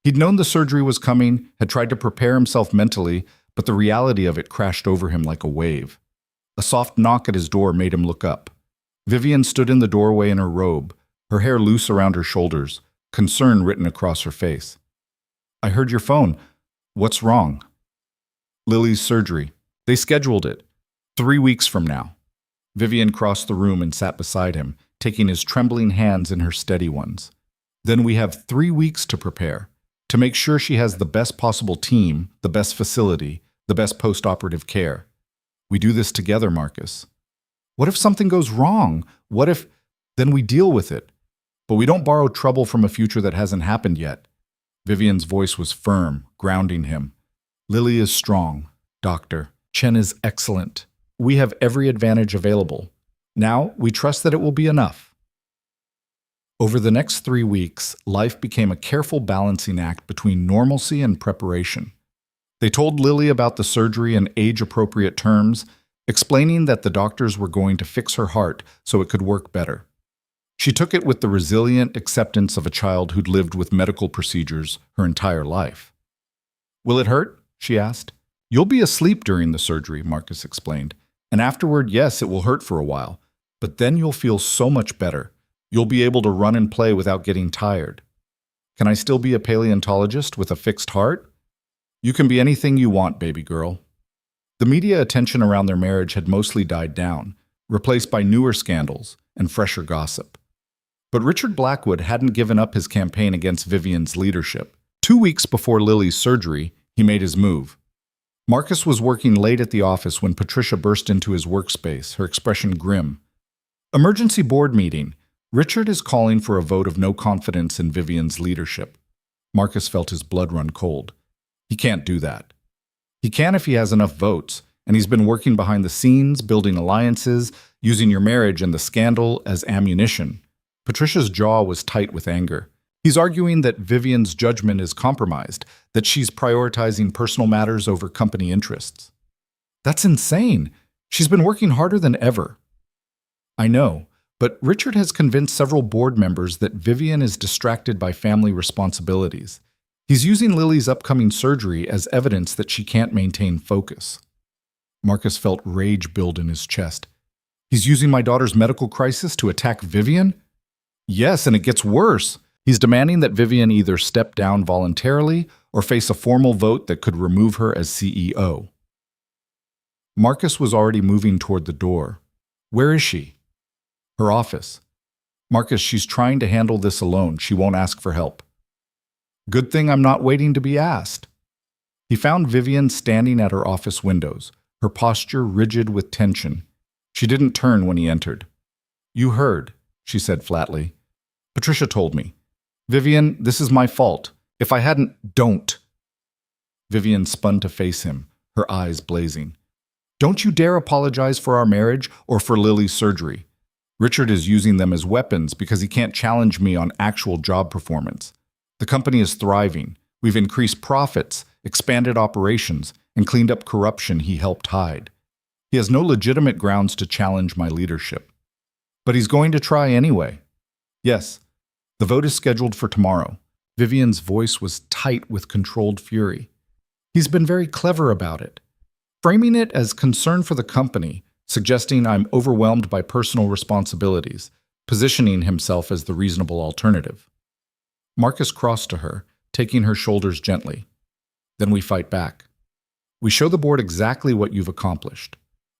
He'd known the surgery was coming, had tried to prepare himself mentally, but the reality of it crashed over him like a wave. A soft knock at his door made him look up. Vivian stood in the doorway in her robe, her hair loose around her shoulders, concern written across her face. "I heard your phone. What's wrong?" "Lily's surgery. They scheduled it. 3 weeks from now." Vivian crossed the room and sat beside him, taking his trembling hands in her steady ones. "Then we have 3 weeks to prepare, to make sure she has the best possible team, the best facility, the best post-operative care. We do this together, Marcus. What if something goes wrong? What if... Then we deal with it. But we don't borrow trouble from a future that hasn't happened yet." Vivian's voice was firm, grounding him. "Lily is strong, doctor. Chen is excellent. We have every advantage available. Now, we trust that it will be enough." Over the next 3 weeks, life became a careful balancing act between normalcy and preparation. They told Lily about the surgery in age-appropriate terms, explaining that the doctors were going to fix her heart so it could work better. She took it with the resilient acceptance of a child who'd lived with medical procedures her entire life. Will it hurt? She asked. You'll be asleep during the surgery, Marcus explained. And afterward, yes, it will hurt for a while. But then you'll feel so much better. You'll be able to run and play without getting tired. Can I still be a paleontologist with a fixed heart? You can be anything you want, baby girl. The media attention around their marriage had mostly died down, replaced by newer scandals and fresher gossip. But Richard Blackwood hadn't given up his campaign against Vivian's leadership. 2 weeks before Lily's surgery, he made his move. Marcus was working late at the office when Patricia burst into his workspace, her expression grim. Emergency board meeting. Richard is calling for a vote of no confidence in Vivian's leadership. Marcus felt his blood run cold. He can't do that. He can if he has enough votes, and he's been working behind the scenes, building alliances, using your marriage and the scandal as ammunition. Patricia's jaw was tight with anger. He's arguing that Vivian's judgment is compromised, that she's prioritizing personal matters over company interests. That's insane. She's been working harder than ever. I know, but Richard has convinced several board members that Vivian is distracted by family responsibilities. He's using Lily's upcoming surgery as evidence that she can't maintain focus. Marcus felt rage build in his chest. He's using my daughter's medical crisis to attack Vivian? Yes, and it gets worse. He's demanding that Vivian either step down voluntarily or face a formal vote that could remove her as CEO. Marcus was already moving toward the door. Where is she? Her office. Marcus, she's trying to handle this alone. She won't ask for help. Good thing I'm not waiting to be asked. He found Vivian standing at her office windows, her posture rigid with tension. She didn't turn when he entered. You heard, she said flatly. Patricia told me. Vivian, this is my fault. If I hadn't, don't. Vivian spun to face him, her eyes blazing. Don't you dare apologize for our marriage or for Lily's surgery. Richard is using them as weapons because he can't challenge me on actual job performance. The company is thriving. We've increased profits, expanded operations, and cleaned up corruption he helped hide. He has no legitimate grounds to challenge my leadership. But he's going to try anyway. Yes, the vote is scheduled for tomorrow. Vivian's voice was tight with controlled fury. He's been very clever about it, framing it as concern for the company, suggesting I'm overwhelmed by personal responsibilities, positioning himself as the reasonable alternative. Marcus crossed to her, taking her shoulders gently. Then we fight back. We show the board exactly what you've accomplished.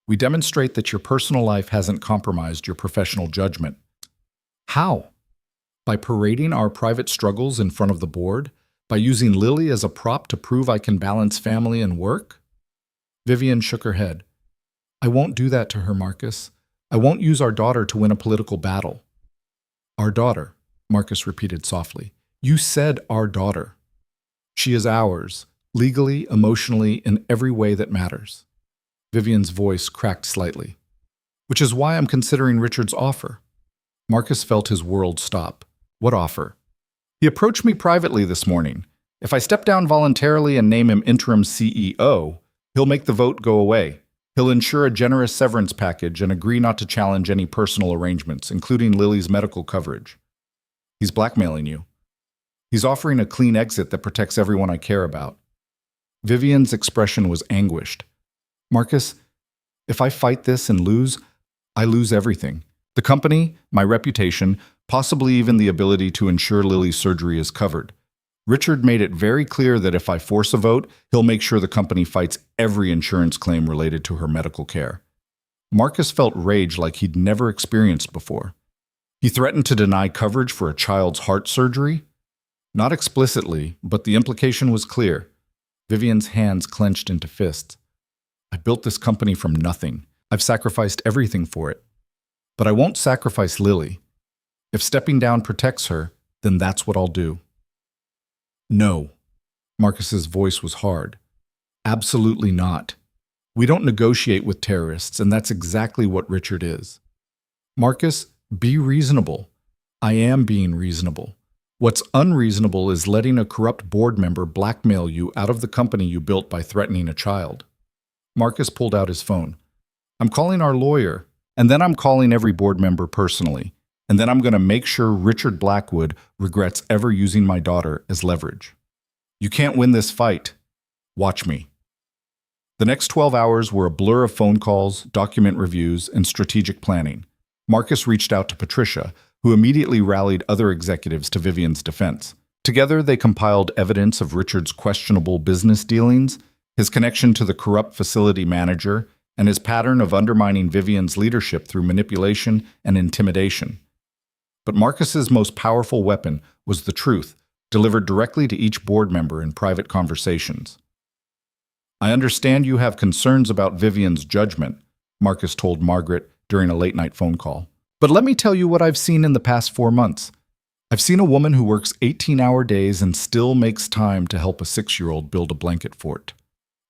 We demonstrate that your personal life hasn't compromised your professional judgment. How? By parading our private struggles in front of the board? By using Lily as a prop to prove I can balance family and work? Vivian shook her head. I won't do that to her, Marcus. I won't use our daughter to win a political battle. Our daughter, Marcus repeated softly. You said our daughter. She is ours, legally, emotionally, in every way that matters. Vivian's voice cracked slightly. Which is why I'm considering Richard's offer. Marcus felt his world stop. What offer? He approached me privately this morning. If I step down voluntarily and name him interim CEO, he'll make the vote go away. He'll ensure a generous severance package and agree not to challenge any personal arrangements, including Lily's medical coverage. He's blackmailing you. He's offering a clean exit that protects everyone I care about. Vivian's expression was anguished. Marcus, if I fight this and lose, I lose everything. The company, my reputation, possibly even the ability to ensure Lily's surgery is covered. Richard made it very clear that if I force a vote, he'll make sure the company fights every insurance claim related to her medical care. Marcus felt rage like he'd never experienced before. He threatened to deny coverage for a child's heart surgery? Not explicitly, but the implication was clear. Vivian's hands clenched into fists. I built this company from nothing. I've sacrificed everything for it. But I won't sacrifice Lily. If stepping down protects her, then that's what I'll do. No. Marcus's voice was hard. Absolutely not. We don't negotiate with terrorists, and that's exactly what Richard is. Marcus, be reasonable. I am being reasonable. What's unreasonable is letting a corrupt board member blackmail you out of the company you built by threatening a child. Marcus pulled out his phone. I'm calling our lawyer, and then I'm calling every board member personally, and then I'm going to make sure Richard Blackwood regrets ever using my daughter as leverage. You can't win this fight. Watch me. The next 12 hours were a blur of phone calls, document reviews, and strategic planning. Marcus reached out to Patricia, who immediately rallied other executives to Vivian's defense. Together, they compiled evidence of Richard's questionable business dealings, his connection to the corrupt facility manager, and his pattern of undermining Vivian's leadership through manipulation and intimidation. But Marcus's most powerful weapon was the truth, delivered directly to each board member in private conversations. "I understand you have concerns about Vivian's judgment," Marcus told Margaret during a late-night phone call. "But let me tell you what I've seen in the past 4 months. I've seen a woman who works 18-hour days and still makes time to help a 6-year-old build a blanket fort.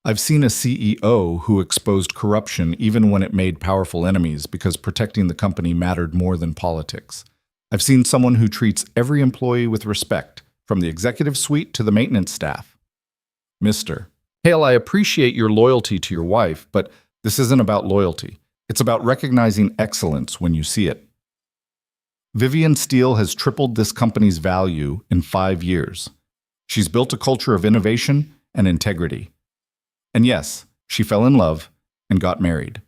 I've seen a CEO who exposed corruption even when it made powerful enemies because protecting the company mattered more than politics. I've seen someone who treats every employee with respect, from the executive suite to the maintenance staff. Mr. Hale, I appreciate your loyalty to your wife, but this isn't about loyalty. It's about recognizing excellence when you see it. Vivian Steele has tripled this company's value in 5 years. She's built a culture of innovation and integrity. And yes, she fell in love and got married.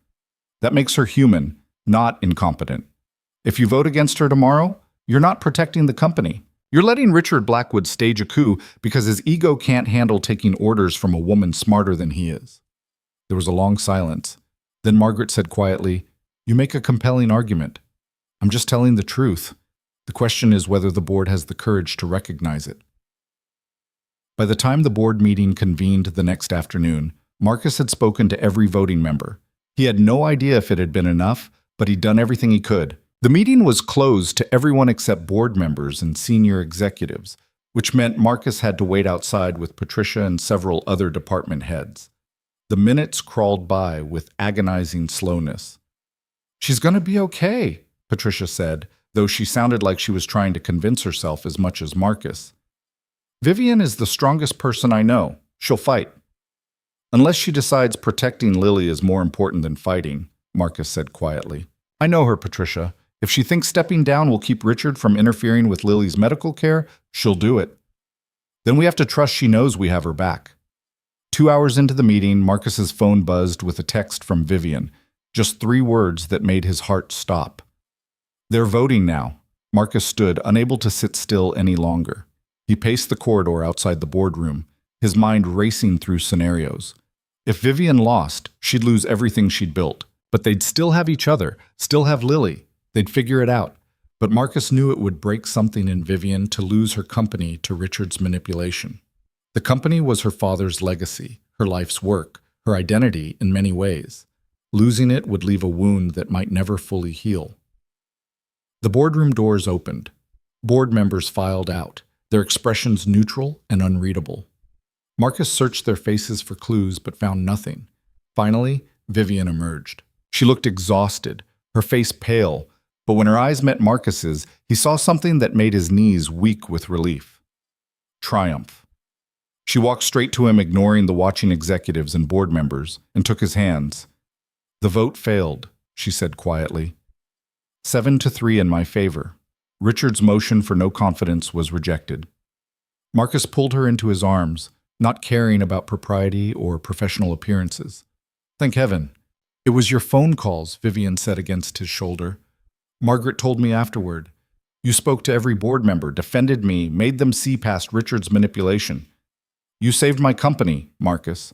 That makes her human, not incompetent. If you vote against her tomorrow, you're not protecting the company. You're letting Richard Blackwood stage a coup because his ego can't handle taking orders from a woman smarter than he is." There was a long silence. Then Margaret said quietly, "You make a compelling argument. I'm just telling the truth. The question is whether the board has the courage to recognize it." By the time the board meeting convened the next afternoon, Marcus had spoken to every voting member. He had no idea if it had been enough, but he'd done everything he could. The meeting was closed to everyone except board members and senior executives, which meant Marcus had to wait outside with Patricia and several other department heads. The minutes crawled by with agonizing slowness. "She's going to be okay," Patricia said, though she sounded like she was trying to convince herself as much as Marcus. "Vivian is the strongest person I know. She'll fight." "Unless she decides protecting Lily is more important than fighting," Marcus said quietly. "I know her, Patricia. If she thinks stepping down will keep Richard from interfering with Lily's medical care, she'll do it. Then we have to trust she knows we have her back." 2 hours into the meeting, Marcus's phone buzzed with a text from Vivian, just 3 words that made his heart stop. "They're voting now." Marcus stood, unable to sit still any longer. He paced the corridor outside the boardroom, his mind racing through scenarios. If Vivian lost, she'd lose everything she'd built. But they'd still have each other, still have Lily. They'd figure it out. But Marcus knew it would break something in Vivian to lose her company to Richard's manipulation. The company was her father's legacy, her life's work, her identity in many ways. Losing it would leave a wound that might never fully heal. The boardroom doors opened. Board members filed out, their expressions neutral and unreadable. Marcus searched their faces for clues but found nothing. Finally, Vivian emerged. She looked exhausted, her face pale, but when her eyes met Marcus's, he saw something that made his knees weak with relief. Triumph. She walked straight to him, ignoring the watching executives and board members, and took his hands. "The vote failed," she said quietly. 7-3 in my favor. Richard's motion for no confidence was rejected. Marcus pulled her into his arms, not caring about propriety or professional appearances. "Thank heaven." "It was your phone calls," Vivian said against his shoulder. "Margaret told me afterward. You spoke to every board member, defended me, made them see past Richard's manipulation. You saved my company, Marcus.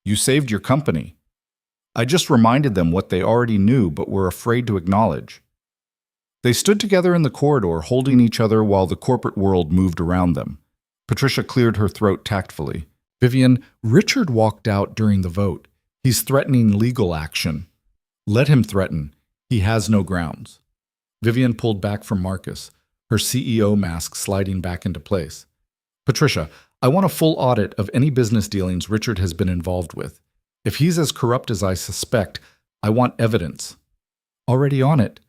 You saved your company." I just reminded them what they already knew but were afraid to acknowledge. They stood together in the corridor, holding each other while the corporate world moved around them. Patricia cleared her throat tactfully. "Vivian, Richard walked out during the vote. He's threatening legal action." "Let him threaten. He has no grounds." Vivian pulled back from Marcus, her CEO mask sliding back into place. "Patricia, I want a full audit of any business dealings Richard has been involved with. If he's as corrupt as I suspect, I want evidence." "Already on it,"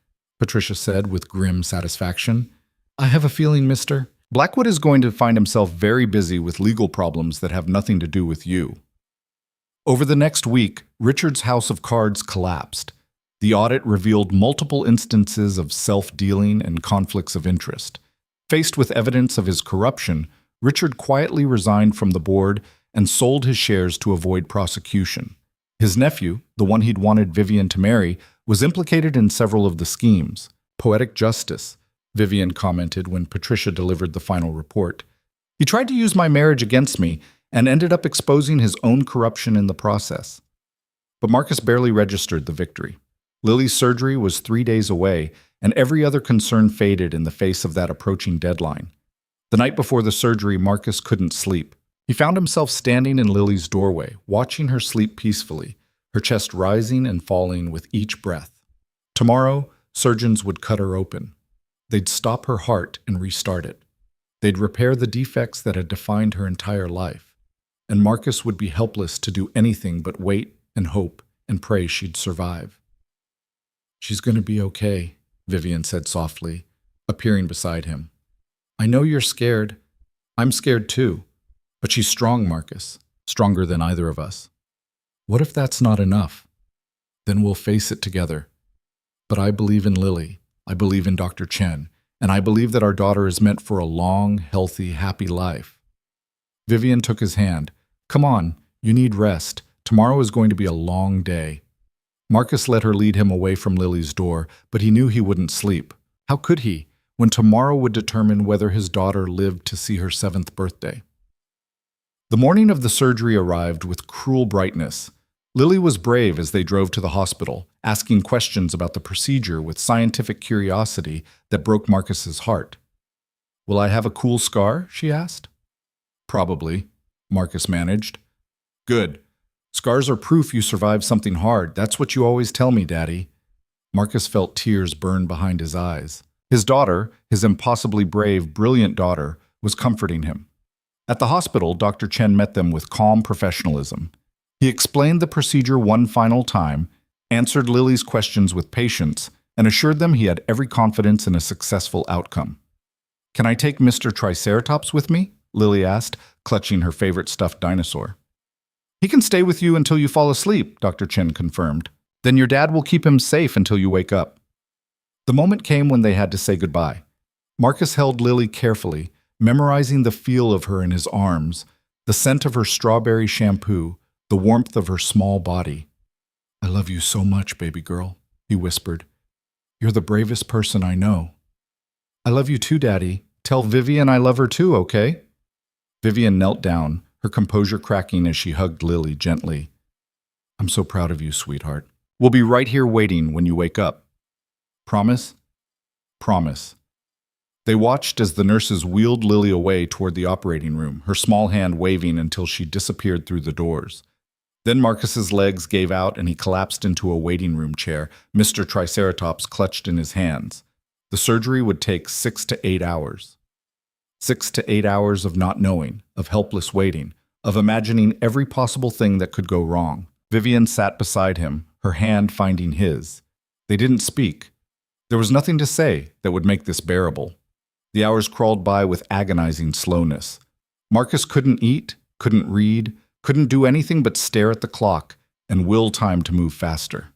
Patricia said with grim satisfaction. "I have a feeling, Mr. Blackwood is going to find himself very busy with legal problems that have nothing to do with you." Over the next week, Richard's house of cards collapsed. The audit revealed multiple instances of self-dealing and conflicts of interest. Faced with evidence of his corruption, Richard quietly resigned from the board and sold his shares to avoid prosecution. His nephew, the one he'd wanted Vivian to marry, was implicated in several of the schemes. Poetic justice, Vivian commented when Patricia delivered the final report. He tried to use my marriage against me and ended up exposing his own corruption in the process. But Marcus barely registered the victory. Lily's surgery was 3 days away, and every other concern faded in the face of that approaching deadline. The night before the surgery, Marcus couldn't sleep. He found himself standing in Lily's doorway, watching her sleep peacefully, her chest rising and falling with each breath. Tomorrow, surgeons would cut her open. They'd stop her heart and restart it. They'd repair the defects that had defined her entire life. And Marcus would be helpless to do anything but wait and hope and pray she'd survive. "She's going to be okay," Vivian said softly, appearing beside him. "I know you're scared. I'm scared too. But she's strong, Marcus. Stronger than either of us. What if that's not enough? Then we'll face it together. But I believe in Lily. I believe in Dr. Chen. And I believe that our daughter is meant for a long, healthy, happy life." Vivian took his hand. "Come on, you need rest. Tomorrow is going to be a long day." Marcus let her lead him away from Lily's door, but he knew he wouldn't sleep. How could he, when tomorrow would determine whether his daughter lived to see her 7th birthday? The morning of the surgery arrived with cruel brightness. Lily was brave as they drove to the hospital, asking questions about the procedure with scientific curiosity that broke Marcus's heart. "Will I have a cool scar?" she asked. "Probably," Marcus managed. "Good. Scars are proof you survived something hard. That's what you always tell me, Daddy." Marcus felt tears burn behind his eyes. His daughter, his impossibly brave, brilliant daughter, was comforting him. At the hospital, Dr. Chen met them with calm professionalism. He explained the procedure one final time, answered Lily's questions with patience, and assured them he had every confidence in a successful outcome. "Can I take Mr. Triceratops with me?" Lily asked, clutching her favorite stuffed dinosaur. "He can stay with you until you fall asleep," Dr. Chen confirmed. "Then your dad will keep him safe until you wake up." The moment came when they had to say goodbye. Marcus held Lily carefully, memorizing the feel of her in his arms, the scent of her strawberry shampoo, the warmth of her small body. "I love you so much, baby girl," he whispered. "You're the bravest person I know." "I love you too, Daddy. Tell Vivian I love her too, okay?" Vivian knelt down, her composure cracking as she hugged Lily gently. "I'm so proud of you, sweetheart. We'll be right here waiting when you wake up. Promise?" "Promise." They watched as the nurses wheeled Lily away toward the operating room, her small hand waving until she disappeared through the doors. Then Marcus's legs gave out and he collapsed into a waiting room chair, Mr. Triceratops clutched in his hands. The surgery would take 6 to 8 hours. 6 to 8 hours of not knowing, of helpless waiting, of imagining every possible thing that could go wrong. Vivian sat beside him, her hand finding his. They didn't speak. There was nothing to say that would make this bearable. The hours crawled by with agonizing slowness. Marcus couldn't eat, couldn't read, couldn't do anything but stare at the clock and will time to move faster.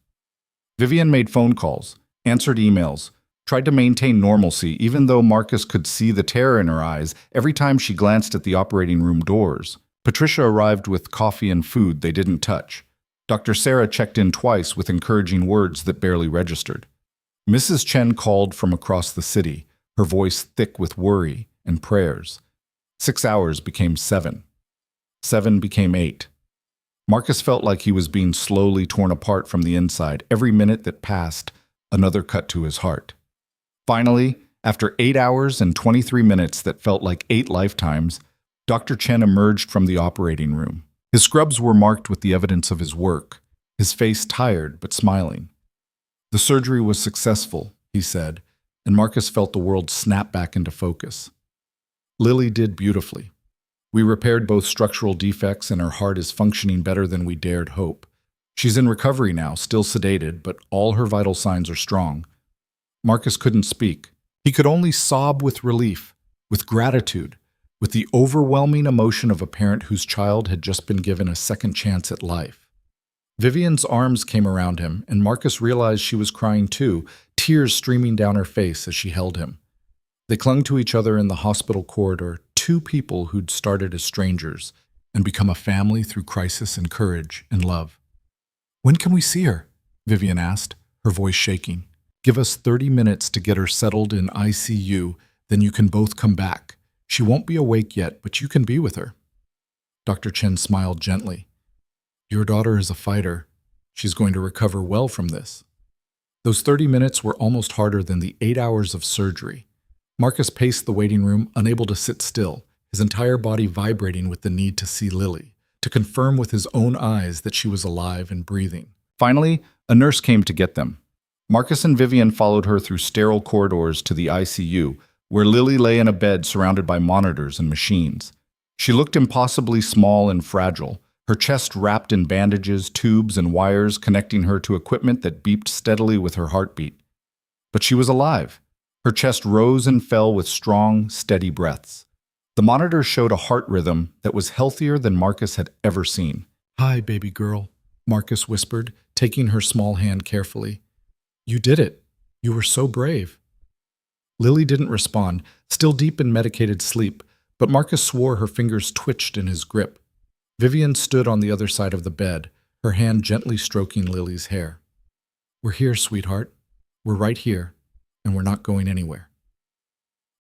Vivian made phone calls, answered emails, tried to maintain normalcy even though Marcus could see the terror in her eyes every time she glanced at the operating room doors. Patricia arrived with coffee and food they didn't touch. Dr. Sarah checked in twice with encouraging words that barely registered. Mrs. Chen called from across the city, her voice thick with worry and prayers. 6 hours became 7. 7 became 8. Marcus felt like he was being slowly torn apart from the inside. Every minute that passed, another cut to his heart. Finally, after 8 hours and 23 minutes that felt like 8 lifetimes, Dr. Chen emerged from the operating room. His scrubs were marked with the evidence of his work, his face tired but smiling. "The surgery was successful," he said, and Marcus felt the world snap back into focus. "Lily did beautifully. We repaired both structural defects and her heart is functioning better than we dared hope. She's in recovery now, still sedated, but all her vital signs are strong." Marcus couldn't speak. He could only sob with relief, with gratitude, with the overwhelming emotion of a parent whose child had just been given a second chance at life. Vivian's arms came around him, and Marcus realized she was crying too, tears streaming down her face as she held him. They clung to each other in the hospital corridor, two people who'd started as strangers, and become a family through crisis and courage and love. When can we see her? Vivian asked, her voice shaking. Give us 30 minutes to get her settled in ICU, then you can both come back. She won't be awake yet, but you can be with her. Dr. Chen smiled gently. Your daughter is a fighter. She's going to recover well from this. Those 30 minutes were almost harder than the 8 hours of surgery. Marcus paced the waiting room, unable to sit still, his entire body vibrating with the need to see Lily, to confirm with his own eyes that she was alive and breathing. Finally, a nurse came to get them. Marcus and Vivian followed her through sterile corridors to the ICU, where Lily lay in a bed surrounded by monitors and machines. She looked impossibly small and fragile, her chest wrapped in bandages, tubes, and wires connecting her to equipment that beeped steadily with her heartbeat. But she was alive. Her chest rose and fell with strong, steady breaths. The monitor showed a heart rhythm that was healthier than Marcus had ever seen. Hi, baby girl, Marcus whispered, taking her small hand carefully. You did it. You were so brave. Lily didn't respond, still deep in medicated sleep, but Marcus swore her fingers twitched in his grip. Vivian stood on the other side of the bed, her hand gently stroking Lily's hair. We're here, sweetheart. We're right here, and we're not going anywhere.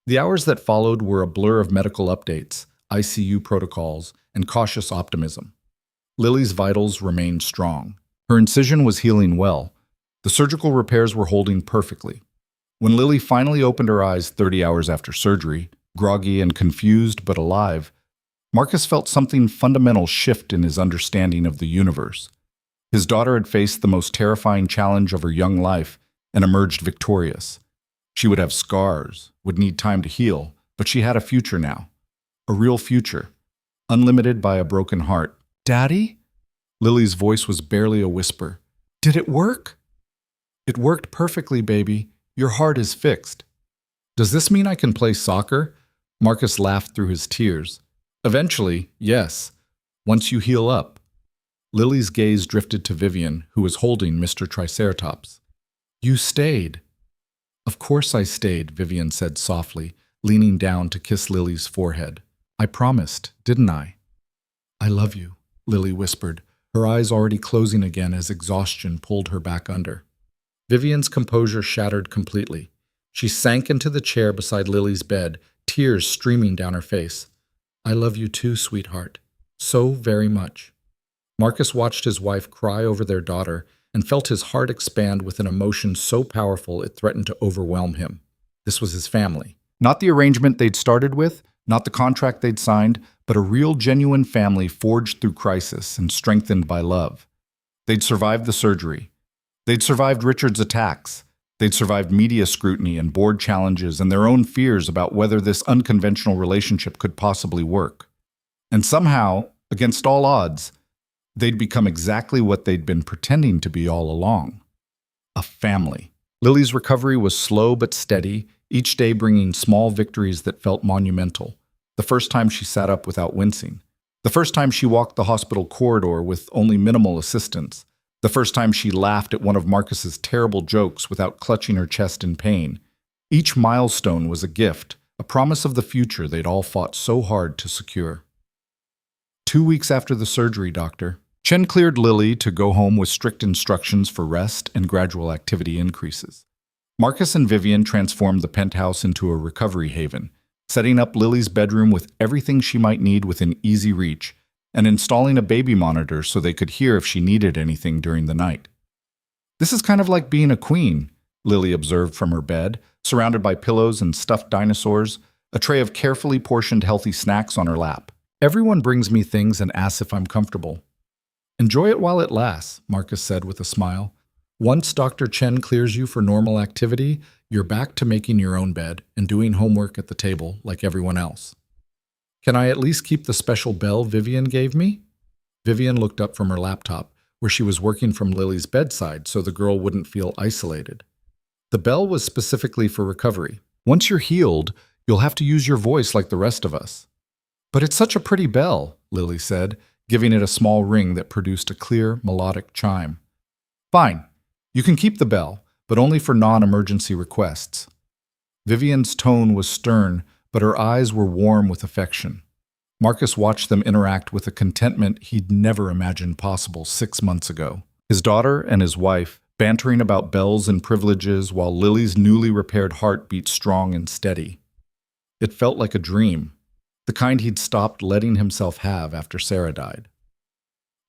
The hours that followed were a blur of medical updates, ICU protocols, and cautious optimism. Lily's vitals remained strong. Her incision was healing well. The surgical repairs were holding perfectly. When Lily finally opened her eyes 30 hours after surgery, groggy and confused but alive, Marcus felt something fundamental shift in his understanding of the universe. His daughter had faced the most terrifying challenge of her young life and emerged victorious. She would have scars, would need time to heal, but she had a future now. A real future, unlimited by a broken heart. Daddy? Lily's voice was barely a whisper. Did it work? It worked perfectly, baby. Your heart is fixed. Does this mean I can play soccer? Marcus laughed through his tears. Eventually, yes. Once you heal up. Lily's gaze drifted to Vivian, who was holding Mr. Triceratops. You stayed. Of course I stayed, Vivian said softly, leaning down to kiss Lily's forehead. I promised, didn't I? I love you, Lily whispered, her eyes already closing again as exhaustion pulled her back under. Vivian's composure shattered completely. She sank into the chair beside Lily's bed, tears streaming down her face. I love you too, sweetheart. So very much. Marcus watched his wife cry over their daughter and felt his heart expand with an emotion so powerful it threatened to overwhelm him. This was his family. Not the arrangement they'd started with, not the contract they'd signed, but a real, genuine family forged through crisis and strengthened by love. They'd survived the surgery. They'd survived Richard's attacks. They'd survived media scrutiny and board challenges and their own fears about whether this unconventional relationship could possibly work. And somehow, against all odds, they'd become exactly what they'd been pretending to be all along. A family. Lily's recovery was slow but steady, each day bringing small victories that felt monumental. The first time she sat up without wincing. The first time she walked the hospital corridor with only minimal assistance. The first time she laughed at one of Marcus's terrible jokes without clutching her chest in pain. Each milestone was a gift, a promise of the future they'd all fought so hard to secure. 2 weeks after the surgery, Doctor. Chen cleared Lily to go home with strict instructions for rest and gradual activity increases. Marcus and Vivian transformed the penthouse into a recovery haven, setting up Lily's bedroom with everything she might need within easy reach, and installing a baby monitor so they could hear if she needed anything during the night. This is kind of like being a queen, Lily observed from her bed, surrounded by pillows and stuffed dinosaurs, a tray of carefully portioned healthy snacks on her lap. Everyone brings me things and asks if I'm comfortable. Enjoy it while it lasts, Marcus said with a smile. Once Dr. Chen clears you for normal activity, you're back to making your own bed and doing homework at the table like everyone else. Can I at least keep the special bell Vivian gave me? Vivian looked up from her laptop, where she was working from Lily's bedside so the girl wouldn't feel isolated. The bell was specifically for recovery. Once you're healed, you'll have to use your voice like the rest of us. But it's such a pretty bell, Lily said, giving it a small ring that produced a clear, melodic chime. Fine, you can keep the bell, but only for non-emergency requests. Vivian's tone was stern, but her eyes were warm with affection. Marcus watched them interact with a contentment he'd never imagined possible 6 months ago. His daughter and his wife bantering about bells and privileges while Lily's newly repaired heart beat strong and steady. It felt like a dream, the kind he'd stopped letting himself have after Sarah died.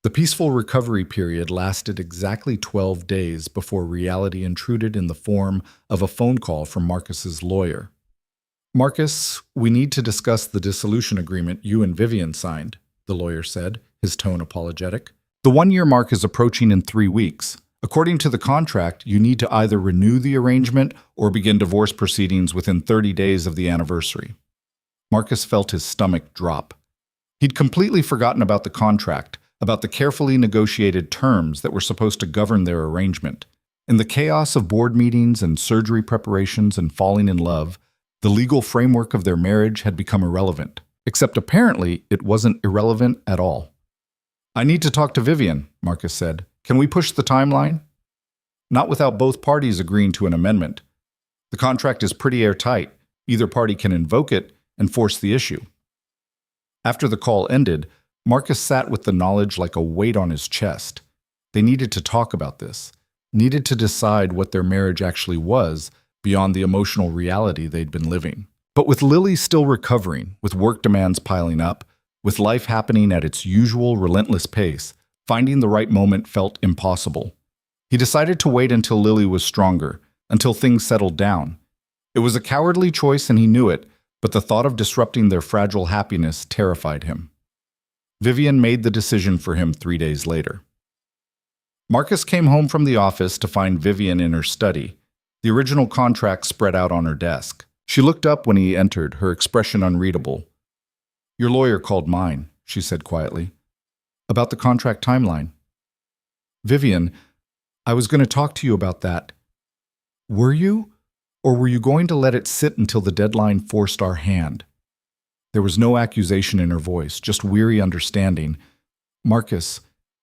The peaceful recovery period lasted exactly 12 days before reality intruded in the form of a phone call from Marcus's lawyer. "Marcus, we need to discuss the dissolution agreement you and Vivian signed," the lawyer said, his tone apologetic. "The one-year mark is approaching in 3 weeks. According to the contract, you need to either renew the arrangement or begin divorce proceedings within 30 days of the anniversary." Marcus felt his stomach drop. He'd completely forgotten about the contract, about the carefully negotiated terms that were supposed to govern their arrangement. In the chaos of board meetings and surgery preparations and falling in love, the legal framework of their marriage had become irrelevant. Except apparently, it wasn't irrelevant at all. "I need to talk to Vivian," Marcus said. "Can we push the timeline?" "Not without both parties agreeing to an amendment. The contract is pretty airtight. Either party can invoke it and force the issue." After the call ended, Marcus sat with the knowledge like a weight on his chest. They needed to talk about this, needed to decide what their marriage actually was beyond the emotional reality they'd been living. But with Lily still recovering, with work demands piling up, with life happening at its usual relentless pace, finding the right moment felt impossible. He decided to wait until Lily was stronger, until things settled down. It was a cowardly choice and he knew it, but the thought of disrupting their fragile happiness terrified him. Vivian made the decision for him 3 days later. Marcus came home from the office to find Vivian in her study, the original contract spread out on her desk. She looked up when he entered, her expression unreadable. "Your lawyer called mine," she said quietly. "About the contract timeline." "Vivian, I was going to talk to you about that." "Were you? Or were you going to let it sit until the deadline forced our hand?" There was no accusation in her voice, just weary understanding. "Marcus,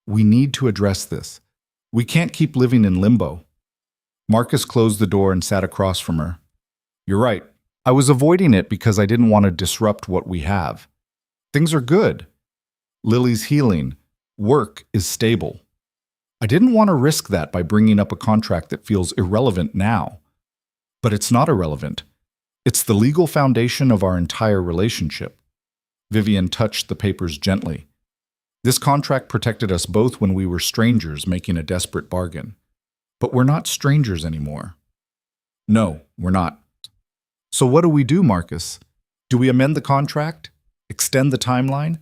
we need to address this. We can't keep living in limbo." Marcus closed the door and sat across from her. "You're right. I was avoiding it because I didn't want to disrupt what we have. Things are good. Lily's healing. Work is stable. I didn't want to risk that by bringing up a contract that feels irrelevant now. But it's not irrelevant. It's the legal foundation of our entire relationship." Vivian touched the papers gently. "This contract protected us both when we were strangers making a desperate bargain. But we're not strangers anymore." "No, we're not." "So what do we do, Marcus? Do we amend the contract? Extend the timeline?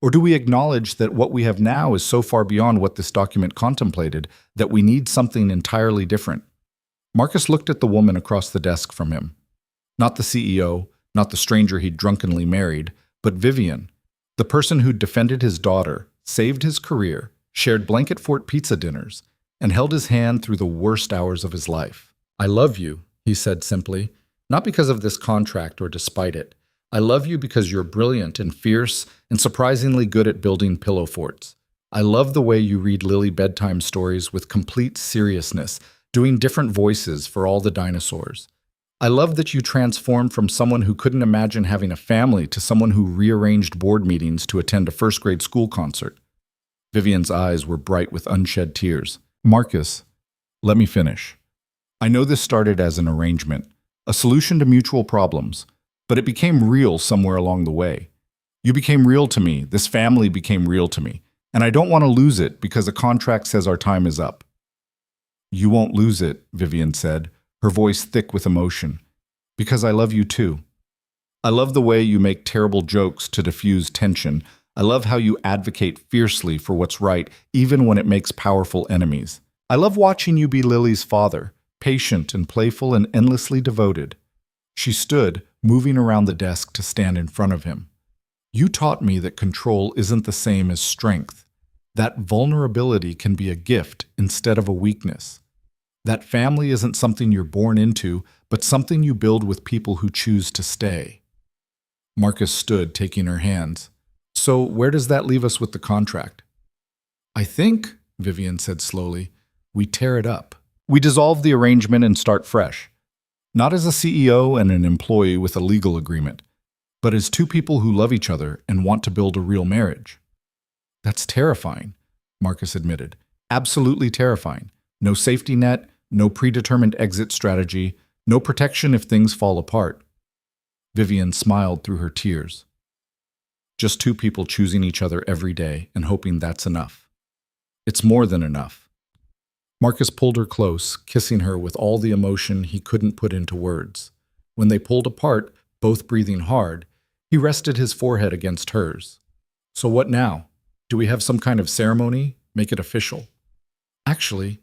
Or do we acknowledge that what we have now is so far beyond what this document contemplated that we need something entirely different?" Marcus looked at the woman across the desk from him. Not the CEO, not the stranger he'd drunkenly married, but Vivian, the person who'd defended his daughter, saved his career, shared blanket fort pizza dinners, and held his hand through the worst hours of his life. "I love you," he said simply, "not because of this contract or despite it. I love you because you're brilliant and fierce and surprisingly good at building pillow forts. I love the way you read Lily bedtime stories with complete seriousness, doing different voices for all the dinosaurs. I love that you transformed from someone who couldn't imagine having a family to someone who rearranged board meetings to attend a first-grade school concert." Vivian's eyes were bright with unshed tears. "Marcus, let me finish. I know this started as an arrangement, a solution to mutual problems, but it became real somewhere along the way. You became real to me, this family became real to me, and I don't want to lose it because a contract says our time is up." "You won't lose it," Vivian said, her voice thick with emotion, "because I love you too. I love the way you make terrible jokes to diffuse tension. I love how you advocate fiercely for what's right, even when it makes powerful enemies. I love watching you be Lily's father, patient and playful and endlessly devoted." She stood, moving around the desk to stand in front of him. "You taught me that control isn't the same as strength, that vulnerability can be a gift instead of a weakness. That family isn't something you're born into, but something you build with people who choose to stay." Marcus stood, taking her hands. "So where does that leave us with the contract?" "I think," Vivian said slowly, "we tear it up. We dissolve the arrangement and start fresh. Not as a CEO and an employee with a legal agreement, but as two people who love each other and want to build a real marriage. That's terrifying, Marcus admitted. Absolutely terrifying. No safety net, no predetermined exit strategy, no protection if things fall apart. Vivian smiled through her tears. Just two people choosing each other every day and hoping that's enough. It's more than enough. Marcus pulled her close, kissing her with all the emotion he couldn't put into words. When they pulled apart, both breathing hard, he rested his forehead against hers. So what now? Do we have some kind of ceremony? Make it official? Actually,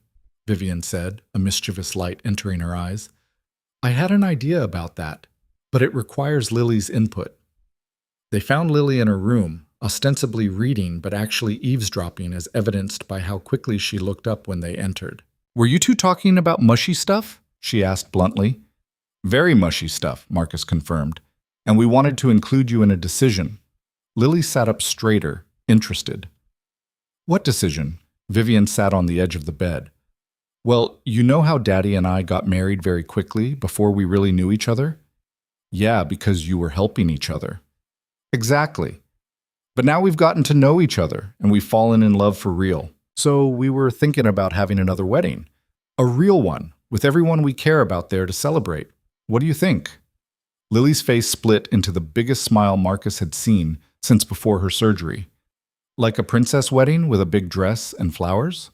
Vivian said, a mischievous light entering her eyes, I had an idea about that, but it requires Lily's input. They found Lily in her room, ostensibly reading but actually eavesdropping as evidenced by how quickly she looked up when they entered. Were you two talking about mushy stuff? She asked bluntly. Very mushy stuff, Marcus confirmed, and we wanted to include you in a decision. Lily sat up straighter, interested. What decision? Vivian sat on the edge of the bed. Well, you know how Daddy and I got married very quickly before we really knew each other? Yeah, because you were helping each other. Exactly. But now we've gotten to know each other, and we've fallen in love for real. So we were thinking about having another wedding. A real one, with everyone we care about there to celebrate. What do you think? Lily's face split into the biggest smile Marcus had seen since before her surgery. Like a princess wedding with a big dress and flowers?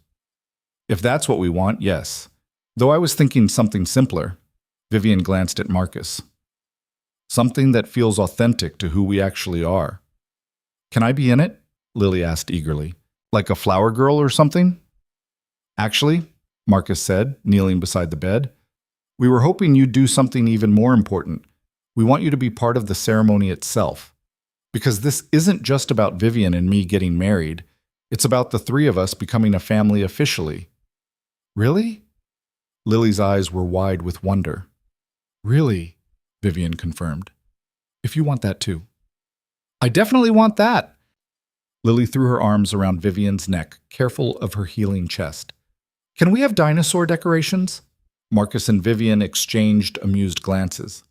If that's what we want, yes. Though I was thinking something simpler. Vivian glanced at Marcus. Something that feels authentic to who we actually are. Can I be in it? Lily asked eagerly. Like a flower girl or something? Actually, Marcus said, kneeling beside the bed, we were hoping you'd do something even more important. We want you to be part of the ceremony itself. Because this isn't just about Vivian and me getting married. It's about the three of us becoming a family officially. Really? Lily's eyes were wide with wonder. Really? Vivian confirmed. If you want that too. I definitely want that. Lily threw her arms around Vivian's neck, careful of her healing chest. Can we have dinosaur decorations? Marcus and Vivian exchanged amused glances.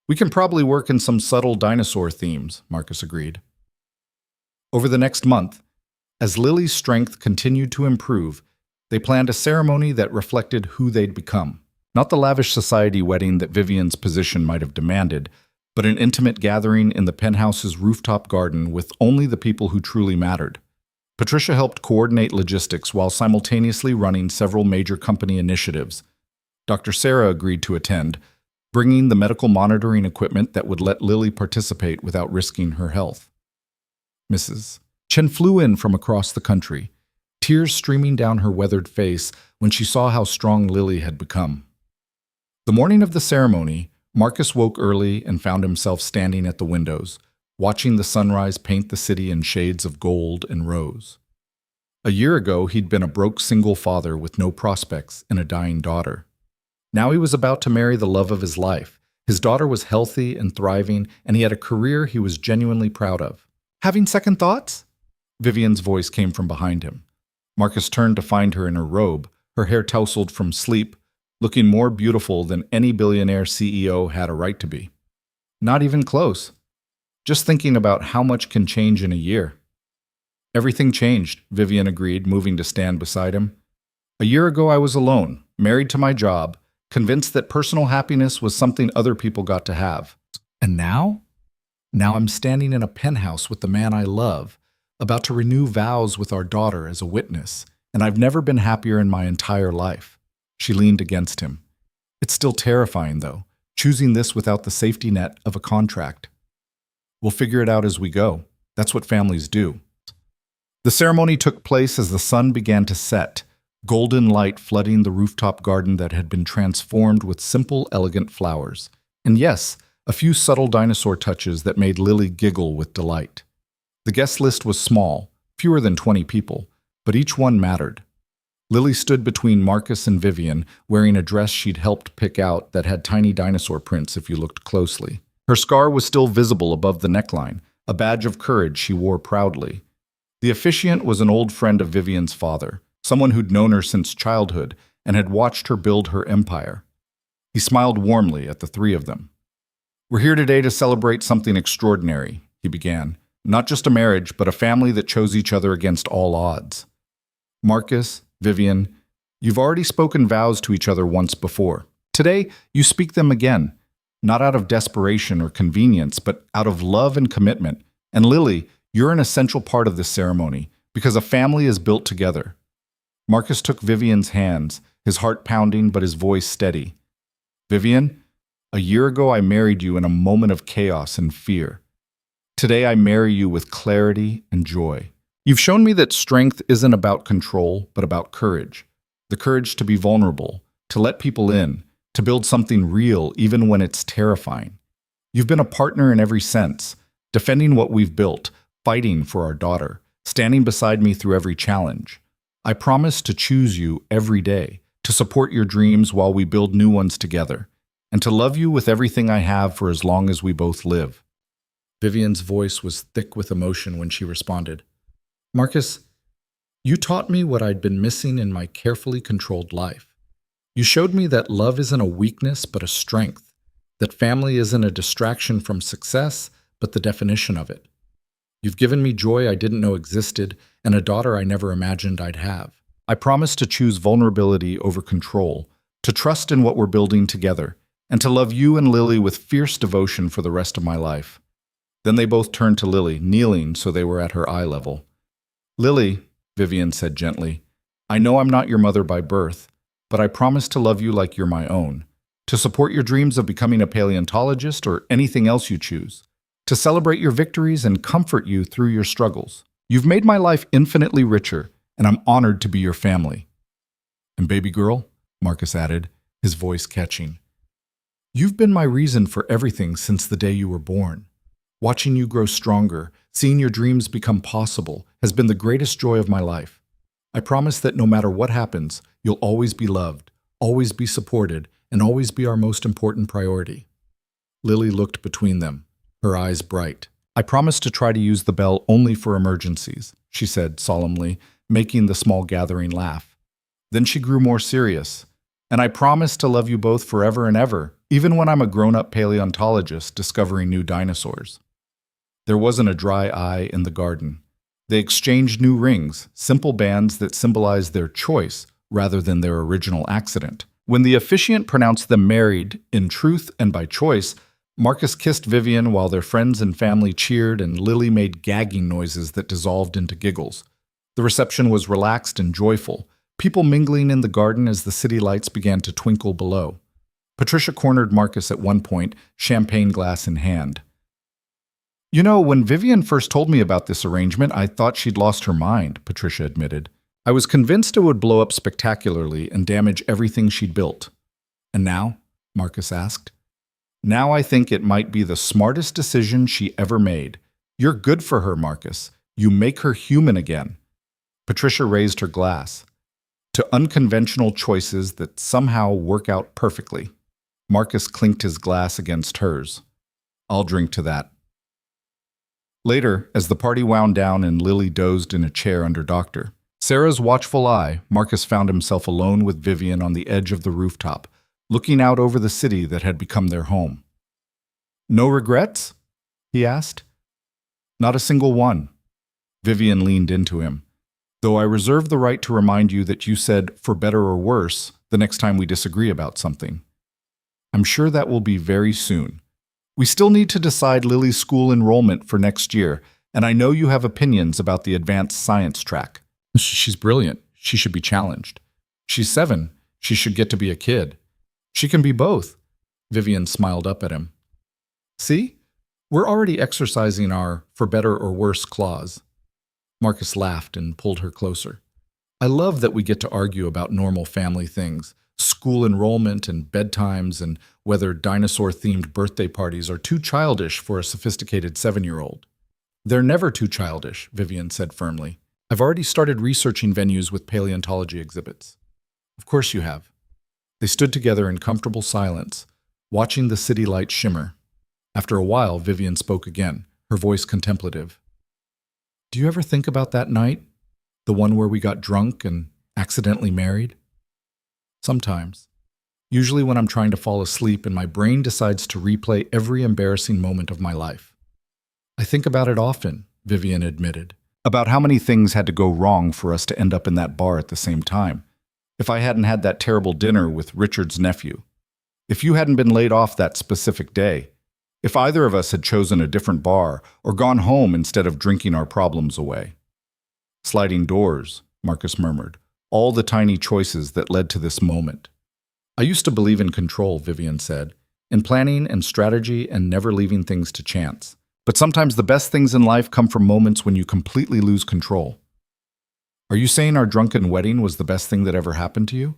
We can probably work in some subtle dinosaur themes, Marcus agreed. Over the next month, as Lily's strength continued to improve, they planned a ceremony that reflected who they'd become. Not the lavish society wedding that Vivian's position might have demanded, but an intimate gathering in the penthouse's rooftop garden with only the people who truly mattered. Patricia helped coordinate logistics while simultaneously running several major company initiatives. Dr. Sarah agreed to attend, bringing the medical monitoring equipment that would let Lily participate without risking her health. Mrs. Chen flew in from across the country, tears streaming down her weathered face when she saw how strong Lily had become. The morning of the ceremony, Marcus woke early and found himself standing at the windows, watching the sunrise paint the city in shades of gold and rose. A year ago, he'd been a broke single father with no prospects and a dying daughter. Now he was about to marry the love of his life. His daughter was healthy and thriving, and he had a career he was genuinely proud of. Having second thoughts? Vivian's voice came from behind him. Marcus turned to find her in her robe, her hair tousled from sleep, looking more beautiful than any billionaire CEO had a right to be. Not even close. Just thinking about how much can change in a year. Everything changed, Vivian agreed, moving to stand beside him. A year ago I was alone, married to my job, convinced that personal happiness was something other people got to have. And now? Now I'm standing in a penthouse with the man I love, about to renew vows with our daughter as a witness, and I've never been happier in my entire life. She leaned against him. It's still terrifying, though, choosing this without the safety net of a contract. We'll figure it out as we go. That's what families do. The ceremony took place as the sun began to set, golden light flooding the rooftop garden that had been transformed with simple, elegant flowers. And yes, a few subtle dinosaur touches that made Lily giggle with delight. The guest list was small, fewer than 20 people, but each one mattered. Lily stood between Marcus and Vivian, wearing a dress she'd helped pick out that had tiny dinosaur prints if you looked closely. Her scar was still visible above the neckline, a badge of courage she wore proudly. The officiant was an old friend of Vivian's father, someone who'd known her since childhood and had watched her build her empire. He smiled warmly at the three of them. We're here today to celebrate something extraordinary, he began. Not just a marriage, but a family that chose each other against all odds. Marcus, Vivian, you've already spoken vows to each other once before. Today, you speak them again, not out of desperation or convenience, but out of love and commitment. And Lily, you're an essential part of this ceremony, because a family is built together. Marcus took Vivian's hands, his heart pounding but his voice steady. Vivian, a year ago I married you in a moment of chaos and fear. Today I marry you with clarity and joy. You've shown me that strength isn't about control, but about courage. The courage to be vulnerable, to let people in, to build something real even when it's terrifying. You've been a partner in every sense, defending what we've built, fighting for our daughter, standing beside me through every challenge. I promise to choose you every day, to support your dreams while we build new ones together, and to love you with everything I have for as long as we both live. Vivian's voice was thick with emotion when she responded. Marcus, you taught me what I'd been missing in my carefully controlled life. You showed me that love isn't a weakness but a strength, that family isn't a distraction from success but the definition of it. You've given me joy I didn't know existed and a daughter I never imagined I'd have. I promise to choose vulnerability over control, to trust in what we're building together, and to love you and Lily with fierce devotion for the rest of my life. Then they both turned to Lily, kneeling so they were at her eye level. Lily, Vivian said gently, I know I'm not your mother by birth, but I promise to love you like you're my own, to support your dreams of becoming a paleontologist or anything else you choose, to celebrate your victories and comfort you through your struggles. You've made my life infinitely richer, and I'm honored to be your family. And baby girl, Marcus added, his voice catching, you've been my reason for everything since the day you were born. Watching you grow stronger, seeing your dreams become possible, has been the greatest joy of my life. I promise that no matter what happens, you'll always be loved, always be supported, and always be our most important priority. Lily looked between them, her eyes bright. I promise to try to use the bell only for emergencies, she said solemnly, making the small gathering laugh. Then she grew more serious. And I promise to love you both forever and ever, even when I'm a grown-up paleontologist discovering new dinosaurs. There wasn't a dry eye in the garden. They exchanged new rings, simple bands that symbolized their choice rather than their original accident. When the officiant pronounced them married, in truth and by choice, Marcus kissed Vivian while their friends and family cheered and Lily made gagging noises that dissolved into giggles. The reception was relaxed and joyful, people mingling in the garden as the city lights began to twinkle below. Patricia cornered Marcus at one point, champagne glass in hand. You know, when Vivian first told me about this arrangement, I thought she'd lost her mind, Patricia admitted. I was convinced it would blow up spectacularly and damage everything she'd built. And now? Marcus asked. Now I think it might be the smartest decision she ever made. You're good for her, Marcus. You make her human again. Patricia raised her glass. To unconventional choices that somehow work out perfectly. Marcus clinked his glass against hers. I'll drink to that. Later, as the party wound down and Lily dozed in a chair under Dr. Sarah's watchful eye, Marcus found himself alone with Vivian on the edge of the rooftop, looking out over the city that had become their home. No regrets? He asked. Not a single one. Vivian leaned into him. Though I reserve the right to remind you that you said, for better or worse, the next time we disagree about something. I'm sure that will be very soon. We still need to decide Lily's school enrollment for next year, and I know you have opinions about the advanced science track. She's brilliant. She should be challenged. She's 7. She should get to be a kid. She can be both. Vivian smiled up at him. See? We're already exercising our for better or worse clause. Marcus laughed and pulled her closer. I love that we get to argue about normal family things, school enrollment and bedtimes and whether dinosaur-themed birthday parties are too childish for a sophisticated 7-year-old. They're never too childish, Vivian said firmly. I've already started researching venues with paleontology exhibits. Of course you have. They stood together in comfortable silence, watching the city lights shimmer. After a while, Vivian spoke again, her voice contemplative. Do you ever think about that night? The one where we got drunk and accidentally married? Sometimes. Usually when I'm trying to fall asleep and my brain decides to replay every embarrassing moment of my life. I think about it often, Vivian admitted, about how many things had to go wrong for us to end up in that bar at the same time. If I hadn't had that terrible dinner with Richard's nephew, if you hadn't been laid off that specific day, if either of us had chosen a different bar or gone home instead of drinking our problems away. Sliding doors, Marcus murmured, all the tiny choices that led to this moment. I used to believe in control, Vivian said, in planning and strategy and never leaving things to chance. But sometimes the best things in life come from moments when you completely lose control. Are you saying our drunken wedding was the best thing that ever happened to you?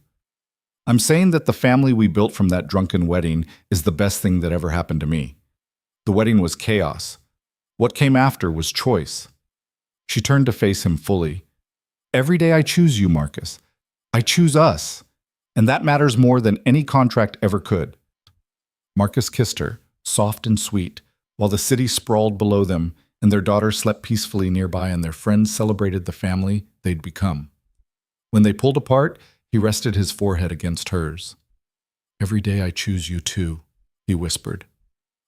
I'm saying that the family we built from that drunken wedding is the best thing that ever happened to me. The wedding was chaos. What came after was choice. She turned to face him fully. Every day I choose you, Marcus. I choose us. And that matters more than any contract ever could. Marcus kissed her, soft and sweet, while the city sprawled below them and their daughter slept peacefully nearby and their friends celebrated the family they'd become. When they pulled apart, he rested his forehead against hers. Every day I choose you too, he whispered.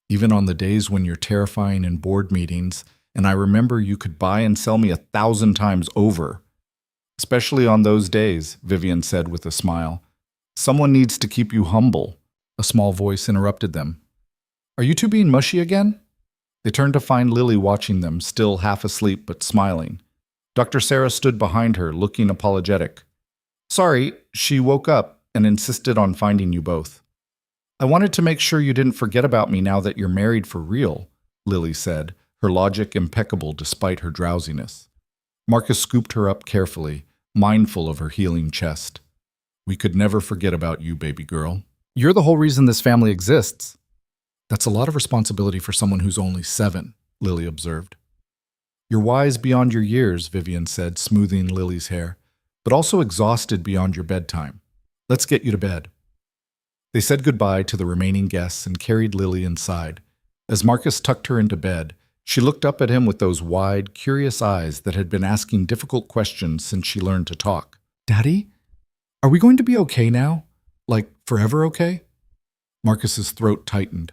Even on the days when you're terrifying in board meetings, and I remember you could buy and sell me 1,000 times over. Especially on those days, Vivian said with a smile. Someone needs to keep you humble. A small voice interrupted them. Are you two being mushy again? They turned to find Lily watching them, still half asleep but smiling. Dr. Sarah stood behind her, looking apologetic. Sorry, she woke up and insisted on finding you both. I wanted to make sure you didn't forget about me now that you're married for real, Lily said, her logic impeccable despite her drowsiness. Marcus scooped her up carefully, mindful of her healing chest. We could never forget about you, baby girl. You're the whole reason this family exists. That's a lot of responsibility for someone who's only 7, Lily observed. You're wise beyond your years, Vivian said, smoothing Lily's hair, but also exhausted beyond your bedtime. Let's get you to bed. They said goodbye to the remaining guests and carried Lily inside. As Marcus tucked her into bed, she looked up at him with those wide, curious eyes that had been asking difficult questions since she learned to talk. Daddy, are we going to be okay now? Like, forever okay? Marcus's throat tightened.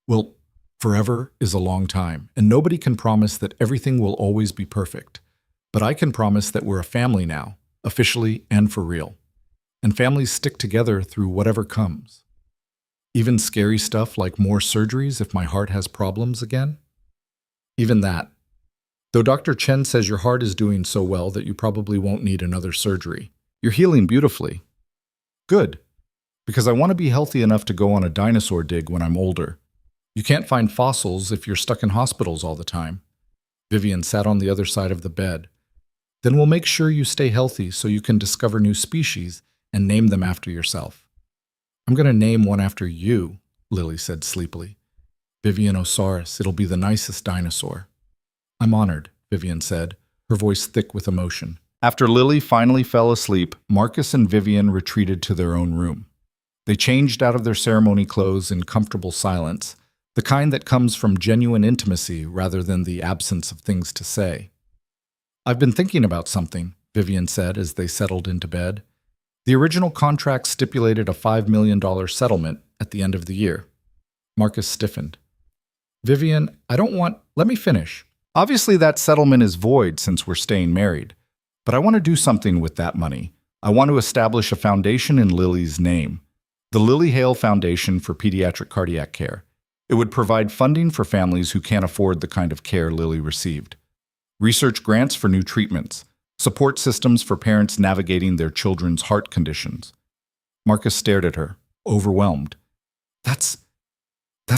Well, forever is a long time, and nobody can promise that everything will always be perfect. But I can promise that we're a family now, officially and for real. And families stick together through whatever comes. Even scary stuff like more surgeries if my heart has problems again? Even that. Though Dr. Chen says your heart is doing so well that you probably won't need another surgery. You're healing beautifully. Good. Because I want to be healthy enough to go on a dinosaur dig when I'm older. You can't find fossils if you're stuck in hospitals all the time. Vivian sat on the other side of the bed. Then we'll make sure you stay healthy so you can discover new species and name them after yourself. I'm going to name one after you, Lily said sleepily. Vivianosaurus, it'll be the nicest dinosaur. I'm honored, Vivian said, her voice thick with emotion. After Lily finally fell asleep, Marcus and Vivian retreated to their own room. They changed out of their ceremony clothes in comfortable silence, the kind that comes from genuine intimacy rather than the absence of things to say. I've been thinking about something, Vivian said as they settled into bed. The original contract stipulated a $5 million settlement at the end of the year. Marcus stiffened. Vivian, let me finish. Obviously that settlement is void since we're staying married, but I want to do something with that money. I want to establish a foundation in Lily's name, the Lily Hale Foundation for Pediatric Cardiac Care. It would provide funding for families who can't afford the kind of care Lily received. Research grants for new treatments, support systems for parents navigating their children's heart conditions. Marcus stared at her, overwhelmed. That's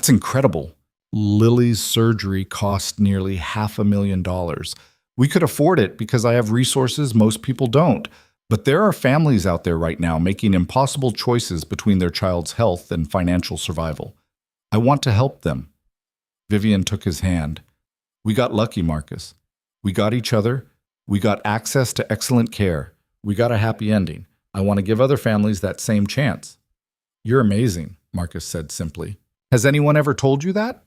incredible. Lily's surgery cost nearly $500,000. We could afford it because I have resources most people don't. But there are families out there right now making impossible choices between their child's health and financial survival. I want to help them. Vivian took his hand. We got lucky, Marcus. We got each other. We got access to excellent care. We got a happy ending. I want to give other families that same chance. You're amazing, Marcus said simply. Has anyone ever told you that?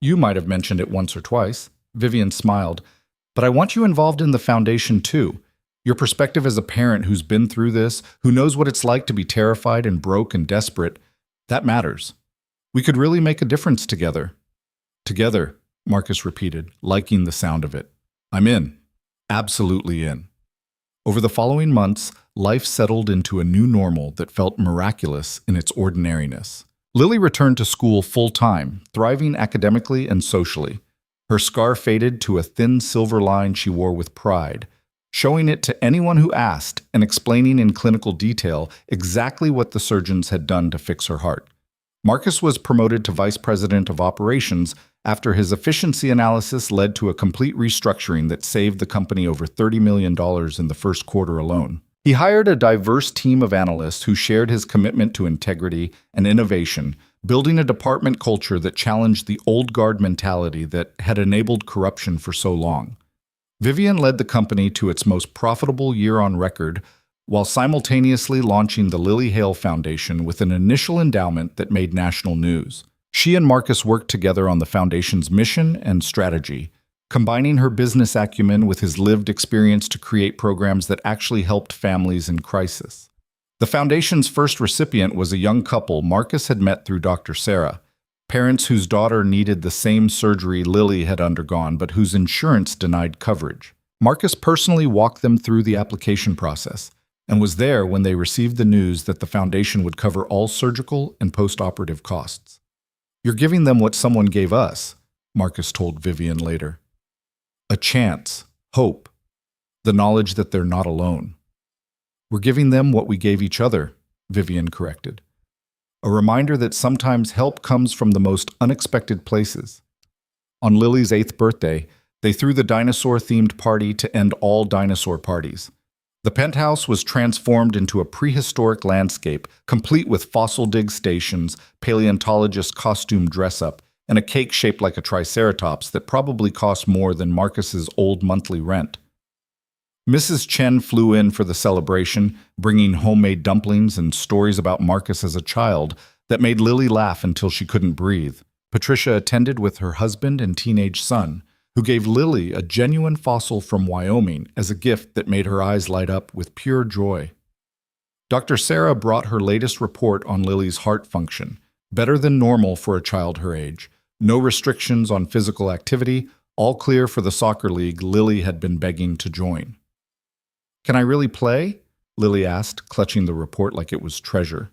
You might have mentioned it once or twice. Vivian smiled. But I want you involved in the foundation too. Your perspective as a parent who's been through this, who knows what it's like to be terrified and broke and desperate, that matters. We could really make a difference together. Together, Marcus repeated, liking the sound of it. I'm in. Absolutely in. Over the following months, life settled into a new normal that felt miraculous in its ordinariness. Lily returned to school full-time, thriving academically and socially. Her scar faded to a thin silver line she wore with pride, showing it to anyone who asked and explaining in clinical detail exactly what the surgeons had done to fix her heart. Marcus was promoted to vice president of operations after his efficiency analysis led to a complete restructuring that saved the company over $30 million in the first quarter alone. He hired a diverse team of analysts who shared his commitment to integrity and innovation, building a department culture that challenged the old guard mentality that had enabled corruption for so long. Vivian led the company to its most profitable year on record, while simultaneously launching the Lily Hale Foundation with an initial endowment that made national news. She and Marcus worked together on the foundation's mission and strategy, combining her business acumen with his lived experience to create programs that actually helped families in crisis. The foundation's first recipient was a young couple Marcus had met through Dr. Sarah, parents whose daughter needed the same surgery Lily had undergone but whose insurance denied coverage. Marcus personally walked them through the application process and was there when they received the news that the foundation would cover all surgical and post-operative costs. You're giving them what someone gave us, Marcus told Vivian later. A chance, hope, the knowledge that they're not alone. We're giving them what we gave each other, Vivian corrected. A reminder that sometimes help comes from the most unexpected places. On Lily's 8th birthday, they threw the dinosaur-themed party to end all dinosaur parties. The penthouse was transformed into a prehistoric landscape, complete with fossil dig stations, paleontologist costume dress-up, and a cake shaped like a triceratops that probably cost more than Marcus's old monthly rent. Mrs. Chen flew in for the celebration, bringing homemade dumplings and stories about Marcus as a child that made Lily laugh until she couldn't breathe. Patricia attended with her husband and teenage son, who gave Lily a genuine fossil from Wyoming as a gift that made her eyes light up with pure joy. Dr. Sarah brought her latest report on Lily's heart function, better than normal for a child her age. No restrictions on physical activity, all clear for the soccer league Lily had been begging to join. Can I really play? Lily asked, clutching the report like it was treasure.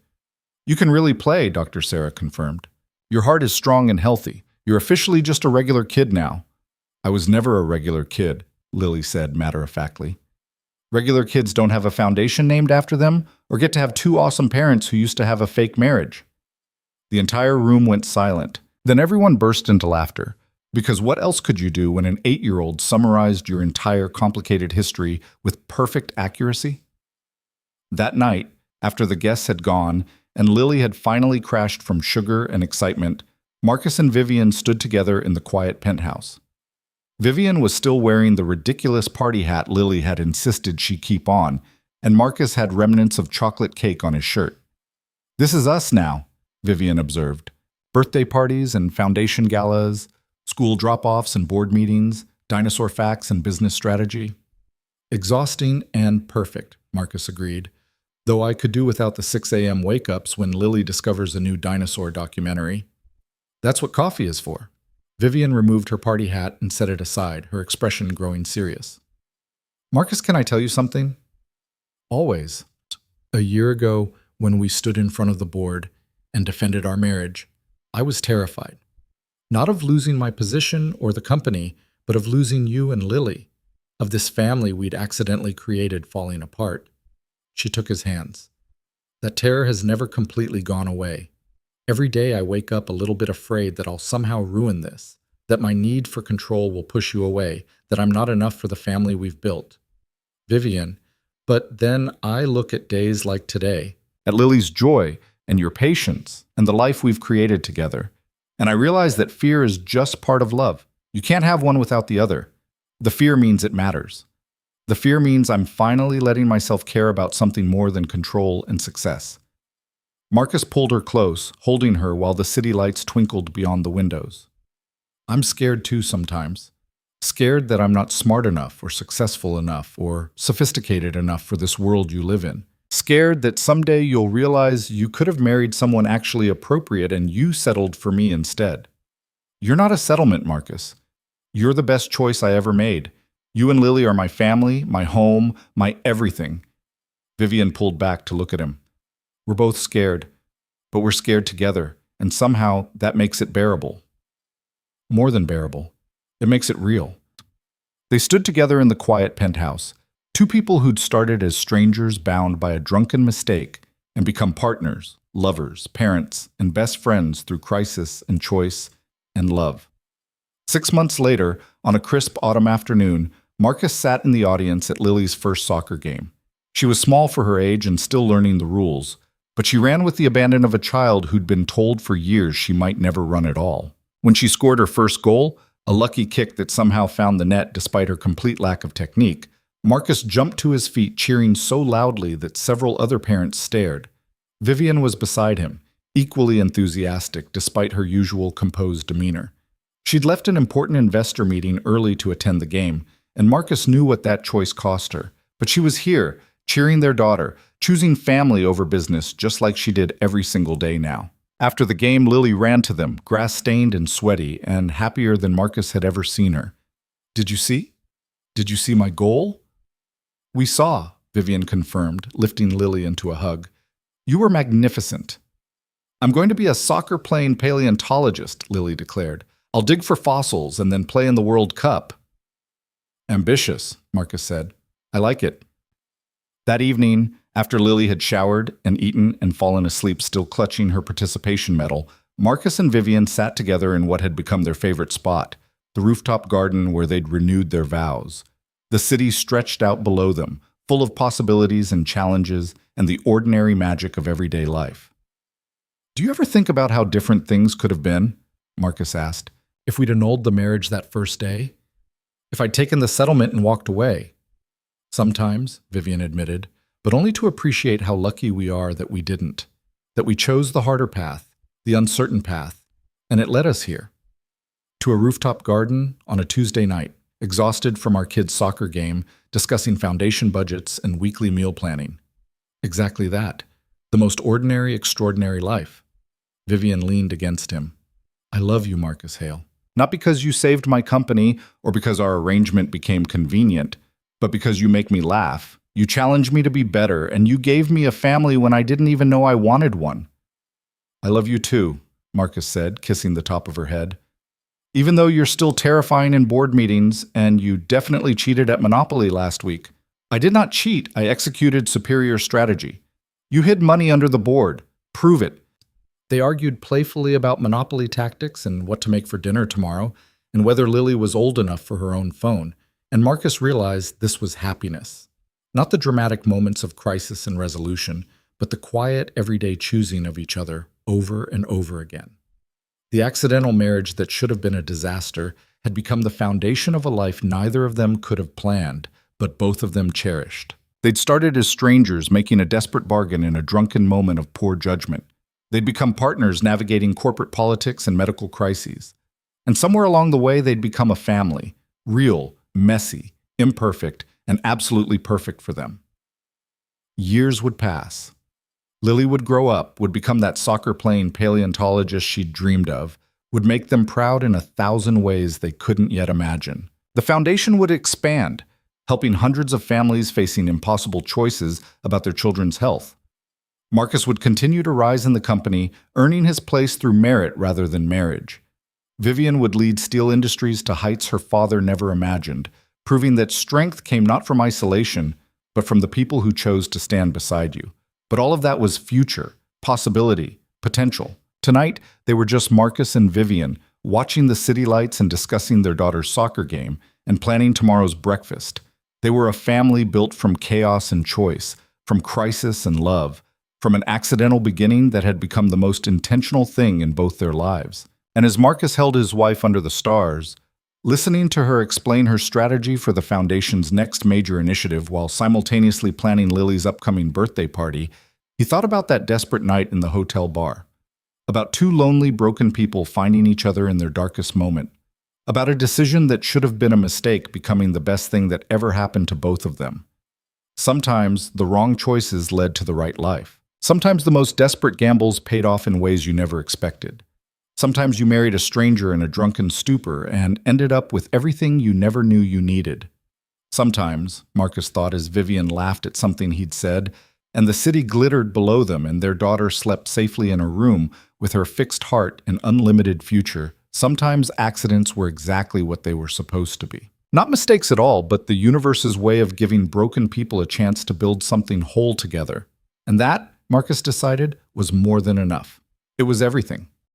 You can really play, Dr. Sarah confirmed. Your heart is strong and healthy. You're officially just a regular kid now. I was never a regular kid, Lily said matter-of-factly. Regular kids don't have a foundation named after them or get to have two awesome parents who used to have a fake marriage. The entire room went silent. Then everyone burst into laughter, because what else could you do when an 8-year-old summarized your entire complicated history with perfect accuracy? That night, after the guests had gone and Lily had finally crashed from sugar and excitement, Marcus and Vivian stood together in the quiet penthouse. Vivian was still wearing the ridiculous party hat Lily had insisted she keep on, and Marcus had remnants of chocolate cake on his shirt. This is us now, Vivian observed. Birthday parties and foundation galas, school drop-offs and board meetings, dinosaur facts and business strategy. Exhausting and perfect, Marcus agreed, though I could do without the 6 a.m. wake-ups when Lily discovers a new dinosaur documentary. That's what coffee is for. Vivian removed her party hat and set it aside, her expression growing serious. Marcus, can I tell you something? Always. A year ago, when we stood in front of the board and defended our marriage, I was terrified. Not of losing my position or the company, but of losing you and Lily, of this family we'd accidentally created falling apart. She took his hands. That terror has never completely gone away. Every day I wake up a little bit afraid that I'll somehow ruin this, that my need for control will push you away, that I'm not enough for the family we've built. Vivian, but then I look at days like today, at Lily's joy and your patience and the life we've created together, and I realize that fear is just part of love. You can't have one without the other. The fear means it matters. The fear means I'm finally letting myself care about something more than control and success. Marcus pulled her close, holding her while the city lights twinkled beyond the windows. I'm scared too sometimes. Scared that I'm not smart enough or successful enough or sophisticated enough for this world you live in. Scared that someday you'll realize you could have married someone actually appropriate and you settled for me instead. You're not a settlement, Marcus. You're the best choice I ever made. You and Lily are my family, my home, my everything. Vivian pulled back to look at him. We're both scared, but we're scared together, and somehow that makes it bearable. More than bearable. It makes it real. They stood together in the quiet penthouse, two people who'd started as strangers bound by a drunken mistake and become partners, lovers, parents, and best friends through crisis and choice and love. 6 months later, on a crisp autumn afternoon, Marcus sat in the audience at Lily's first soccer game. She was small for her age and still learning the rules, but she ran with the abandon of a child who'd been told for years she might never run at all. When she scored her first goal, a lucky kick that somehow found the net despite her complete lack of technique, Marcus jumped to his feet cheering so loudly that several other parents stared. Vivian was beside him, equally enthusiastic despite her usual composed demeanor. She'd left an important investor meeting early to attend the game, and Marcus knew what that choice cost her. But she was here, cheering their daughter, choosing family over business just like she did every single day now. After the game, Lily ran to them, grass-stained and sweaty, and happier than Marcus had ever seen her. Did you see? Did you see my goal? We saw, Vivian confirmed, lifting Lily into a hug. You were magnificent. I'm going to be a soccer-playing paleontologist, Lily declared. I'll dig for fossils and then play in the World Cup. Ambitious, Marcus said. I like it. That evening, after Lily had showered and eaten and fallen asleep still clutching her participation medal, Marcus and Vivian sat together in what had become their favorite spot, the rooftop garden where they'd renewed their vows. The city stretched out below them, full of possibilities and challenges and the ordinary magic of everyday life. Do you ever think about how different things could have been? Marcus asked. If we'd annulled the marriage that first day? If I'd taken the settlement and walked away? Sometimes, Vivian admitted, but only to appreciate how lucky we are that we didn't, that we chose the harder path, the uncertain path, and it led us here. To a rooftop garden on a Tuesday night, exhausted from our kids' soccer game, discussing foundation budgets and weekly meal planning. Exactly that. The most ordinary, extraordinary life. Vivian leaned against him. I love you, Marcus Hale. Not because you saved my company or because our arrangement became convenient, but because you make me laugh. You challenged me to be better, and you gave me a family when I didn't even know I wanted one. I love you too, Marcus said, kissing the top of her head. Even though you're still terrifying in board meetings, and you definitely cheated at Monopoly last week. I did not cheat, I executed superior strategy. You hid money under the board. Prove it. They argued playfully about Monopoly tactics and what to make for dinner tomorrow, and whether Lily was old enough for her own phone, and Marcus realized this was happiness. Not the dramatic moments of crisis and resolution, but the quiet, everyday choosing of each other over and over again. The accidental marriage that should have been a disaster had become the foundation of a life neither of them could have planned, but both of them cherished. They'd started as strangers making a desperate bargain in a drunken moment of poor judgment. They'd become partners navigating corporate politics and medical crises. And somewhere along the way, they'd become a family, real, messy, imperfect, and absolutely perfect for them. Years would pass. Lily would grow up, would become that soccer-playing paleontologist she'd dreamed of, would make them proud in 1,000 ways they couldn't yet imagine. The foundation would expand, helping hundreds of families facing impossible choices about their children's health. Marcus would continue to rise in the company, earning his place through merit rather than marriage. Vivian would lead steel industries to heights her father never imagined, proving that strength came not from isolation, but from the people who chose to stand beside you. But all of that was future, possibility, potential. Tonight, they were just Marcus and Vivian, watching the city lights and discussing their daughter's soccer game and planning tomorrow's breakfast. They were a family built from chaos and choice, from crisis and love, from an accidental beginning that had become the most intentional thing in both their lives. And as Marcus held his wife under the stars, listening to her explain her strategy for the Foundation's next major initiative while simultaneously planning Lily's upcoming birthday party, he thought about that desperate night in the hotel bar. About two lonely, broken people finding each other in their darkest moment. about a decision that should have been a mistake becoming the best thing that ever happened to both of them. Sometimes the wrong choices led to the right life. Sometimes the most desperate gambles paid off in ways you never expected. Sometimes you married a stranger in a drunken stupor and ended up with everything you never knew you needed. Sometimes, Marcus thought as Vivian laughed at something he'd said, and the city glittered below them and their daughter slept safely in a room with her fixed heart and unlimited future. Sometimes accidents were exactly what they were supposed to be. Not mistakes at all, but the universe's way of giving broken people a chance to build something whole together. And that, Marcus decided, was more than enough. It was everything.